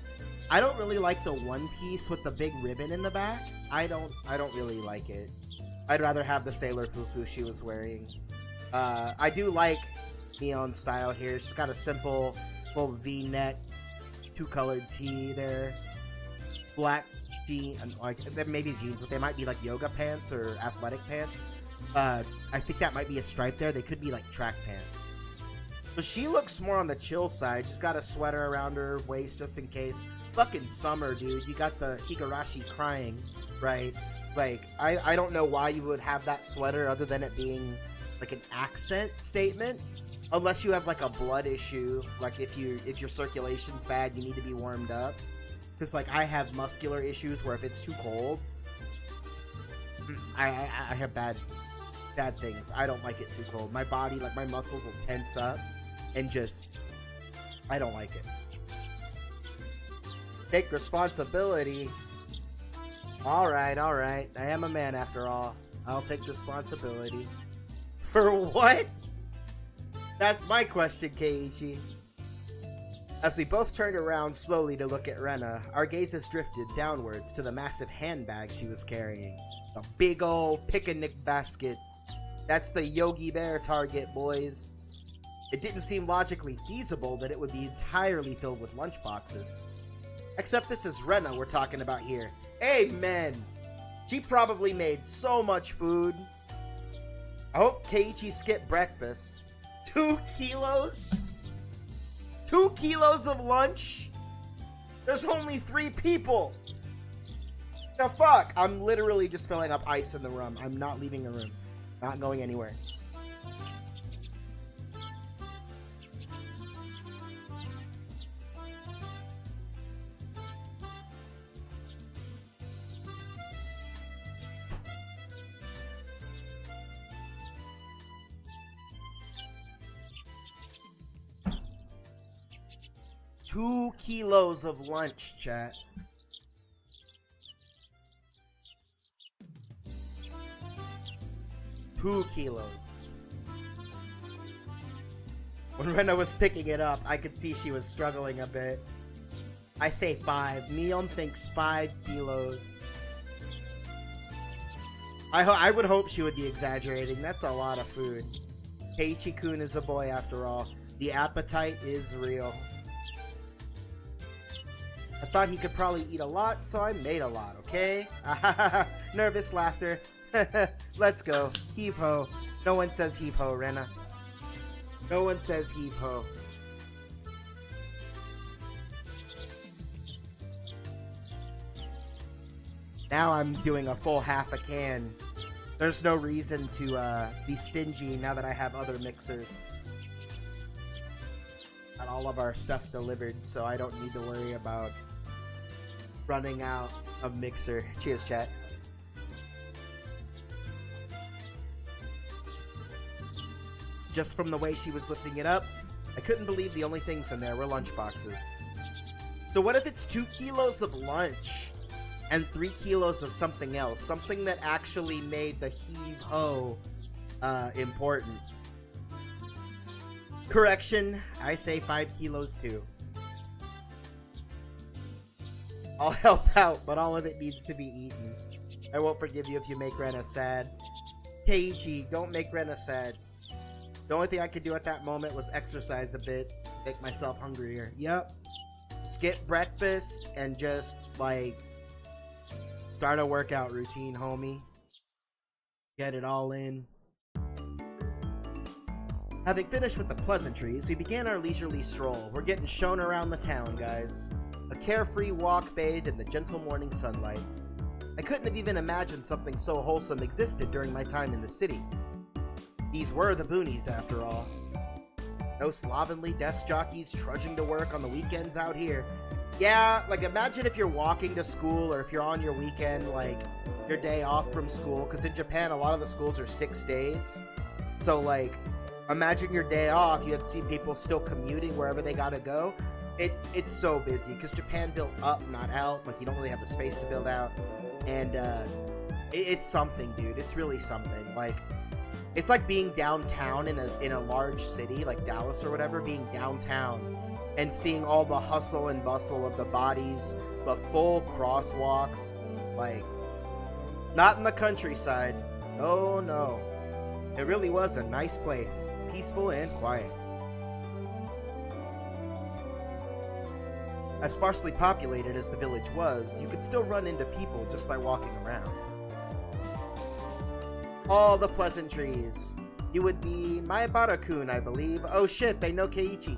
I don't really like the one piece with the big ribbon in the back. I don't really like it. I'd rather have the sailor fufu she was wearing. I do like neon style here. She's got a simple full V-neck, two-colored tee there, black jeans, like maybe jeans, but they might be like yoga pants or athletic pants. I think that might be a stripe there. They could be like track pants. So she looks more on the chill side. She's got a sweater around her waist just in case. Fucking summer, dude. You got the Higurashi crying, right? Like, I don't know why you would have that sweater other than it being like an accent statement. Unless you have like a blood issue, like if your circulation's bad, you need to be warmed up. Because like I have muscular issues where if it's too cold, I have bad things. I don't like it too cold. My body, like my muscles will tense up and just, I don't like it. Take responsibility. Alright. I am a man after all. I'll take responsibility. For what? That's my question, Keiichi. As we both turned around slowly to look at Rena, our gazes drifted downwards to the massive handbag she was carrying. The big old picnic basket. That's the Yogi Bear target, boys. It didn't seem logically feasible that it would be entirely filled with lunchboxes. Except this is Rena we're talking about here. Amen! She probably made so much food. I hope Keiichi skipped breakfast. 2 kilos? 2 kilos of lunch? There's only 3 people! The fuck? I'm literally just filling up ice in the room. I'm not leaving the room. Not going anywhere. Two kilos of lunch, chat. Two kilos. When Rena was picking it up, I could see she was struggling a bit. I say 5. Neon thinks 5 kilos. I would hope she would be exaggerating. That's a lot of food. Keiichi-kun is a boy after all. The appetite is real. I thought he could probably eat a lot, so I made a lot, okay? Nervous laughter. Let's go. Heave-ho. No one says heave-ho, Rena. No one says heave-ho. Now I'm doing a full half a can. There's no reason to be stingy now that I have other mixers. Got all of our stuff delivered, so I don't need to worry about running out of mixer. Cheers, chat. Just from the way she was lifting it up, I couldn't believe the only things in there were lunchboxes. So what if it's 2 kilos of lunch and 3 kilos of something else? Something that actually made the heave-ho important. Correction, I say 5 kilos too. I'll help out, but all of it needs to be eaten. I won't forgive you if you make Rena sad. Keiichi, don't make Rena sad. The only thing I could do at that moment was exercise a bit to make myself hungrier. Yep. Skip breakfast and just, like, start a workout routine, homie. Get it all in. Having finished with the pleasantries, we began our leisurely stroll. We're getting shown around the town, guys. A carefree walk bathed in the gentle morning sunlight. I couldn't have even imagined something so wholesome existed during my time in the city. These were the boonies, after all. No slovenly desk jockeys trudging to work on the weekends out here. Yeah, like imagine if you're walking to school, or if you're on your weekend, like your day off from school, because in Japan a lot of the schools are 6 days. So like imagine your day off, you had to see people still commuting wherever they gotta go. It's so busy because Japan built up, not out. Like you don't really have the space to build out, and it's something, dude. It's really something. Like it's like being downtown in a large city like Dallas or whatever, being downtown and seeing all the hustle and bustle of the bodies, the full crosswalks. Like not in the countryside. Oh no. It really was a nice place, peaceful and quiet. As sparsely populated as the village was, you could still run into people just by walking around. All the pleasantries. You would be Maebara-kun, I believe. Oh shit, they know Keiichi.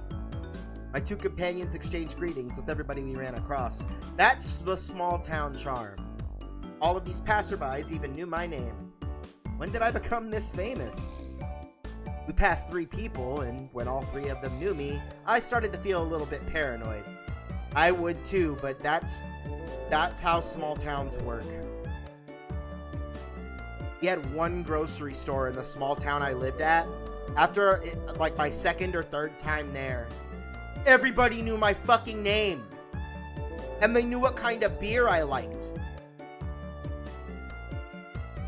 My 2 companions exchanged greetings with everybody we ran across. That's the small town charm. All of these passerbys even knew my name. When did I become this famous? We passed 3 people, and when all 3 of them knew me, I started to feel a little bit paranoid. I would too, but that's how small towns work. We had 1 grocery store in the small town I lived at. After like my 2nd or 3rd time there, everybody knew my fucking name. And they knew what kind of beer I liked.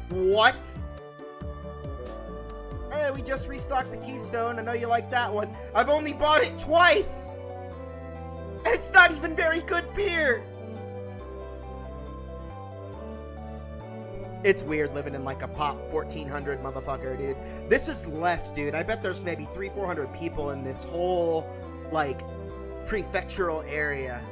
What? Hey, we just restocked the Keystone. I know you like that one. I've only bought it twice! And it's not even very good beer! It's weird living in like a pop 1400 motherfucker, dude. This is less, dude. I bet there's maybe 300-400 people in this whole, like, prefectural area.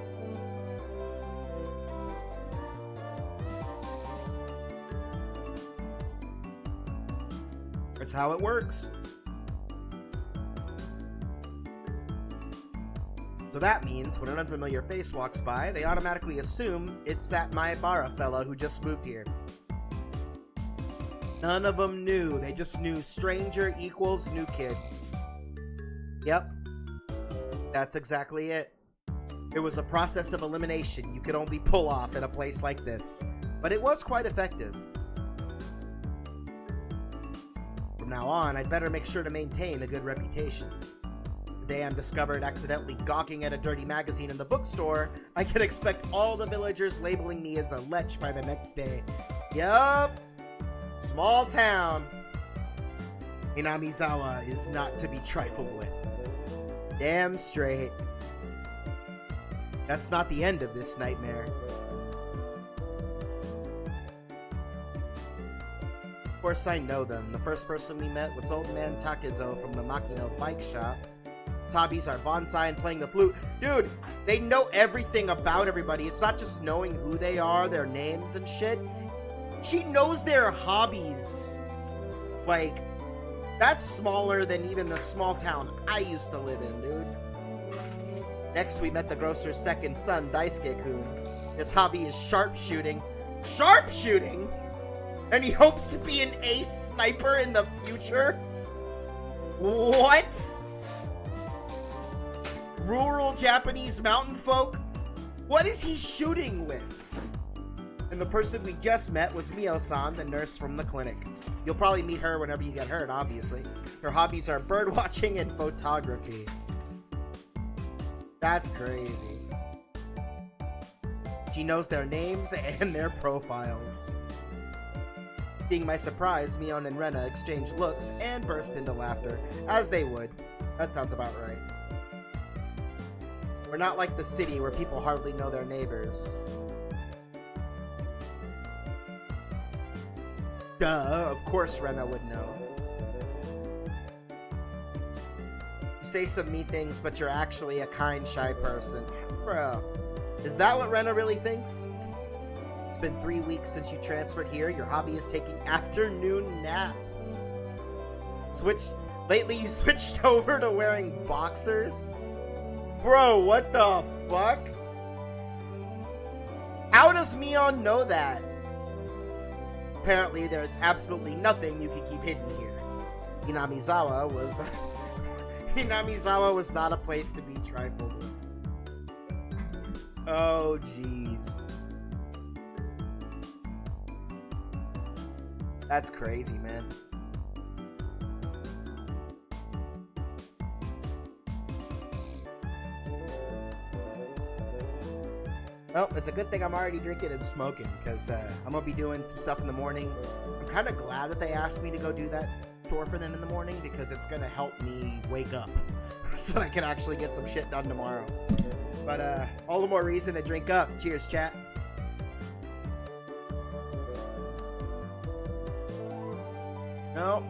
That's how it works. So that means when an unfamiliar face walks by, they automatically assume it's that Maebara fella who just moved here. None of them knew. They just knew stranger equals new kid. Yep. That's exactly it. It was a process of elimination you could only pull off in a place like this. But it was quite effective. From now on, I'd better make sure to maintain a good reputation. The day I'm discovered accidentally gawking at a dirty magazine in the bookstore, I can expect all the villagers labeling me as a lech by the next day. Yup! Small town. Inamizawa is not to be trifled with. Damn straight. That's not the end of this nightmare. Of course I know them. The first person we met was old man Takezo from the Makino bike shop. Hobbies are bonsai and playing the flute. Dude, they know everything about everybody. It's not just knowing who they are, their names and shit. She knows their hobbies. Like, that's smaller than even the small town I used to live in, dude. Next, we met the grocer's second son, Daisuke-kun. His hobby is sharpshooting. Sharpshooting?! And he hopes to be an ace sniper in the future? What? Rural Japanese mountain folk? What is he shooting with? And the person we just met was Mio-san, the nurse from the clinic. You'll probably meet her whenever you get hurt, obviously. Her hobbies are birdwatching and photography. That's crazy. She knows their names and their profiles. Seeing my surprise, Mion and Rena exchanged looks and burst into laughter, as they would. That sounds about right. We're not like the city where people hardly know their neighbors. Duh, of course Rena would know. You say some mean things, but you're actually a kind, shy person. Bro, is that what Rena really thinks? It's been 3 weeks since you transferred here. Your hobby is taking afternoon naps. Lately you switched over to wearing boxers? Bro, what the fuck? How does Mion know that? Apparently, there's absolutely nothing you can keep hidden here. Inamizawa was Inamizawa was not a place to be trifled with. Oh jeez. That's crazy, man. Well, it's a good thing I'm already drinking and smoking, because I'm going to be doing some stuff in the morning. I'm kind of glad that they asked me to go do that chore for them in the morning, because it's going to help me wake up so I can actually get some shit done tomorrow. But all the more reason to drink up. Cheers, chat. No.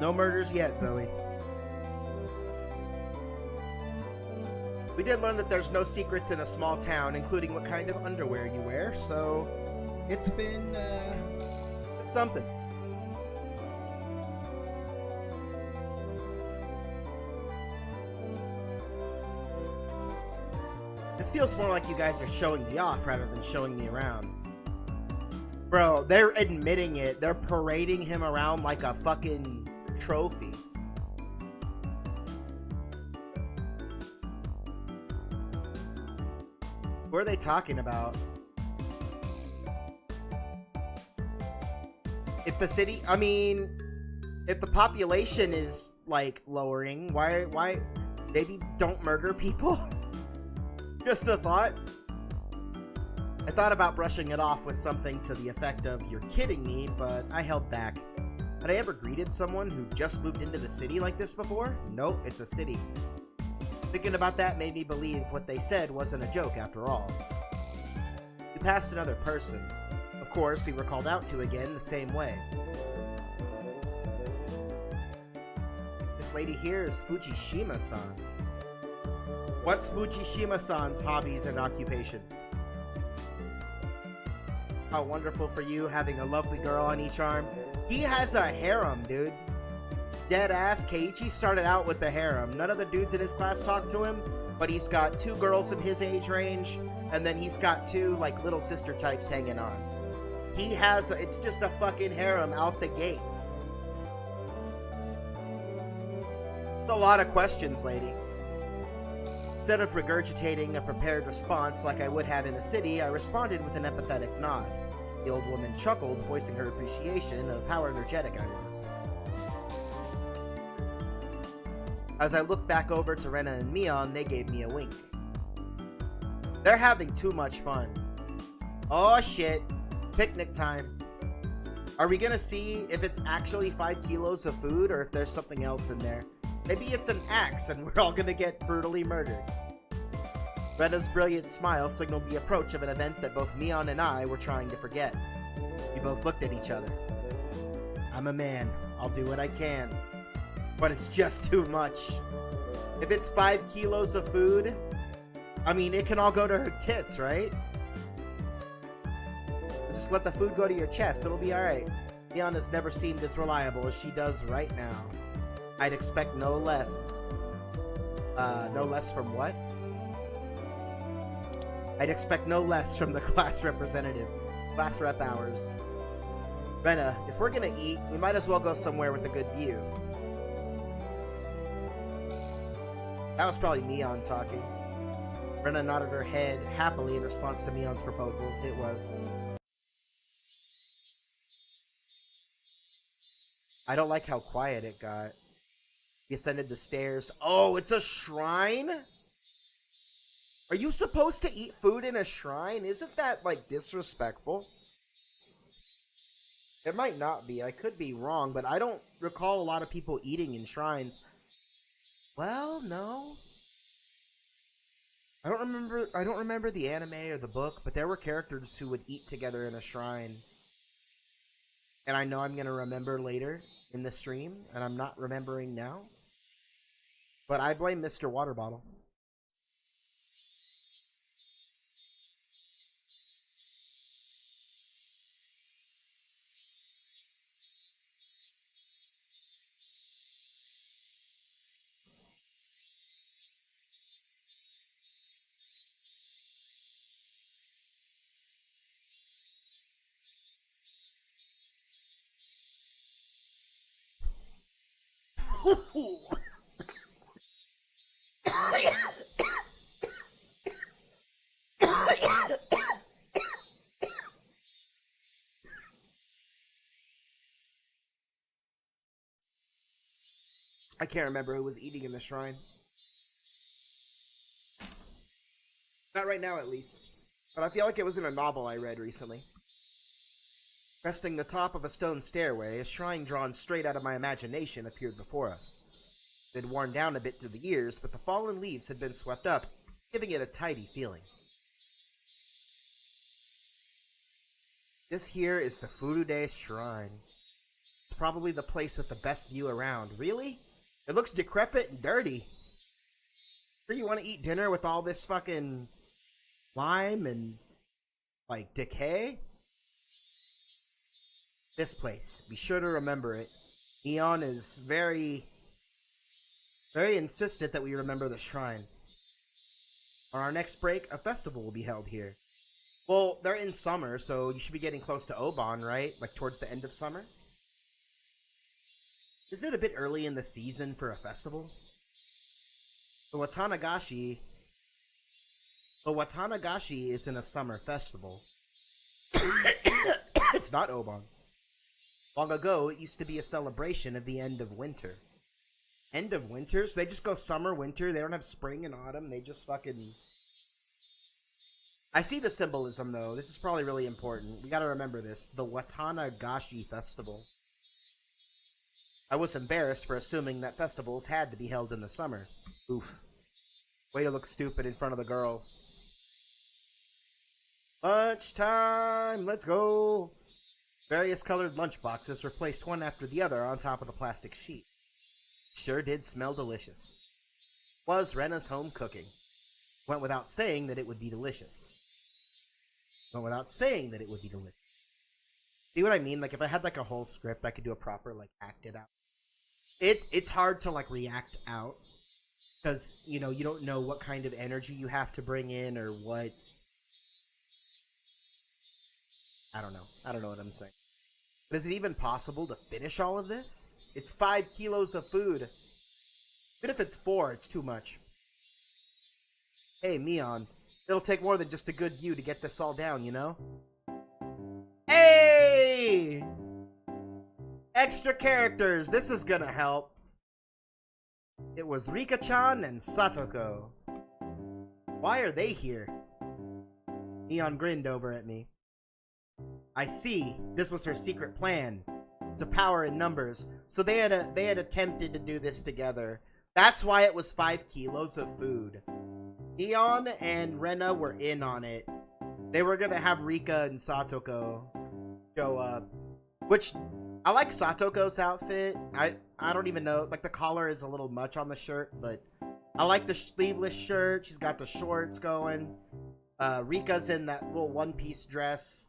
No murders yet, Zoe. We did learn that there's no secrets in a small town, including what kind of underwear you wear, so it's been something. This feels more like you guys are showing me off rather than showing me around. Bro, they're admitting it. They're parading him around like a fucking trophy. What are they talking about? If the city, I mean, if the population is like lowering, why maybe don't murder people? Just a thought. I thought about brushing it off with something to the effect of, "You're kidding me," but I held back. Had I ever greeted someone who just moved into the city like this before? Nope, it's a city. Thinking about that made me believe what they said wasn't a joke after all. We passed another person. Of course, we were called out to again the same way. This lady here is Fujishima-san. What's Fujishima-san's hobbies and occupation? How wonderful for you, having a lovely girl on each arm. He has a harem, dude. Dead ass. Keiichi started out with the harem. None of the dudes in his class talked to him, but he's got 2 girls in his age range, and then he's got 2 like little sister types hanging on. He has, it's just a fucking harem out the gate. It's a lot of questions, lady. Instead of regurgitating a prepared response like I would have in the city, I responded with an empathetic nod. The old woman chuckled, voicing her appreciation of how energetic I was. As I looked back over to Rena and Mion, they gave me a wink. They're having too much fun. Oh shit. Picnic time. Are we gonna see if it's actually 5 kilos of food or if there's something else in there? Maybe it's an axe and we're all gonna get brutally murdered. Rena's brilliant smile signaled the approach of an event that both Mion and I were trying to forget. We both looked at each other. I'm a man. I'll do what I can. But it's just too much. If it's 5 kilos of food, I mean, it can all go to her tits, right? Just let the food go to your chest. It'll be alright. Mion has never seemed as reliable as she does right now. I'd expect no less. No less from what? I'd expect no less from the class representative. Class rep hours. Rena, if we're gonna eat, we might as well go somewhere with a good view. That was probably Mion talking. Rena nodded her head happily in response to Mion's proposal. It was. I don't like how quiet it got. He ascended the stairs. Oh, it's a shrine? Are you supposed to eat food in a shrine? Isn't that, like, disrespectful? It might not be. I could be wrong, but I don't recall a lot of people eating in shrines. Well, no. I don't remember the anime or the book, but there were characters who would eat together in a shrine. And I know I'm going to remember later in the stream, and I'm not remembering now. But I blame Mr. Water Bottle. I can't remember who was eating in the shrine. Not right now, at least. But I feel like it was in a novel I read recently. Resting the top of a stone stairway, a shrine drawn straight out of my imagination appeared before us. It had worn down a bit through the years, but the fallen leaves had been swept up, giving it a tidy feeling. This here is the Furude Shrine. It's probably the place with the best view around. Really? It looks decrepit and dirty. Sure you want to eat dinner with all this fucking lime and, like, decay? This place. Be sure to remember it. Neon is very insistent that we remember the shrine. On our next break, a festival will be held here. Well, they're in summer, so you should be getting close to Oban, right? Like, towards the end of summer? Isn't it a bit early in the season for a festival? The Watanagashi is in a summer festival. It's not Oban. Long ago, it used to be a celebration of the end of winter. End of winter? So they just go summer, winter. They don't have spring and autumn. They just fucking... I see the symbolism, though. This is probably really important. We gotta remember this. The Watanagashi Festival. I was embarrassed for assuming that festivals had to be held in the summer. Oof. Way to look stupid in front of the girls. Lunchtime! Let's go! Various colored lunch boxes were placed one after the other on top of the plastic sheet. Sure did smell delicious. Was Rena's home cooking. Went without saying that it would be delicious. Went without saying that it would be delicious. See what I mean? Like, if I had, like, a whole script, I could do a proper, like, acted out. It's hard to, like, react out. Because, you know, you don't know what kind of energy you have to bring in or what... I don't know what I'm saying. But is it even possible to finish all of this? It's 5 kilos of food. Even if it's 4, it's too much. Hey, Mion. It'll take more than just a good view to get this all down, you know? Hey! Extra characters. This is gonna help. It was Rika-chan and Satoko. Why are they here? Mion grinned over at me. I see. This was her secret plan. To power in numbers. So they had attempted to do this together. That's why it was 5 kilos of food. Neon and Rena were in on it. They were gonna have Rika and Satoko show up. Which, I like Satoko's outfit. I don't even know. Like, the collar is a little much on the shirt, but I like the sleeveless shirt. She's got the shorts going. Rika's in that little one-piece dress.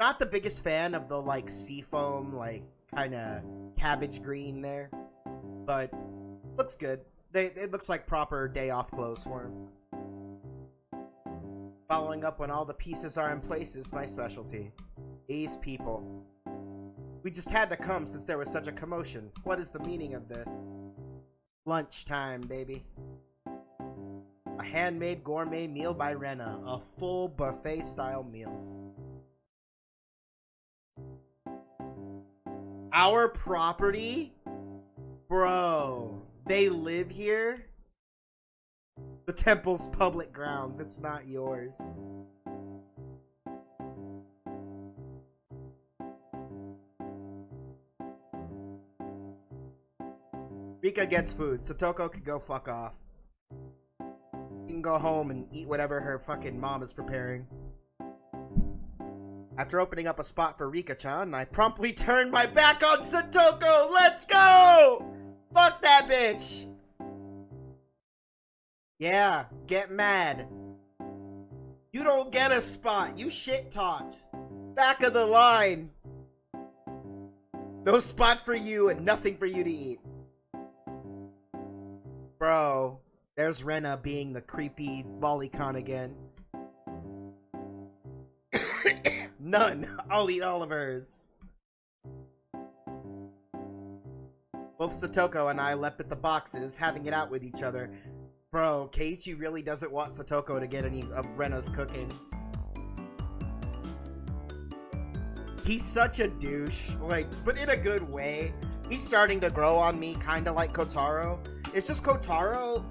Not the biggest fan of the, like, seafoam, like, kind of cabbage green there. But, looks good. It looks like proper day-off clothes for him. Following up when all the pieces are in place is my specialty. These people. We just had to come since there was such a commotion. What is the meaning of this? Lunchtime, baby. A handmade gourmet meal by Rena. A full buffet-style meal. Our property? Bro, they live here? The temple's public grounds. It's not yours. Rika gets food. Satoko can go fuck off. She can go home and eat whatever her fucking mom is preparing. After opening up a spot for Rika-chan, I promptly turned my back on Satoko! Let's go! Fuck that bitch! Yeah, get mad. You don't get a spot. You shit talked. Back of the line. No spot for you and nothing for you to eat. Bro, there's Rena being the creepy lolicon again. None. I'll eat all of hers. Both Satoko and I leapt at the boxes, having it out with each other. Bro, Keiichi really doesn't want Satoko to get any of Rena's cooking. He's such a douche, like, but in a good way. He's starting to grow on me, kind of like Kotaro. It's just Kotaro,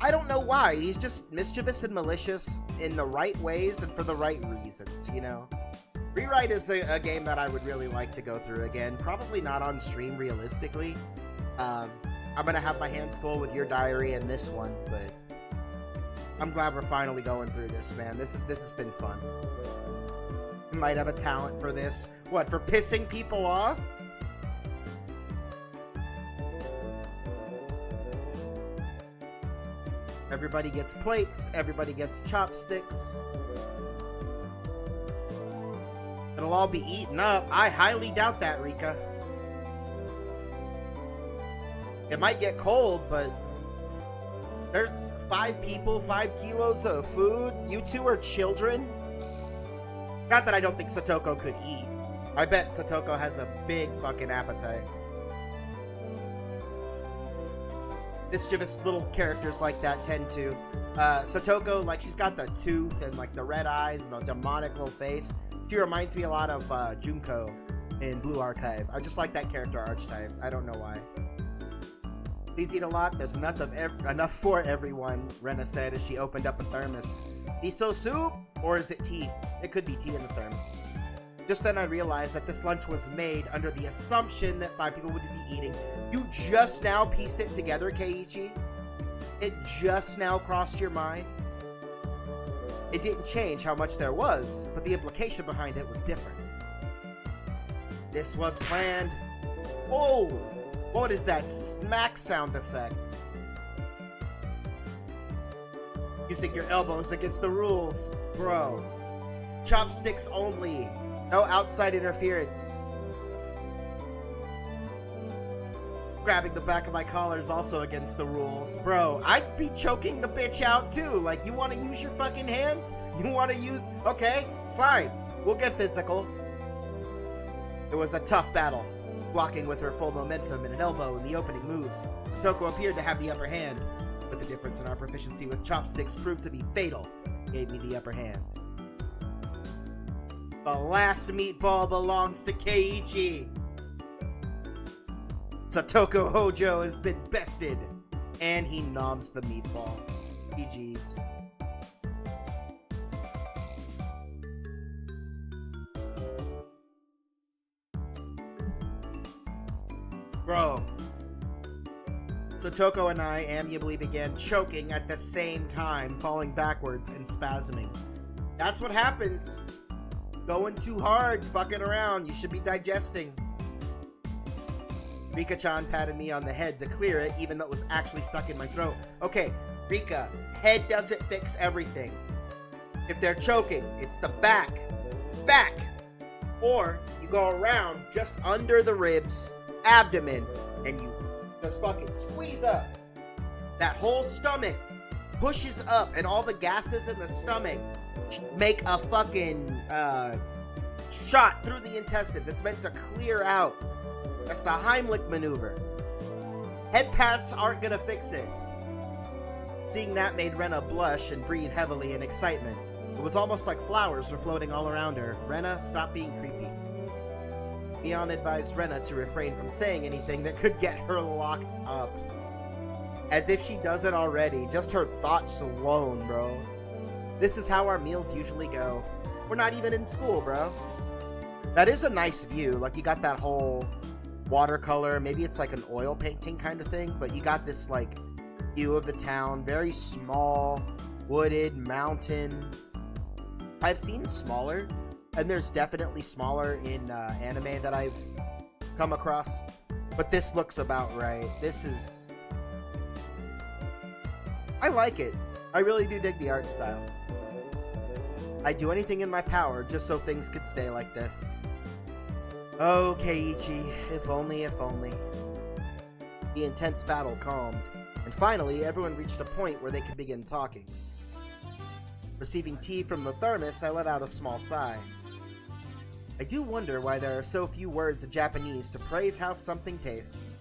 I don't know why. He's just mischievous and malicious in the right ways and for the right reasons, you know? Rewrite is a game that I would really like to go through again. Probably not on stream, realistically. I'm gonna have my hands full with your diary and this one, but I'm glad we're finally going through this, man. This has been fun. You might have a talent for this. What, for pissing people off? Everybody gets plates, everybody gets chopsticks. It'll all be eaten up. I highly doubt that, Rika. It might get cold, but there's 5 people, 5 kilos of food. You two are children. Not that I don't think Satoko could eat. I bet Satoko has a big fucking appetite. Mischievous little characters like that tend to. Satoko, like, she's got the tooth and, like, the red eyes and the demonic little face. She reminds me a lot of Junko in Blue Archive. I just like that character archetype. I don't know why. Please eat a lot. There's enough for everyone, Rena said as she opened up a thermos. Miso soup? Or is it tea? It could be tea in the thermos. Just then I realized that this lunch was made under the assumption that 5 people would be eating. You just now pieced it together, Keiichi? It just now crossed your mind? It didn't change how much there was, but the implication behind it was different. This was planned. Oh! What is that smack sound effect? Using your elbows against the rules. Bro. Chopsticks only. No outside interference. Grabbing the back of my collar is also against the rules. Bro, I'd be choking the bitch out too. Like, you want to use your fucking hands? You want to use... Okay, fine. We'll get physical. It was a tough battle. Blocking with her full momentum and an elbow in the opening moves, Satoko appeared to have the upper hand. But the difference in our proficiency with chopsticks proved to be fatal. Gave me the upper hand. The last meatball belongs to Keiichi. Satoko Hojo has been bested. And he noms the meatball. GG's. Bro. Satoko and I amiably began choking at the same time, falling backwards and spasming. That's what happens. Going too hard, fucking around. You should be digesting. Rika-chan patted me on the head to clear it, even though it was actually stuck in my throat. Okay, Rika, head doesn't fix everything. If they're choking, it's the back. Back! Or you go around just under the ribs, abdomen, and you just fucking squeeze up. That whole stomach pushes up, and all the gases in the stomach make a fucking shot through the intestine that's meant to clear out. That's the Heimlich maneuver. Head pass aren't gonna fix it. Seeing that made Rena blush and breathe heavily in excitement. It was almost like flowers were floating all around her. Rena, stop being creepy. Leon advised Rena to refrain from saying anything that could get her locked up. As if she doesn't already. Just her thoughts alone, bro. This is how our meals usually go. We're not even in school, bro. That is a nice view. Like, you got that whole watercolor. Maybe it's like an oil painting kind of thing. But you got this, like, view of the town. Very small, wooded, mountain. I've seen smaller. And there's definitely smaller in anime that I've come across. But this looks about right. This is... I like it. I really do dig the art style. I'd do anything in my power just so things could stay like this. Oh, Keiichi, if only, if only. The intense battle calmed, and finally everyone reached a point where they could begin talking. Receiving tea from the thermos, I let out a small sigh. I do wonder why there are so few words in Japanese to praise how something tastes.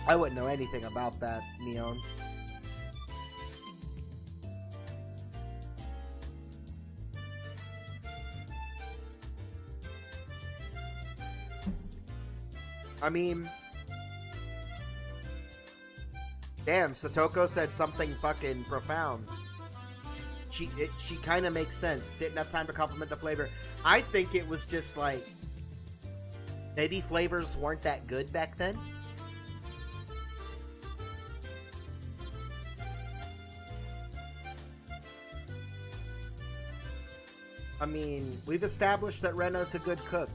I wouldn't know anything about that, Neon. I mean, damn, Satoko said something fucking profound. She kind of makes sense. Didn't have time to compliment the flavor. I think it was just like, maybe flavors weren't that good back then. I mean, we've established that Rena's a good cook.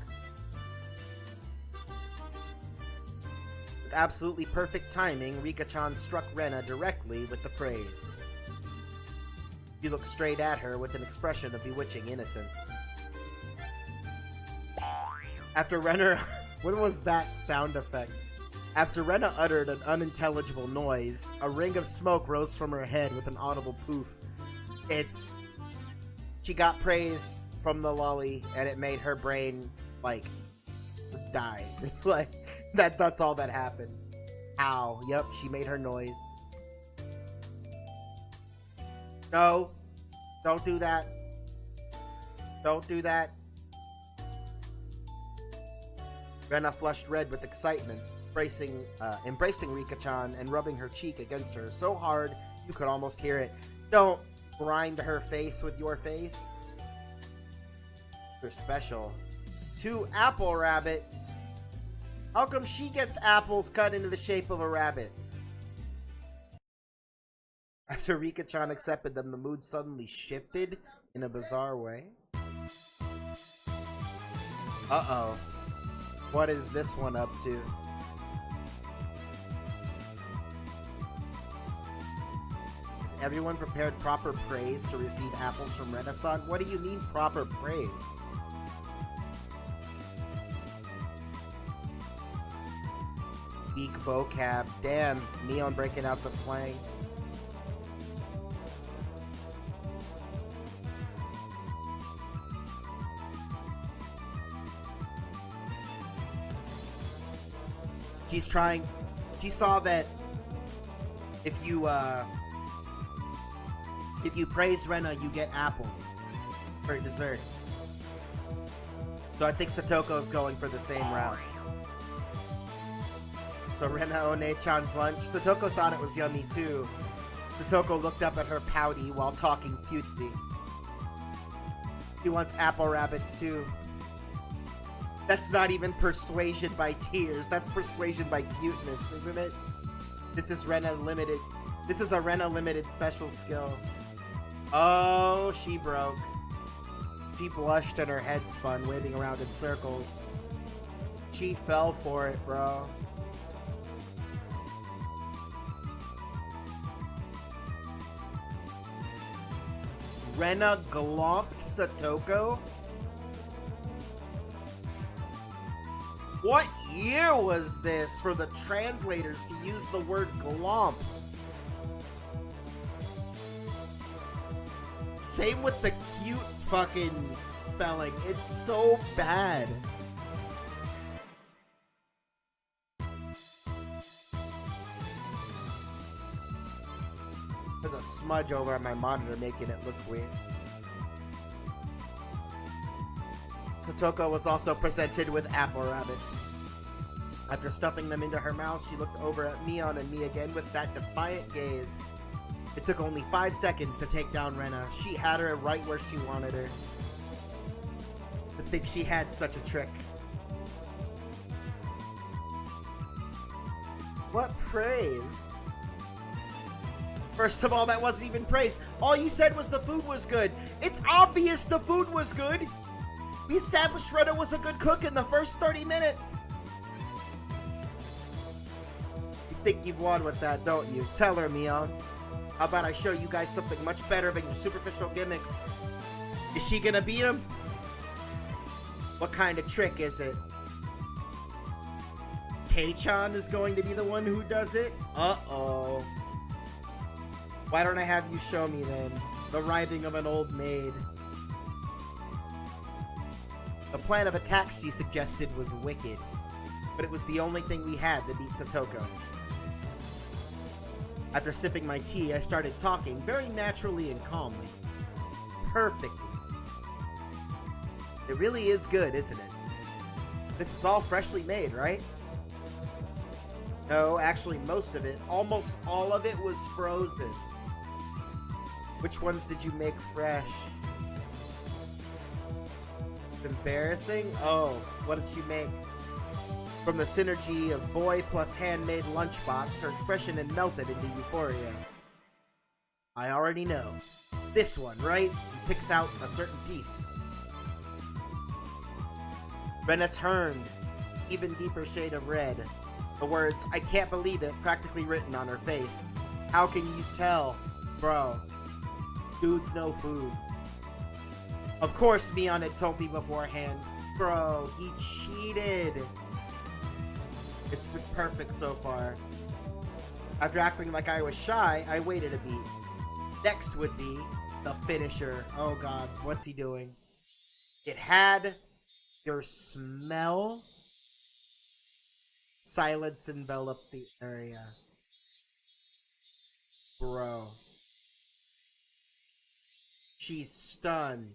With absolutely perfect timing, Rika-chan struck Rena directly with the praise. She looked straight at her with an expression of bewitching innocence. After Rena... What was that sound effect? After Rena uttered an unintelligible noise, a ring of smoke rose from her head with an audible poof. She got praise from the lolly, and it made her brain, like, die. Like, that's all that happened. Ow. Yep, she made her noise. No. Don't do that. Don't do that. Rena flushed red with excitement, embracing Rika-chan and rubbing her cheek against her so hard you could almost hear it. Don't grind her face with your face. You're special. 2 apple rabbits. How come she gets apples cut into the shape of a rabbit? After Rika-chan accepted them, the mood suddenly shifted in a bizarre way. Uh-oh. What is this one up to? Is everyone prepared proper praise to receive apples from Rena-san? What do you mean proper praise? Geek vocab. Damn, Neon breaking out the slang. She saw that if you praise Rena, you get apples for dessert. So I think Satoko's going for the same route. So Rena One-chan's lunch. Satoko thought it was yummy too. Satoko looked up at her pouty while talking cutesy. She wants apple rabbits too. That's not even persuasion by tears. That's persuasion by cuteness, isn't it? This is Rena Limited. This is a Rena Limited special skill. Oh, she broke. She blushed and her head spun, waving around in circles. She fell for it, bro. Rena glomped Satoko? What year was this for the translators to use the word glomped? Same with the cute fucking spelling. It's so bad. There's a smudge over on my monitor making it look weird. Satoko was also presented with apple rabbits. After stuffing them into her mouth, she looked over at Neon and me again with that defiant gaze. It took only 5 seconds to take down Rena. She had her right where she wanted her. To think she had such a trick. What praise? First of all, that wasn't even praise. All you said was the food was good. It's obvious the food was good. We established Rena was a good cook in the first 30 minutes. You think you've won with that, don't you? Tell her, Neon. How about I show you guys something much better than your superficial gimmicks? Is she gonna beat him? What kind of trick is it? Kei-chan is going to be the one who does it? Uh-oh. Why don't I have you show me then? The writhing of an old maid. The plan of attack she suggested was wicked, but it was the only thing we had to beat Satoko. After sipping my tea, I started talking very naturally and calmly. Perfectly. It really is good, isn't it? This is all freshly made, right? No, actually most of it, almost all of it was frozen. Which ones did you make fresh? Embarrassing? Oh, what did she make? From the synergy of boy plus handmade lunchbox, her expression had melted into euphoria. I already know. This one, right? He picks out a certain piece. Rena turned, even deeper shade of red. The words, "I can't believe it," practically written on her face. How can you tell? Bro. Dude's no food. Of course Mion had told me beforehand. Bro, he cheated. It's been perfect so far. After acting like I was shy, I waited a beat. Next would be the finisher. Oh god, what's he doing? It had your smell. Silence enveloped the area. Bro. She's stunned.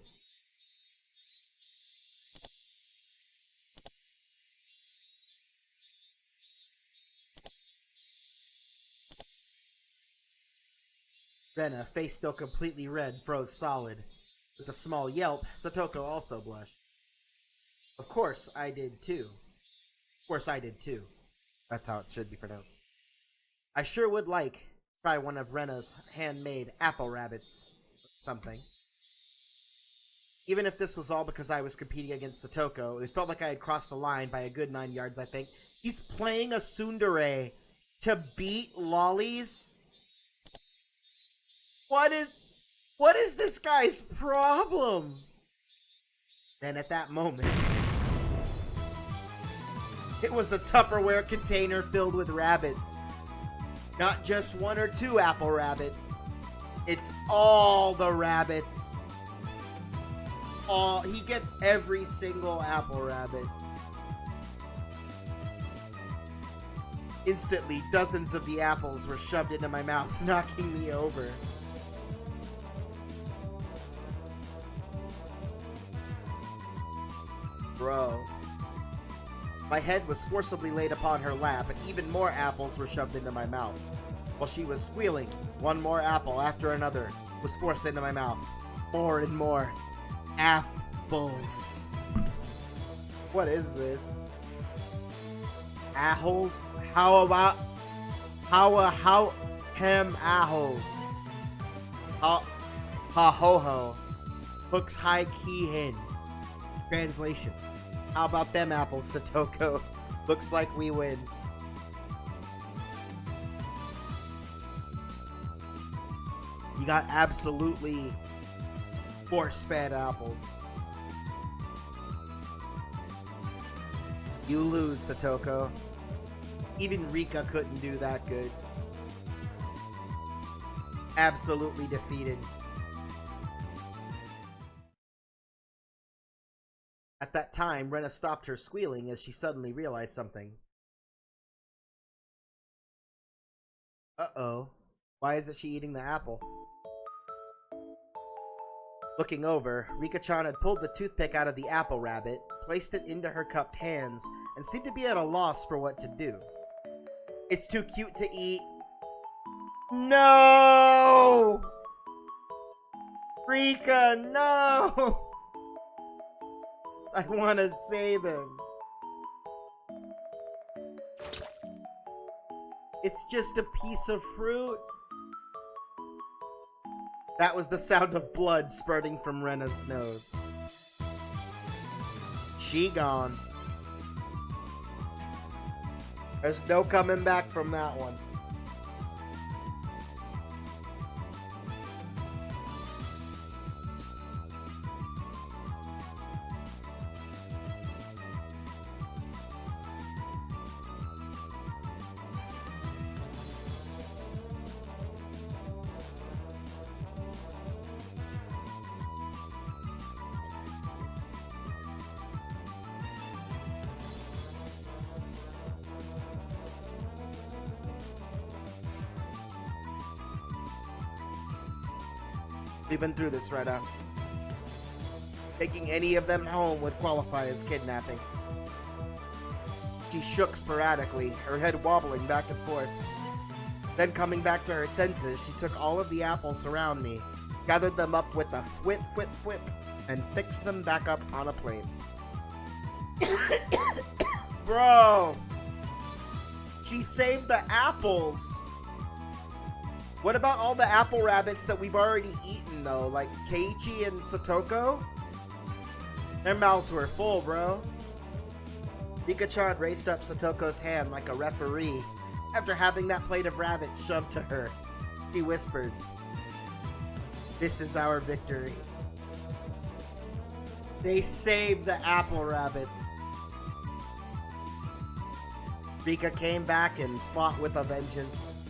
Rena, face still completely red, froze solid. With a small yelp, Satoko also blushed. Of course I did too. Of course I did too. That's how it should be pronounced. I sure would like to try one of Rena's handmade apple rabbits. Something. Even if this was all because I was competing against Satoko, it felt like I had crossed the line by a good 9 yards, I think. He's playing a tsundere to beat lollies? What is this guy's problem? Then at that moment, it was a Tupperware container filled with rabbits. Not just one or two apple rabbits. It's all the rabbits. He gets every single apple rabbit. Instantly, dozens of the apples were shoved into my mouth, knocking me over. Bro. My head was forcibly laid upon her lap, and even more apples were shoved into my mouth. While she was squealing, one more apple after another was forced into my mouth. More and more apples. What is this? Apples? How hem apples? Ha ho ho. Hooks high key hin. Translation. How about them apples, Satoko? Looks like we win. You got absolutely force-fed apples. You lose, Satoko. Even Rika couldn't do that good. Absolutely defeated. At that time, Rena stopped her squealing as she suddenly realized something. Uh-oh. Why isn't she eating the apple? Looking over, Rika-chan had pulled the toothpick out of the apple rabbit, placed it into her cupped hands, and seemed to be at a loss for what to do. It's too cute to eat. No! Rika, no! I want to save him. It's just a piece of fruit. That was the sound of blood spurting from Rena's nose. She gone. There's no coming back from that one. We've been through this, Rena. Taking any of them home would qualify as kidnapping. She shook sporadically, her head wobbling back and forth. Then coming back to her senses, she took all of the apples around me, gathered them up with a whip, and fixed them back up on a plate. Bro! She saved the apples! What about all the apple rabbits that we've already eaten, though? Like Keiichi and Satoko? Their mouths were full, bro. Rika-chan raised up Satoko's hand like a referee. After having that plate of rabbits shoved to her, she whispered, "This is our victory." They saved the apple rabbits. Rika came back and fought with a vengeance.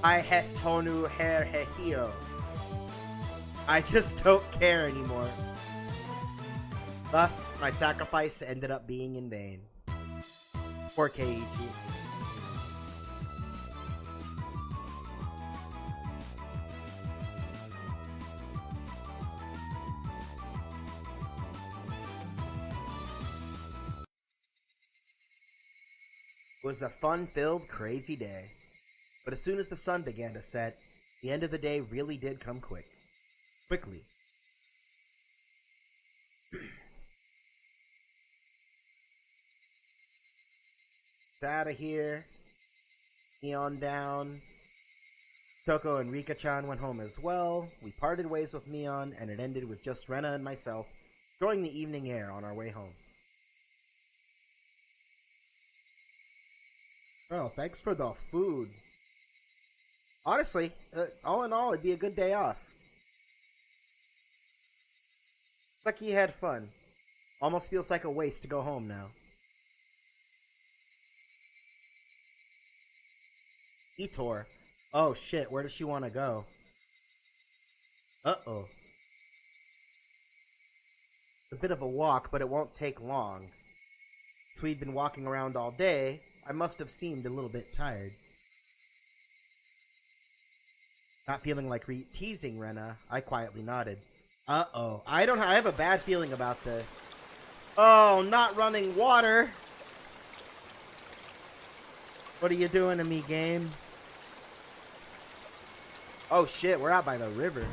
I hest honu her hehio. I just don't care anymore. Thus, my sacrifice ended up being in vain. Poor Keiichi. It was a fun-filled, crazy day. But as soon as the sun began to set, the end of the day really did come quickly. Out of here. Neon down. Toko and Rika-chan went home as well. We parted ways with Mion, and it ended with just Rena and myself enjoying the evening air on our way home. Oh, thanks for the food. Honestly, all in all, it'd be a good day off. Like he had fun. Almost feels like a waste to go home now. Etor. Oh shit, where does she want to go? Uh-oh. A bit of a walk, but it won't take long. Since we'd been walking around all day, I must have seemed a little bit tired. Not feeling like teasing Rena, I quietly nodded. Uh-oh. I have a bad feeling about this. Oh, not running water! What are you doing to me, game? Oh shit, we're out by the river.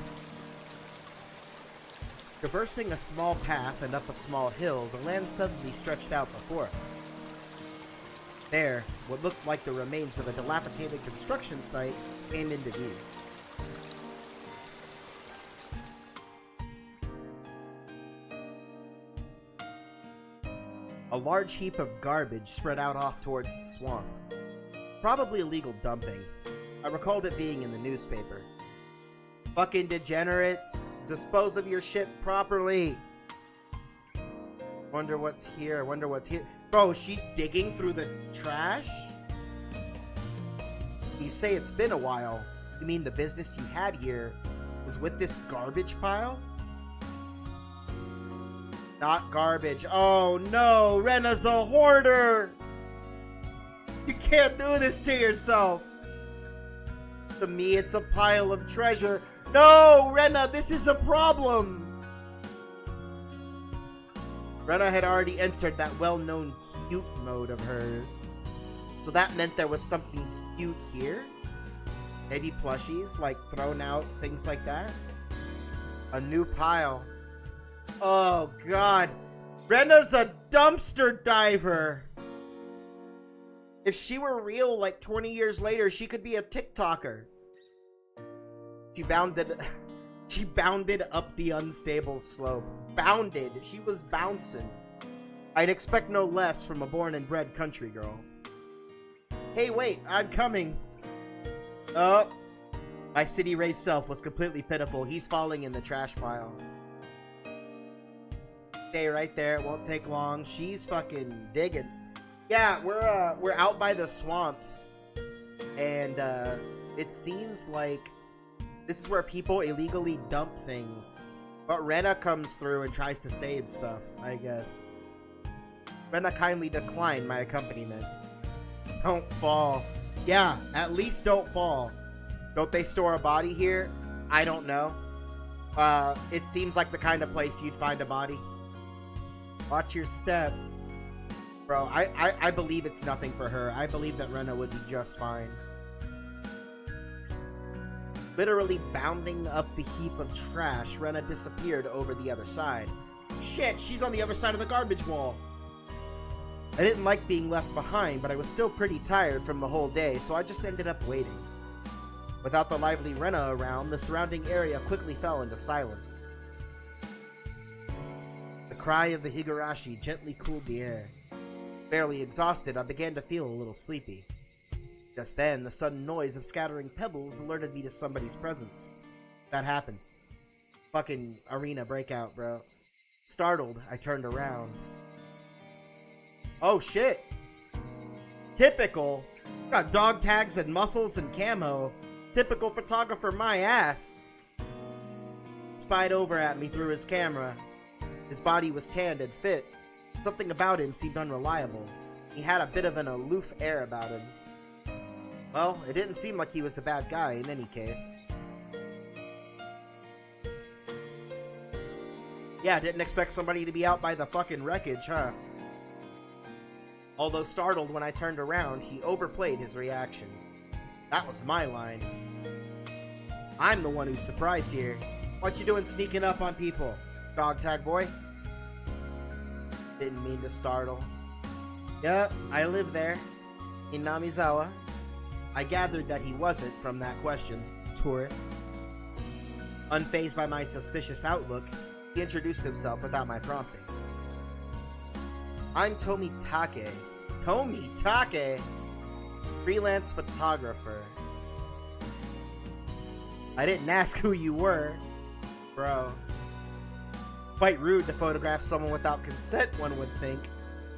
Traversing a small path and up a small hill, the land suddenly stretched out before us. There, what looked like the remains of a dilapidated construction site came into view. A large heap of garbage spread out off towards the swamp. Probably illegal dumping. I recalled it being in the newspaper. Fucking degenerates! Dispose of your shit properly! Wonder what's here, Bro, she's digging through the trash? You say it's been a while. You mean the business you had here was with this garbage pile? Not garbage. Oh no, Rena's a hoarder! You can't do this to yourself! To me, it's a pile of treasure. No, Rena, this is a problem! Rena had already entered that well-known cute mode of hers. So that meant there was something cute here? Maybe plushies, like thrown out, things like that? A new pile. Oh god. Rena's a dumpster diver! If she were real, like 20 years later, she could be a TikToker. She bounded up the unstable slope. Bounded. She was bouncing. I'd expect no less from a born and bred country girl. Hey, wait, I'm coming. Oh. My city-raised self was completely pitiful. He's falling in the trash pile. Stay right there. It won't take long. She's fucking digging. Yeah, we're out by the swamps. And, it seems like this is where people illegally dump things. But Rena comes through and tries to save stuff, I guess. Rena kindly declined my accompaniment. Don't fall. Yeah, at least don't fall. Don't they store a body here? I don't know. It seems like the kind of place you'd find a body. Watch your step. Bro, I believe it's nothing for her. I believe that Rena would be just fine. Literally bounding up the heap of trash, Rena disappeared over the other side. Shit, she's on the other side of the garbage wall. I didn't like being left behind, but I was still pretty tired from the whole day, so I just ended up waiting. Without the lively Rena around, the surrounding area quickly fell into silence. The cry of the Higurashi gently cooled the air. Barely exhausted, I began to feel a little sleepy. Just then, the sudden noise of scattering pebbles alerted me to somebody's presence. That happens. Fucking arena breakout, bro. Startled, I turned around. Oh shit! Typical! Got dog tags and muscles and camo. Typical photographer my ass! Spied over at me through his camera. His body was tanned and fit. Something about him seemed unreliable. He had a bit of an aloof air about him. Well, it didn't seem like he was a bad guy in any case. Yeah, didn't expect somebody to be out by the fucking wreckage, huh? Although startled when I turned around, he overplayed his reaction. That was my line. I'm the one who's surprised here. What you doing sneaking up on people, dog tag boy? Didn't mean to startle. Yeah, I live there, in Namizawa. I gathered that he wasn't from that question. Tourist. Unfazed by my suspicious outlook, he introduced himself without my prompting. I'm Tomitake. Tomitake! Freelance photographer. I didn't ask who you were. Bro. Quite rude to photograph someone without consent, one would think.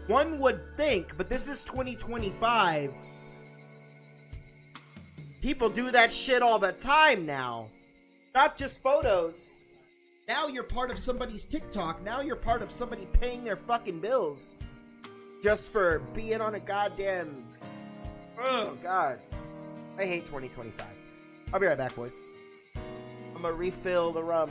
One would think, but this is 2025. People do that shit all the time now. Not just photos. Now you're part of somebody's TikTok. Now you're part of somebody paying their fucking bills. Just for being on a goddamn... Oh, God. I hate 2025. I'll be right back, boys. I'm gonna refill the rum.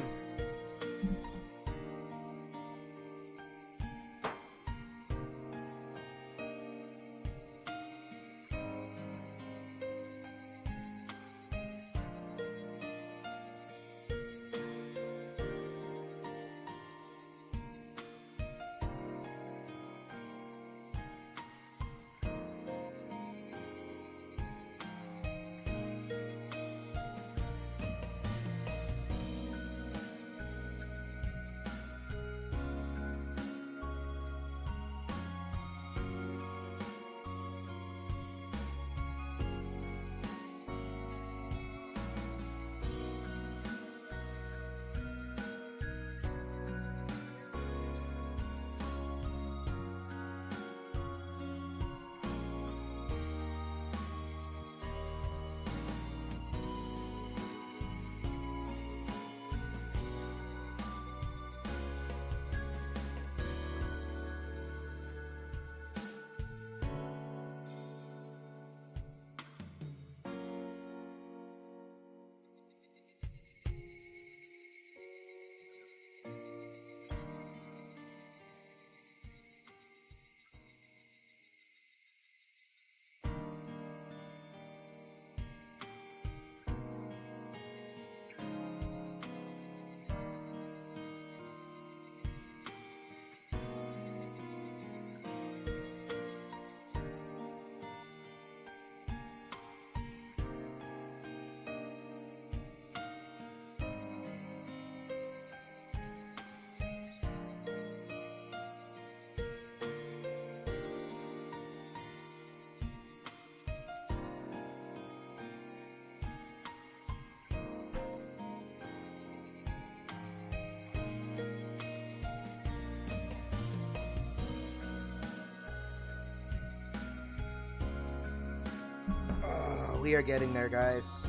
We are getting there, guys.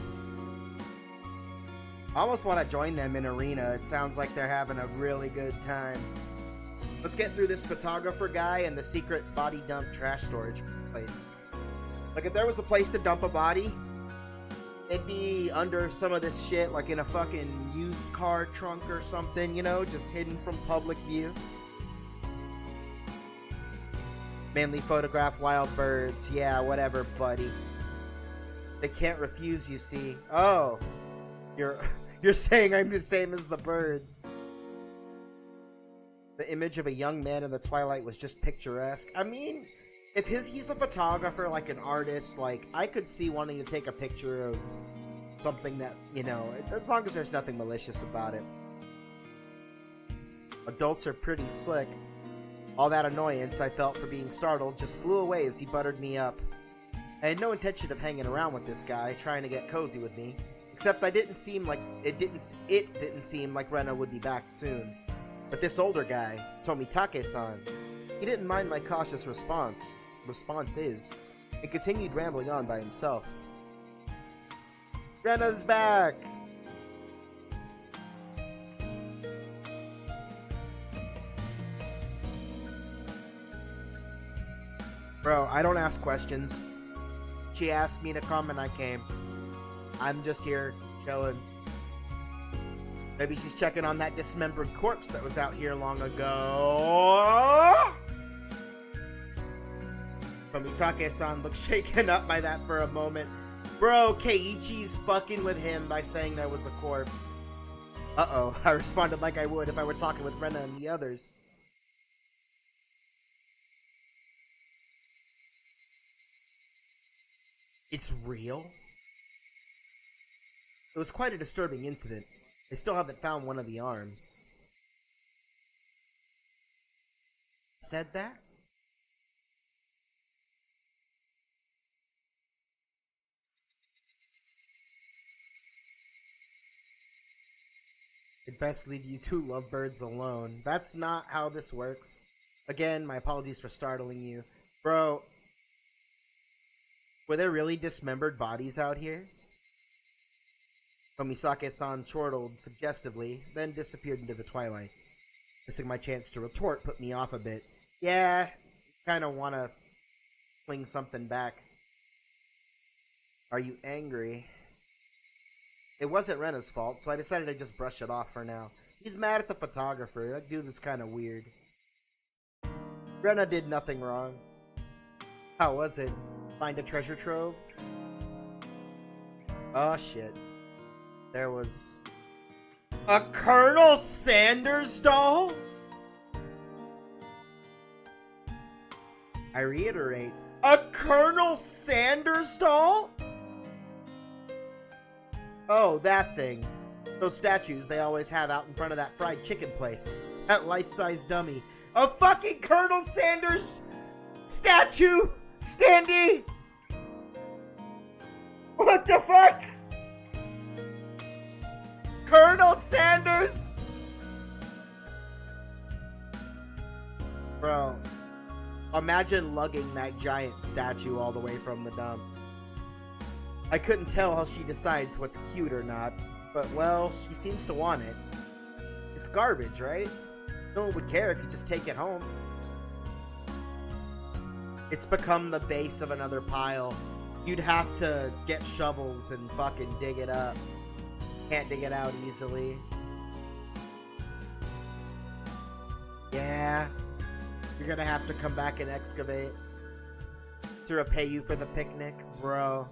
I almost want to join them in arena. It sounds like they're having a really good time. Let's get through this photographer guy and the secret body dump trash storage place. Like, if there was a place to dump a body It'd be under some of this shit, like in a fucking used car trunk or something, you know, just hidden from public view. Mainly photograph wild birds. Yeah, whatever, buddy. They can't refuse, you see. Oh, you're saying I'm the same as the birds. The image of a young man in the twilight was just picturesque. I mean, if he's a photographer, like an artist, like, I could see wanting to take a picture of something that, you know, as long as there's nothing malicious about it. Adults are pretty slick. All that annoyance I felt for being startled just flew away as he buttered me up. I had no intention of hanging around with this guy, trying to get cozy with me. Except it didn't seem like Rena would be back soon. But this older guy, Tomitake-san, he didn't mind my cautious responses, and continued rambling on by himself. Rena's back! Bro, I don't ask questions. She asked me to come and I came. I'm just here, chilling. Maybe she's checking on that dismembered corpse that was out here long ago. Tomitake-san looked shaken up by that for a moment. Bro, Keiichi's fucking with him by saying there was a corpse. Uh-oh, I responded like I would if I were talking with Rena and the others. It's real? It was quite a disturbing incident. They still haven't found one of the arms. Said that? It'd best leave you two lovebirds alone. That's not how this works. Again, my apologies for startling you. Bro, were there really dismembered bodies out here? Tomisake-san chortled suggestively, then disappeared into the twilight. Missing my chance to retort put me off a bit. Yeah, kinda wanna fling something back. Are you angry? It wasn't Rena's fault, so I decided to just brush it off for now. He's mad at the photographer. That dude is kinda weird. Rena did nothing wrong. How was it? Find a treasure trove? Oh shit. There was a Colonel Sanders doll? I reiterate, a Colonel Sanders doll? Oh, that thing. Those statues they always have out in front of that fried chicken place. That life-size dummy. A fucking Colonel Sanders statue standing? What the fuck? Colonel Sanders? Bro, imagine lugging that giant statue all the way from the dump. I couldn't tell how she decides what's cute or not, but well, she seems to want it. It's garbage, right? No one would care if you just take it home. It's become the base of another pile. You'd have to get shovels and fucking dig it up. Can't dig it out easily. Yeah. You're gonna have to come back and excavate to repay you for the picnic, bro.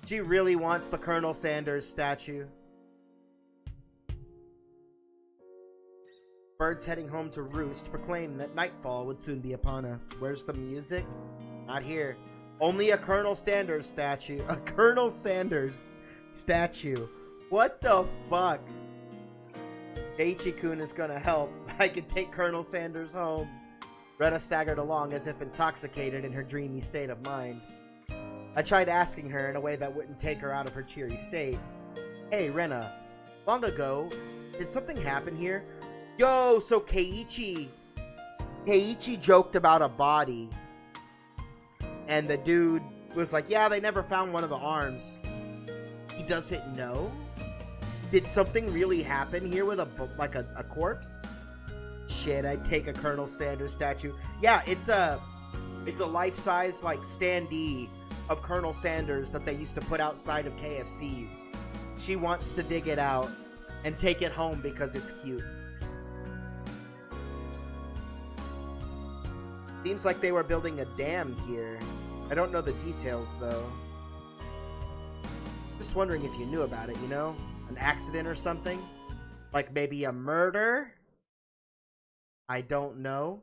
She really wants the Colonel Sanders statue. Birds heading home to roost proclaimed that nightfall would soon be upon us. Where's the music? Not here. Only a Colonel Sanders statue. A Colonel Sanders statue. What the fuck? Daichi-kun is gonna help. I can take Colonel Sanders home. Rena staggered along as if intoxicated in her dreamy state of mind. I tried asking her in a way that wouldn't take her out of her cheery state. Hey, Rena. Long ago, did something happen here? Yo, so Keiichi joked about a body. And the dude was like, yeah, they never found one of the arms. He doesn't know? Did something really happen here with a corpse? Shit, I'd take a Colonel Sanders statue. Yeah, it's a life-size, like, standee of Colonel Sanders that they used to put outside of KFCs. She wants to dig it out and take it home because it's cute. Seems like they were building a dam here. I don't know the details, though. Just wondering if you knew about it, you know? An accident or something? Like maybe a murder? I don't know.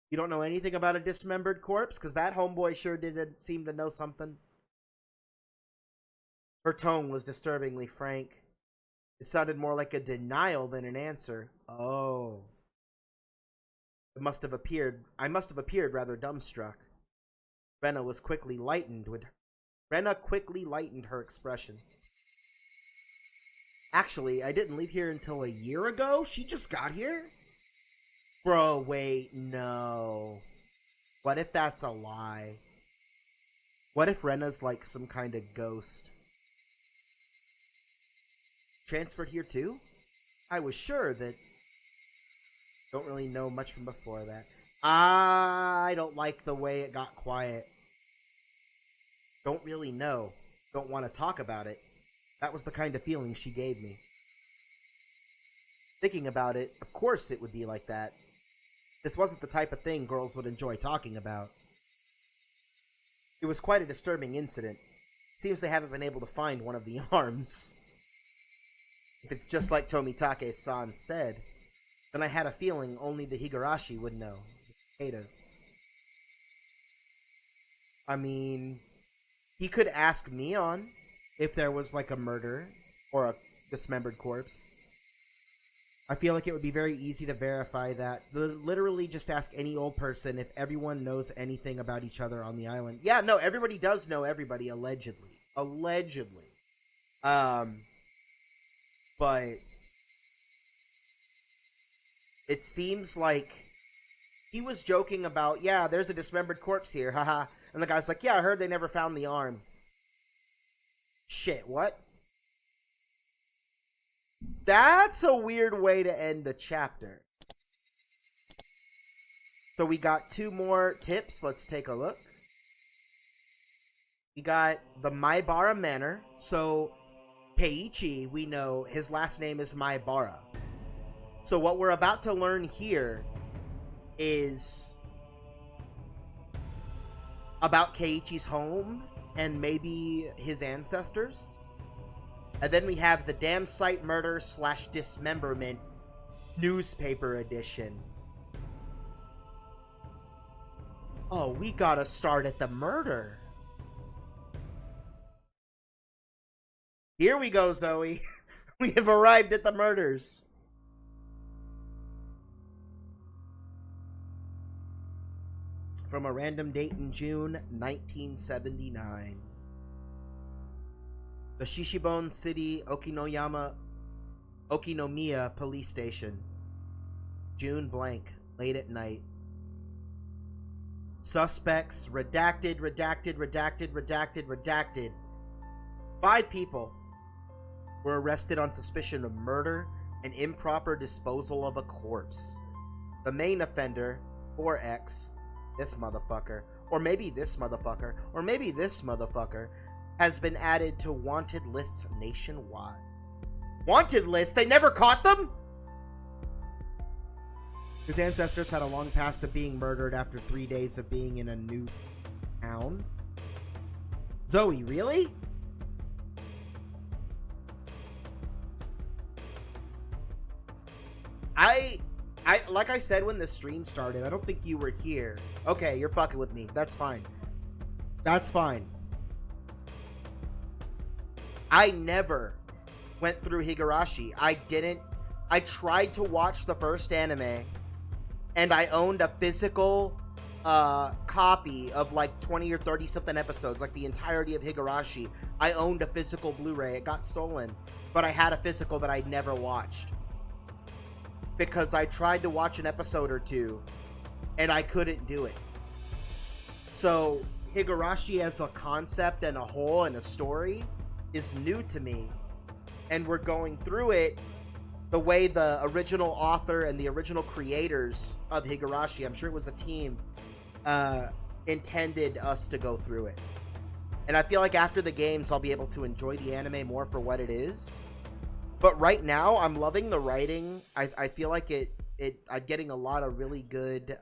You don't know anything about a dismembered corpse? Because that homeboy sure didn't seem to know something. Her tone was disturbingly frank. It sounded more like a denial than an answer. Oh. I must have appeared rather dumbstruck. Rena quickly lightened her expression. Actually, I didn't leave here until a year ago? She just got here? Bro, wait, no. What if that's a lie? What if Rena's like some kind of ghost? Transferred here too? I was sure that... Don't really know much from before that. I don't like the way it got quiet. Don't really know. Don't want to talk about it. That was the kind of feeling she gave me. Thinking about it, of course it would be like that. This wasn't the type of thing girls would enjoy talking about. It was quite a disturbing incident. Seems they haven't been able to find one of the arms. If it's just like Tomitake-san said, then I had a feeling only the Higurashi would know. The cicadas. I mean, he could ask Mion if there was like a murder or a dismembered corpse. I feel like it would be very easy to verify that. Literally just ask any old person if everyone knows anything about each other on the island. Yeah, no, everybody does know everybody, allegedly. Allegedly. But it seems like he was joking about, yeah, there's a dismembered corpse here, haha. And the guy's like, yeah, I heard they never found the arm. Shit, what? That's a weird way to end the chapter. So we got 2 more tips. Let's take a look. We got the Maibara Manor. So Keiichi, we know his last name is Maibara. So what we're about to learn here is about Keiichi's home and maybe his ancestors. And then we have the Dam Site Murder / Dismemberment newspaper edition. Oh, we gotta start at the murder. Here we go, Zoe. We have arrived at the murders. From a random date in June 1979. The Shishibone City Okinomiya Police Station. June blank, late at night. Suspects, redacted. 5 people were arrested on suspicion of murder and improper disposal of a corpse. The main offender, 4X, this motherfucker, or maybe this motherfucker, or maybe this motherfucker, has been added to wanted lists nationwide. Wanted lists? They never caught them? His ancestors had a long past of being murdered after 3 days of being in a new town. Zoe, really? Like I said when the stream started, I don't think you were here. Okay, you're fucking with me. That's fine. That's fine. I never went through Higurashi. I tried to watch the first anime, and I owned a physical copy of like 20 or 30 something episodes, like the entirety of Higurashi. I owned a physical Blu-ray. It got stolen, but I had a physical that I'd never watched. Because I tried to watch an episode or 2, and I couldn't do it. So, Higurashi as a concept and a whole and a story is new to me. And we're going through it the way the original author and the original creators of Higurashi, I'm sure it was a team, intended us to go through it. And I feel like after the games, I'll be able to enjoy the anime more for what it is. But right now, I'm loving the writing. I feel like I'm getting a lot of really good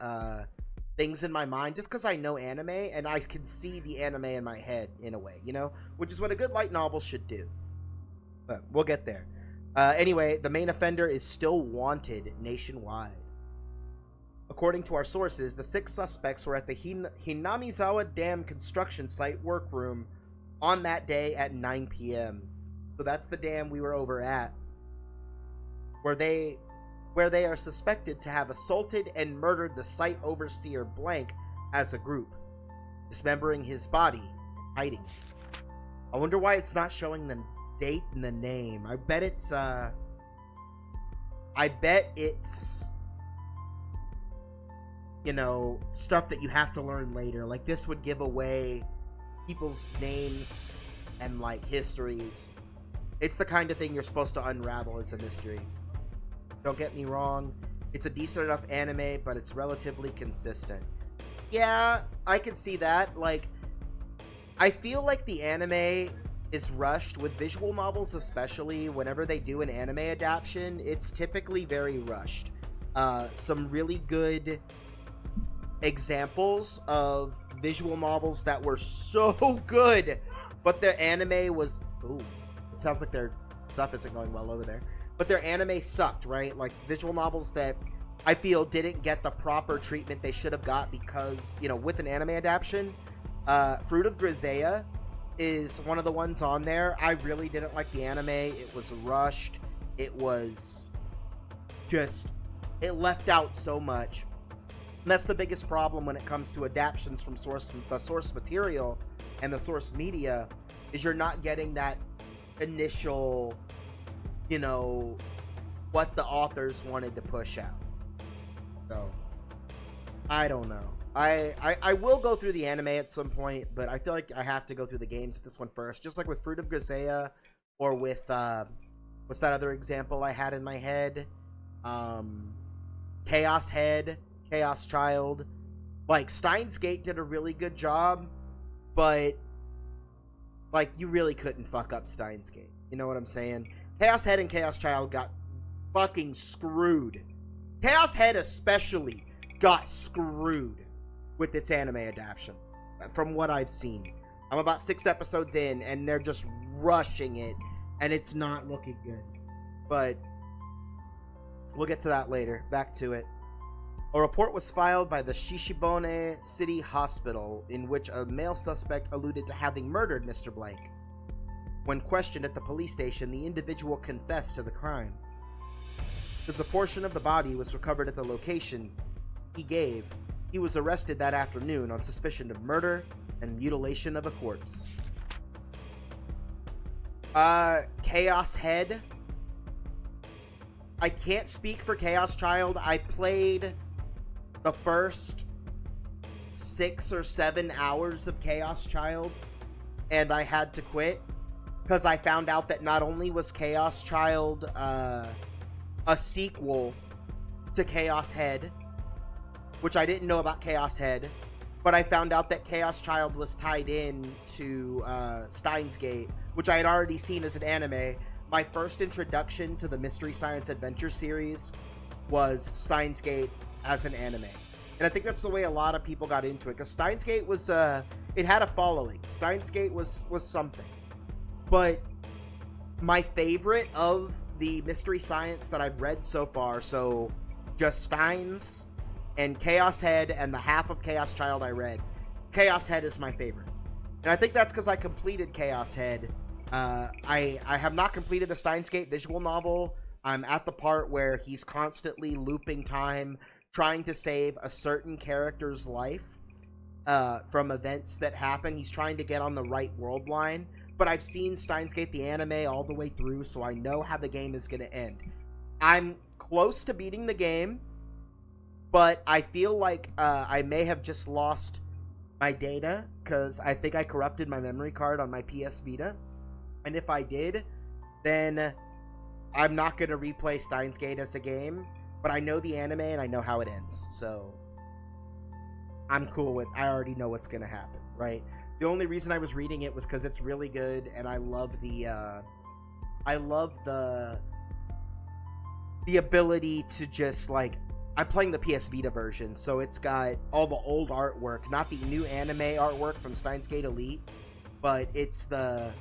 things in my mind just because I know anime and I can see the anime in my head in a way, you know, which is what a good light novel should do. But we'll get there. Anyway, the main offender is still wanted nationwide. According to our sources, the 6 suspects were at the Hinamizawa Dam construction site workroom on that day at 9 p.m. So that's the dam we were over at, where they are suspected to have assaulted and murdered the site overseer Blank as a group, dismembering his body and hiding it. I wonder why it's not showing the date and the name. I bet it's you know, stuff that you have to learn later. Like, this would give away people's names and, like, histories. It's the kind of thing you're supposed to unravel as a mystery. Don't get me wrong, it's a decent enough anime, but it's relatively consistent. Yeah, I can see that. Like, I feel like the anime is rushed, with visual novels especially. Whenever they do an anime adaptation, it's typically very rushed. Some really good examples of visual novels that were so good, but their anime was... Ooh, it sounds like their stuff isn't going well over there. But their anime sucked, right? Like, visual novels that I feel didn't get the proper treatment they should have got because, you know, with an anime adaptation, Fruit of Grisea is one of the ones on there. I really didn't like the anime. It was rushed. It was just... It left out so much. And that's the biggest problem when it comes to adaptations from the source material and the source media, is you're not getting that initial, you know, what the authors wanted to push out. So, I don't know. I will go through the anime at some point, but I feel like I have to go through the games with this one first, just like with Fruit of Grisea, or with, what's that other example I had in my head? Chaos Head, Chaos Child. Like, Steins Gate did a really good job, but, like, you really couldn't fuck up Steins Gate. You know what I'm saying? Chaos Head and Chaos Child got fucking screwed. Chaos Head especially got screwed with its anime adaptation, from what I've seen. I'm about 6 episodes in, and they're just rushing it, and it's not looking good. But we'll get to that later. Back to it. A report was filed by the Shishibone City Hospital in which a male suspect alluded to having murdered Mr. Blank. When questioned at the police station, the individual confessed to the crime. As a portion of the body was recovered at the location he gave, he was arrested that afternoon on suspicion of murder and mutilation of a corpse. Chaos Head. I can't speak for Chaos Child. I played the first 6 or 7 hours of Chaos Child, and I had to quit because I found out that not only was Chaos Child a sequel to Chaos Head, which I didn't know about Chaos Head, but I found out that Chaos Child was tied in to Steins Gate, which I had already seen as an anime. My first introduction to the Mystery Science Adventure series was Steins Gate as an anime. And I think that's the way a lot of people got into it, because Steins Gate was, it had a following. Steins Gate was something. But my favorite of the Mystery Science that I've read so far, so just Steins and Chaos Head and the half of Chaos Child I read, Chaos Head is my favorite. And I think that's because I completed Chaos Head. I have not completed the Steins Gate visual novel. I'm at the part where he's constantly looping time, trying to save a certain character's life from events that happen. He's trying to get on the right world line. But I've seen Steins Gate the anime all the way through, so I know how the game is going to end. I'm close to beating the game, but I feel like I may have just lost my data, because I think I corrupted my memory card on my PS Vita. And if I did, then I'm not going to replay Steins Gate as a game, but I know the anime and I know how it ends, so I'm cool with, I already know what's going to happen, right? The only reason I was reading it was because it's really good, and I love the ability to just, like, I'm playing the PS Vita version, so it's got all the old artwork, not the new anime artwork from Steins Gate Elite, but it's that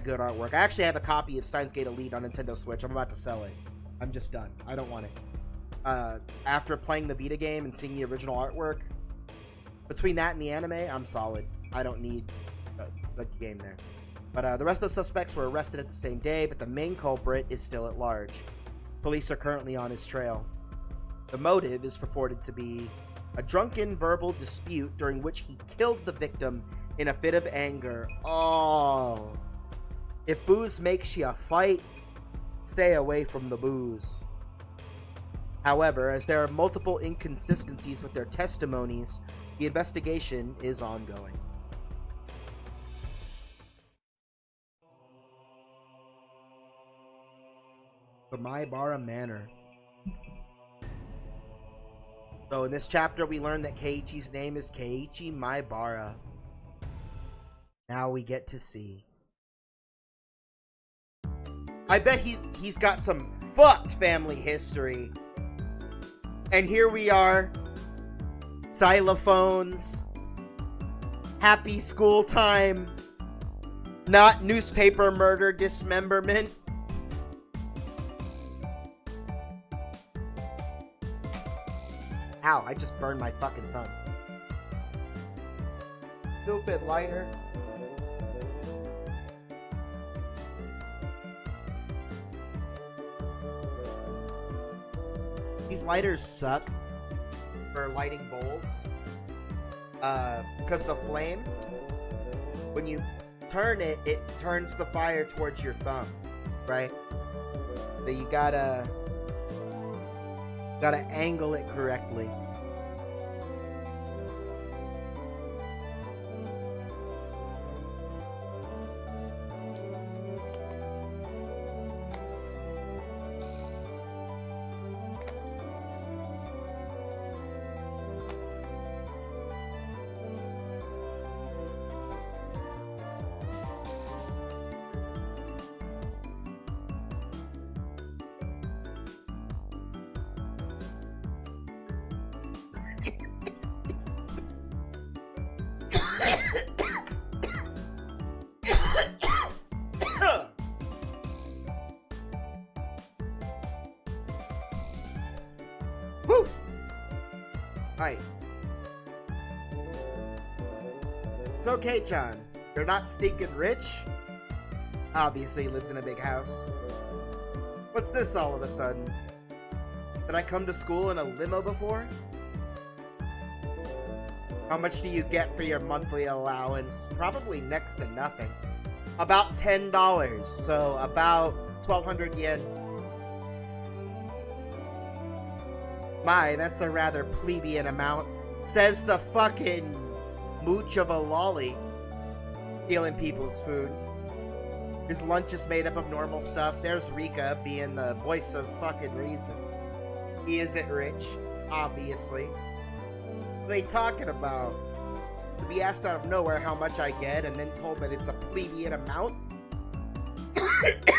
good artwork. I actually have a copy of Steins Gate Elite on Nintendo Switch. I'm about to sell it. I'm just done. I don't want it. After playing the Vita game and seeing the original artwork, between that and the anime, I'm solid. I don't need the game there. But the rest of the suspects were arrested at the same day, but the main culprit is still at large. Police are currently on his trail. The motive is purported to be a drunken verbal dispute during which he killed the victim in a fit of anger. Oh. If booze makes you fight, stay away from the booze. However, as there are multiple inconsistencies with their testimonies, the investigation is ongoing. The Maibara Manor. So in this chapter, we learn that Keiichi's name is Keiichi Maibara. Now we get to see. I bet he's got some fucked family history. And here we are. Xylophones. Happy school time. Not newspaper murder dismemberment. Ow, I just burned my fucking thumb. Stupid lighter. These lighters suck for lighting bowls. Because the flame, when you turn it, it turns the fire towards your thumb, right? So you gotta angle it correctly. Woo! Hi. It's okay, John. You're not stinking rich? Obviously, he lives in a big house. What's this all of a sudden? Did I come to school in a limo before? How much do you get for your monthly allowance? Probably next to nothing. About $10, so about 1,200 yen. My, that's a rather plebeian amount. Says the fucking mooch of a lolly. Stealing people's food. His lunch is made up of normal stuff. There's Rika being the voice of fucking reason. He isn't rich, obviously. What are they talking about? To be asked out of nowhere how much I get and then told that it's a plebeian amount?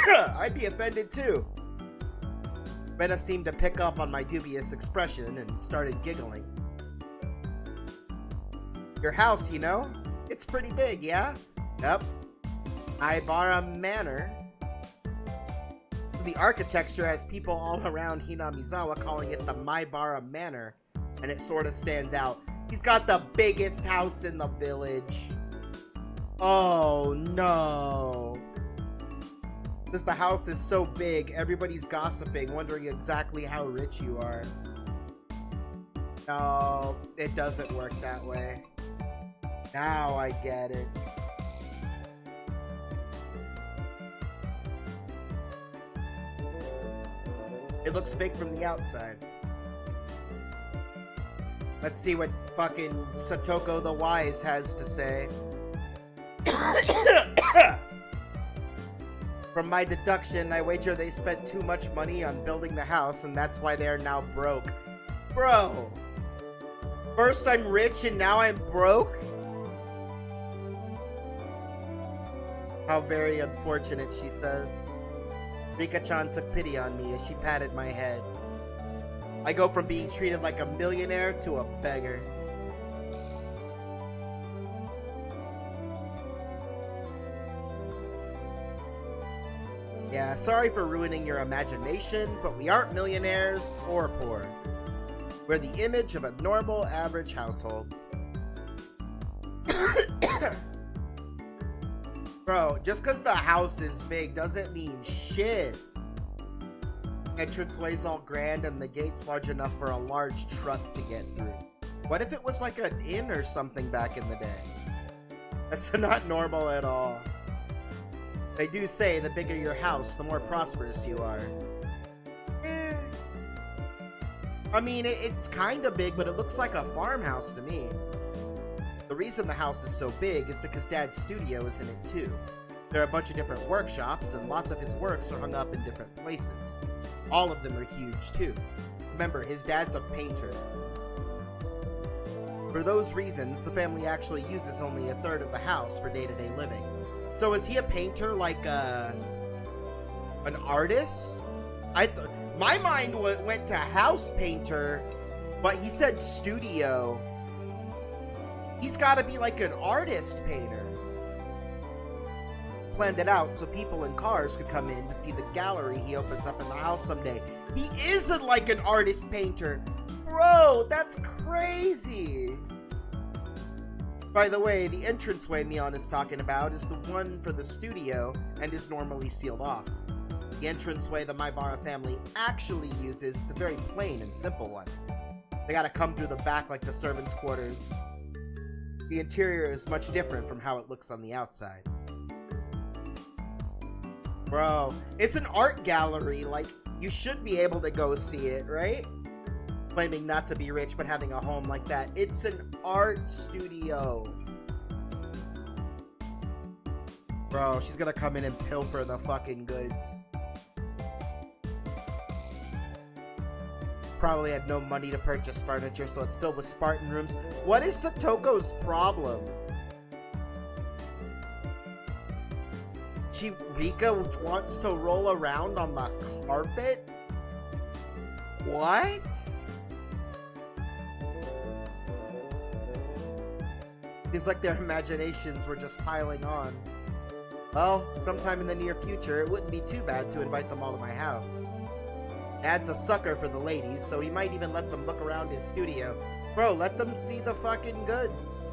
I'd be offended too. Rena seemed to pick up on my dubious expression and started giggling. Your house, you know? It's pretty big, yeah? Yep. Maibara Manor. The architecture has people all around Hinamizawa calling it the Maibara Manor, and it sort of stands out. He's got the biggest house in the village. Oh no. Because the house is so big, everybody's gossiping, wondering exactly how rich you are. No, it doesn't work that way. Now I get it. It looks big from the outside. Let's see what fucking Satoko the Wise has to say. From my deduction, I wager they spent too much money on building the house, and that's why they're now broke. Bro! First I'm rich and now I'm broke? How very unfortunate, she says. Rika-chan took pity on me as she patted my head. I go from being treated like a millionaire to a beggar. Yeah, sorry for ruining your imagination, but we aren't millionaires or poor. We're the image of a normal, average household. Bro, just because the house is big doesn't mean shit. Entranceway's all grand and the gate's large enough for a large truck to get through. What if it was like an inn or something back in the day? That's not normal at all. They do say the bigger your house, the more prosperous you are. I mean, it's kind of big, but it looks like a farmhouse to me. The reason the house is so big is because Dad's studio is in it too. There are a bunch of different workshops, and lots of his works are hung up in different places. All of them are huge too. Remember, his dad's a painter. For those reasons, the family actually uses only a third of the house for day-to-day living. So is he a painter, like an artist? My mind went to house painter, but he said studio. He's got to be like an artist painter. Planned it out so people in cars could come in to see the gallery he opens up in the house someday. He isn't like an artist painter. Bro, that's crazy. By the way, the entranceway Mion is talking about is the one for the studio and is normally sealed off. The entranceway the Maibara family actually uses is a very plain and simple one. They gotta come through the back like the servants' quarters. The interior is much different from how it looks on the outside. Bro, it's an art gallery, like, you should be able to go see it, right? Claiming not to be rich, but having a home like that. It's an art studio. Bro, she's gonna come in and pilfer the fucking goods. Probably had no money to purchase furniture, so it's filled with Spartan rooms. What is Satoko's problem? Rika wants to roll around on the carpet? What? Seems like their imaginations were just piling on. Well, sometime in the near future, it wouldn't be too bad to invite them all to my house. Dad's a sucker for the ladies, so he might even let them look around his studio. Bro, let them see the fucking goods.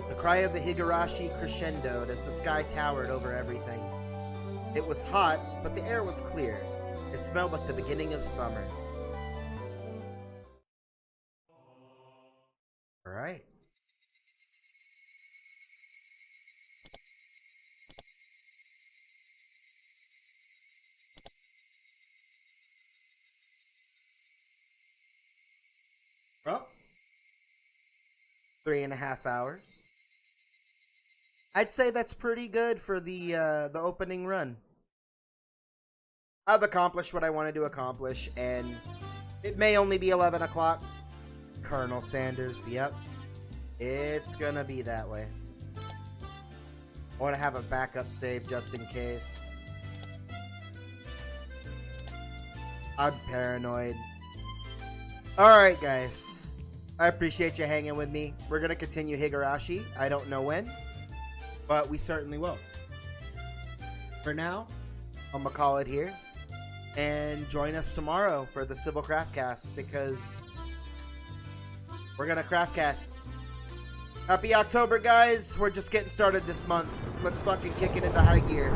The cry of the Higurashi crescendoed as the sky towered over everything. It was hot, but the air was clear. It smelled like the beginning of summer. Alright. Well, 3.5 hours. I'd say that's pretty good for the opening run. I've accomplished what I wanted to accomplish, and it may only be 11 o'clock. Colonel Sanders, yep. It's gonna be that way. I want to have a backup save just in case. I'm paranoid. Alright, guys. I appreciate you hanging with me. We're gonna continue Higurashi. I don't know when, but we certainly will. For now, I'm gonna call it here. And join us tomorrow for the Civil Craftcast, because we're gonna craftcast. Happy October, guys. We're just getting started this month. Let's fucking kick it into high gear.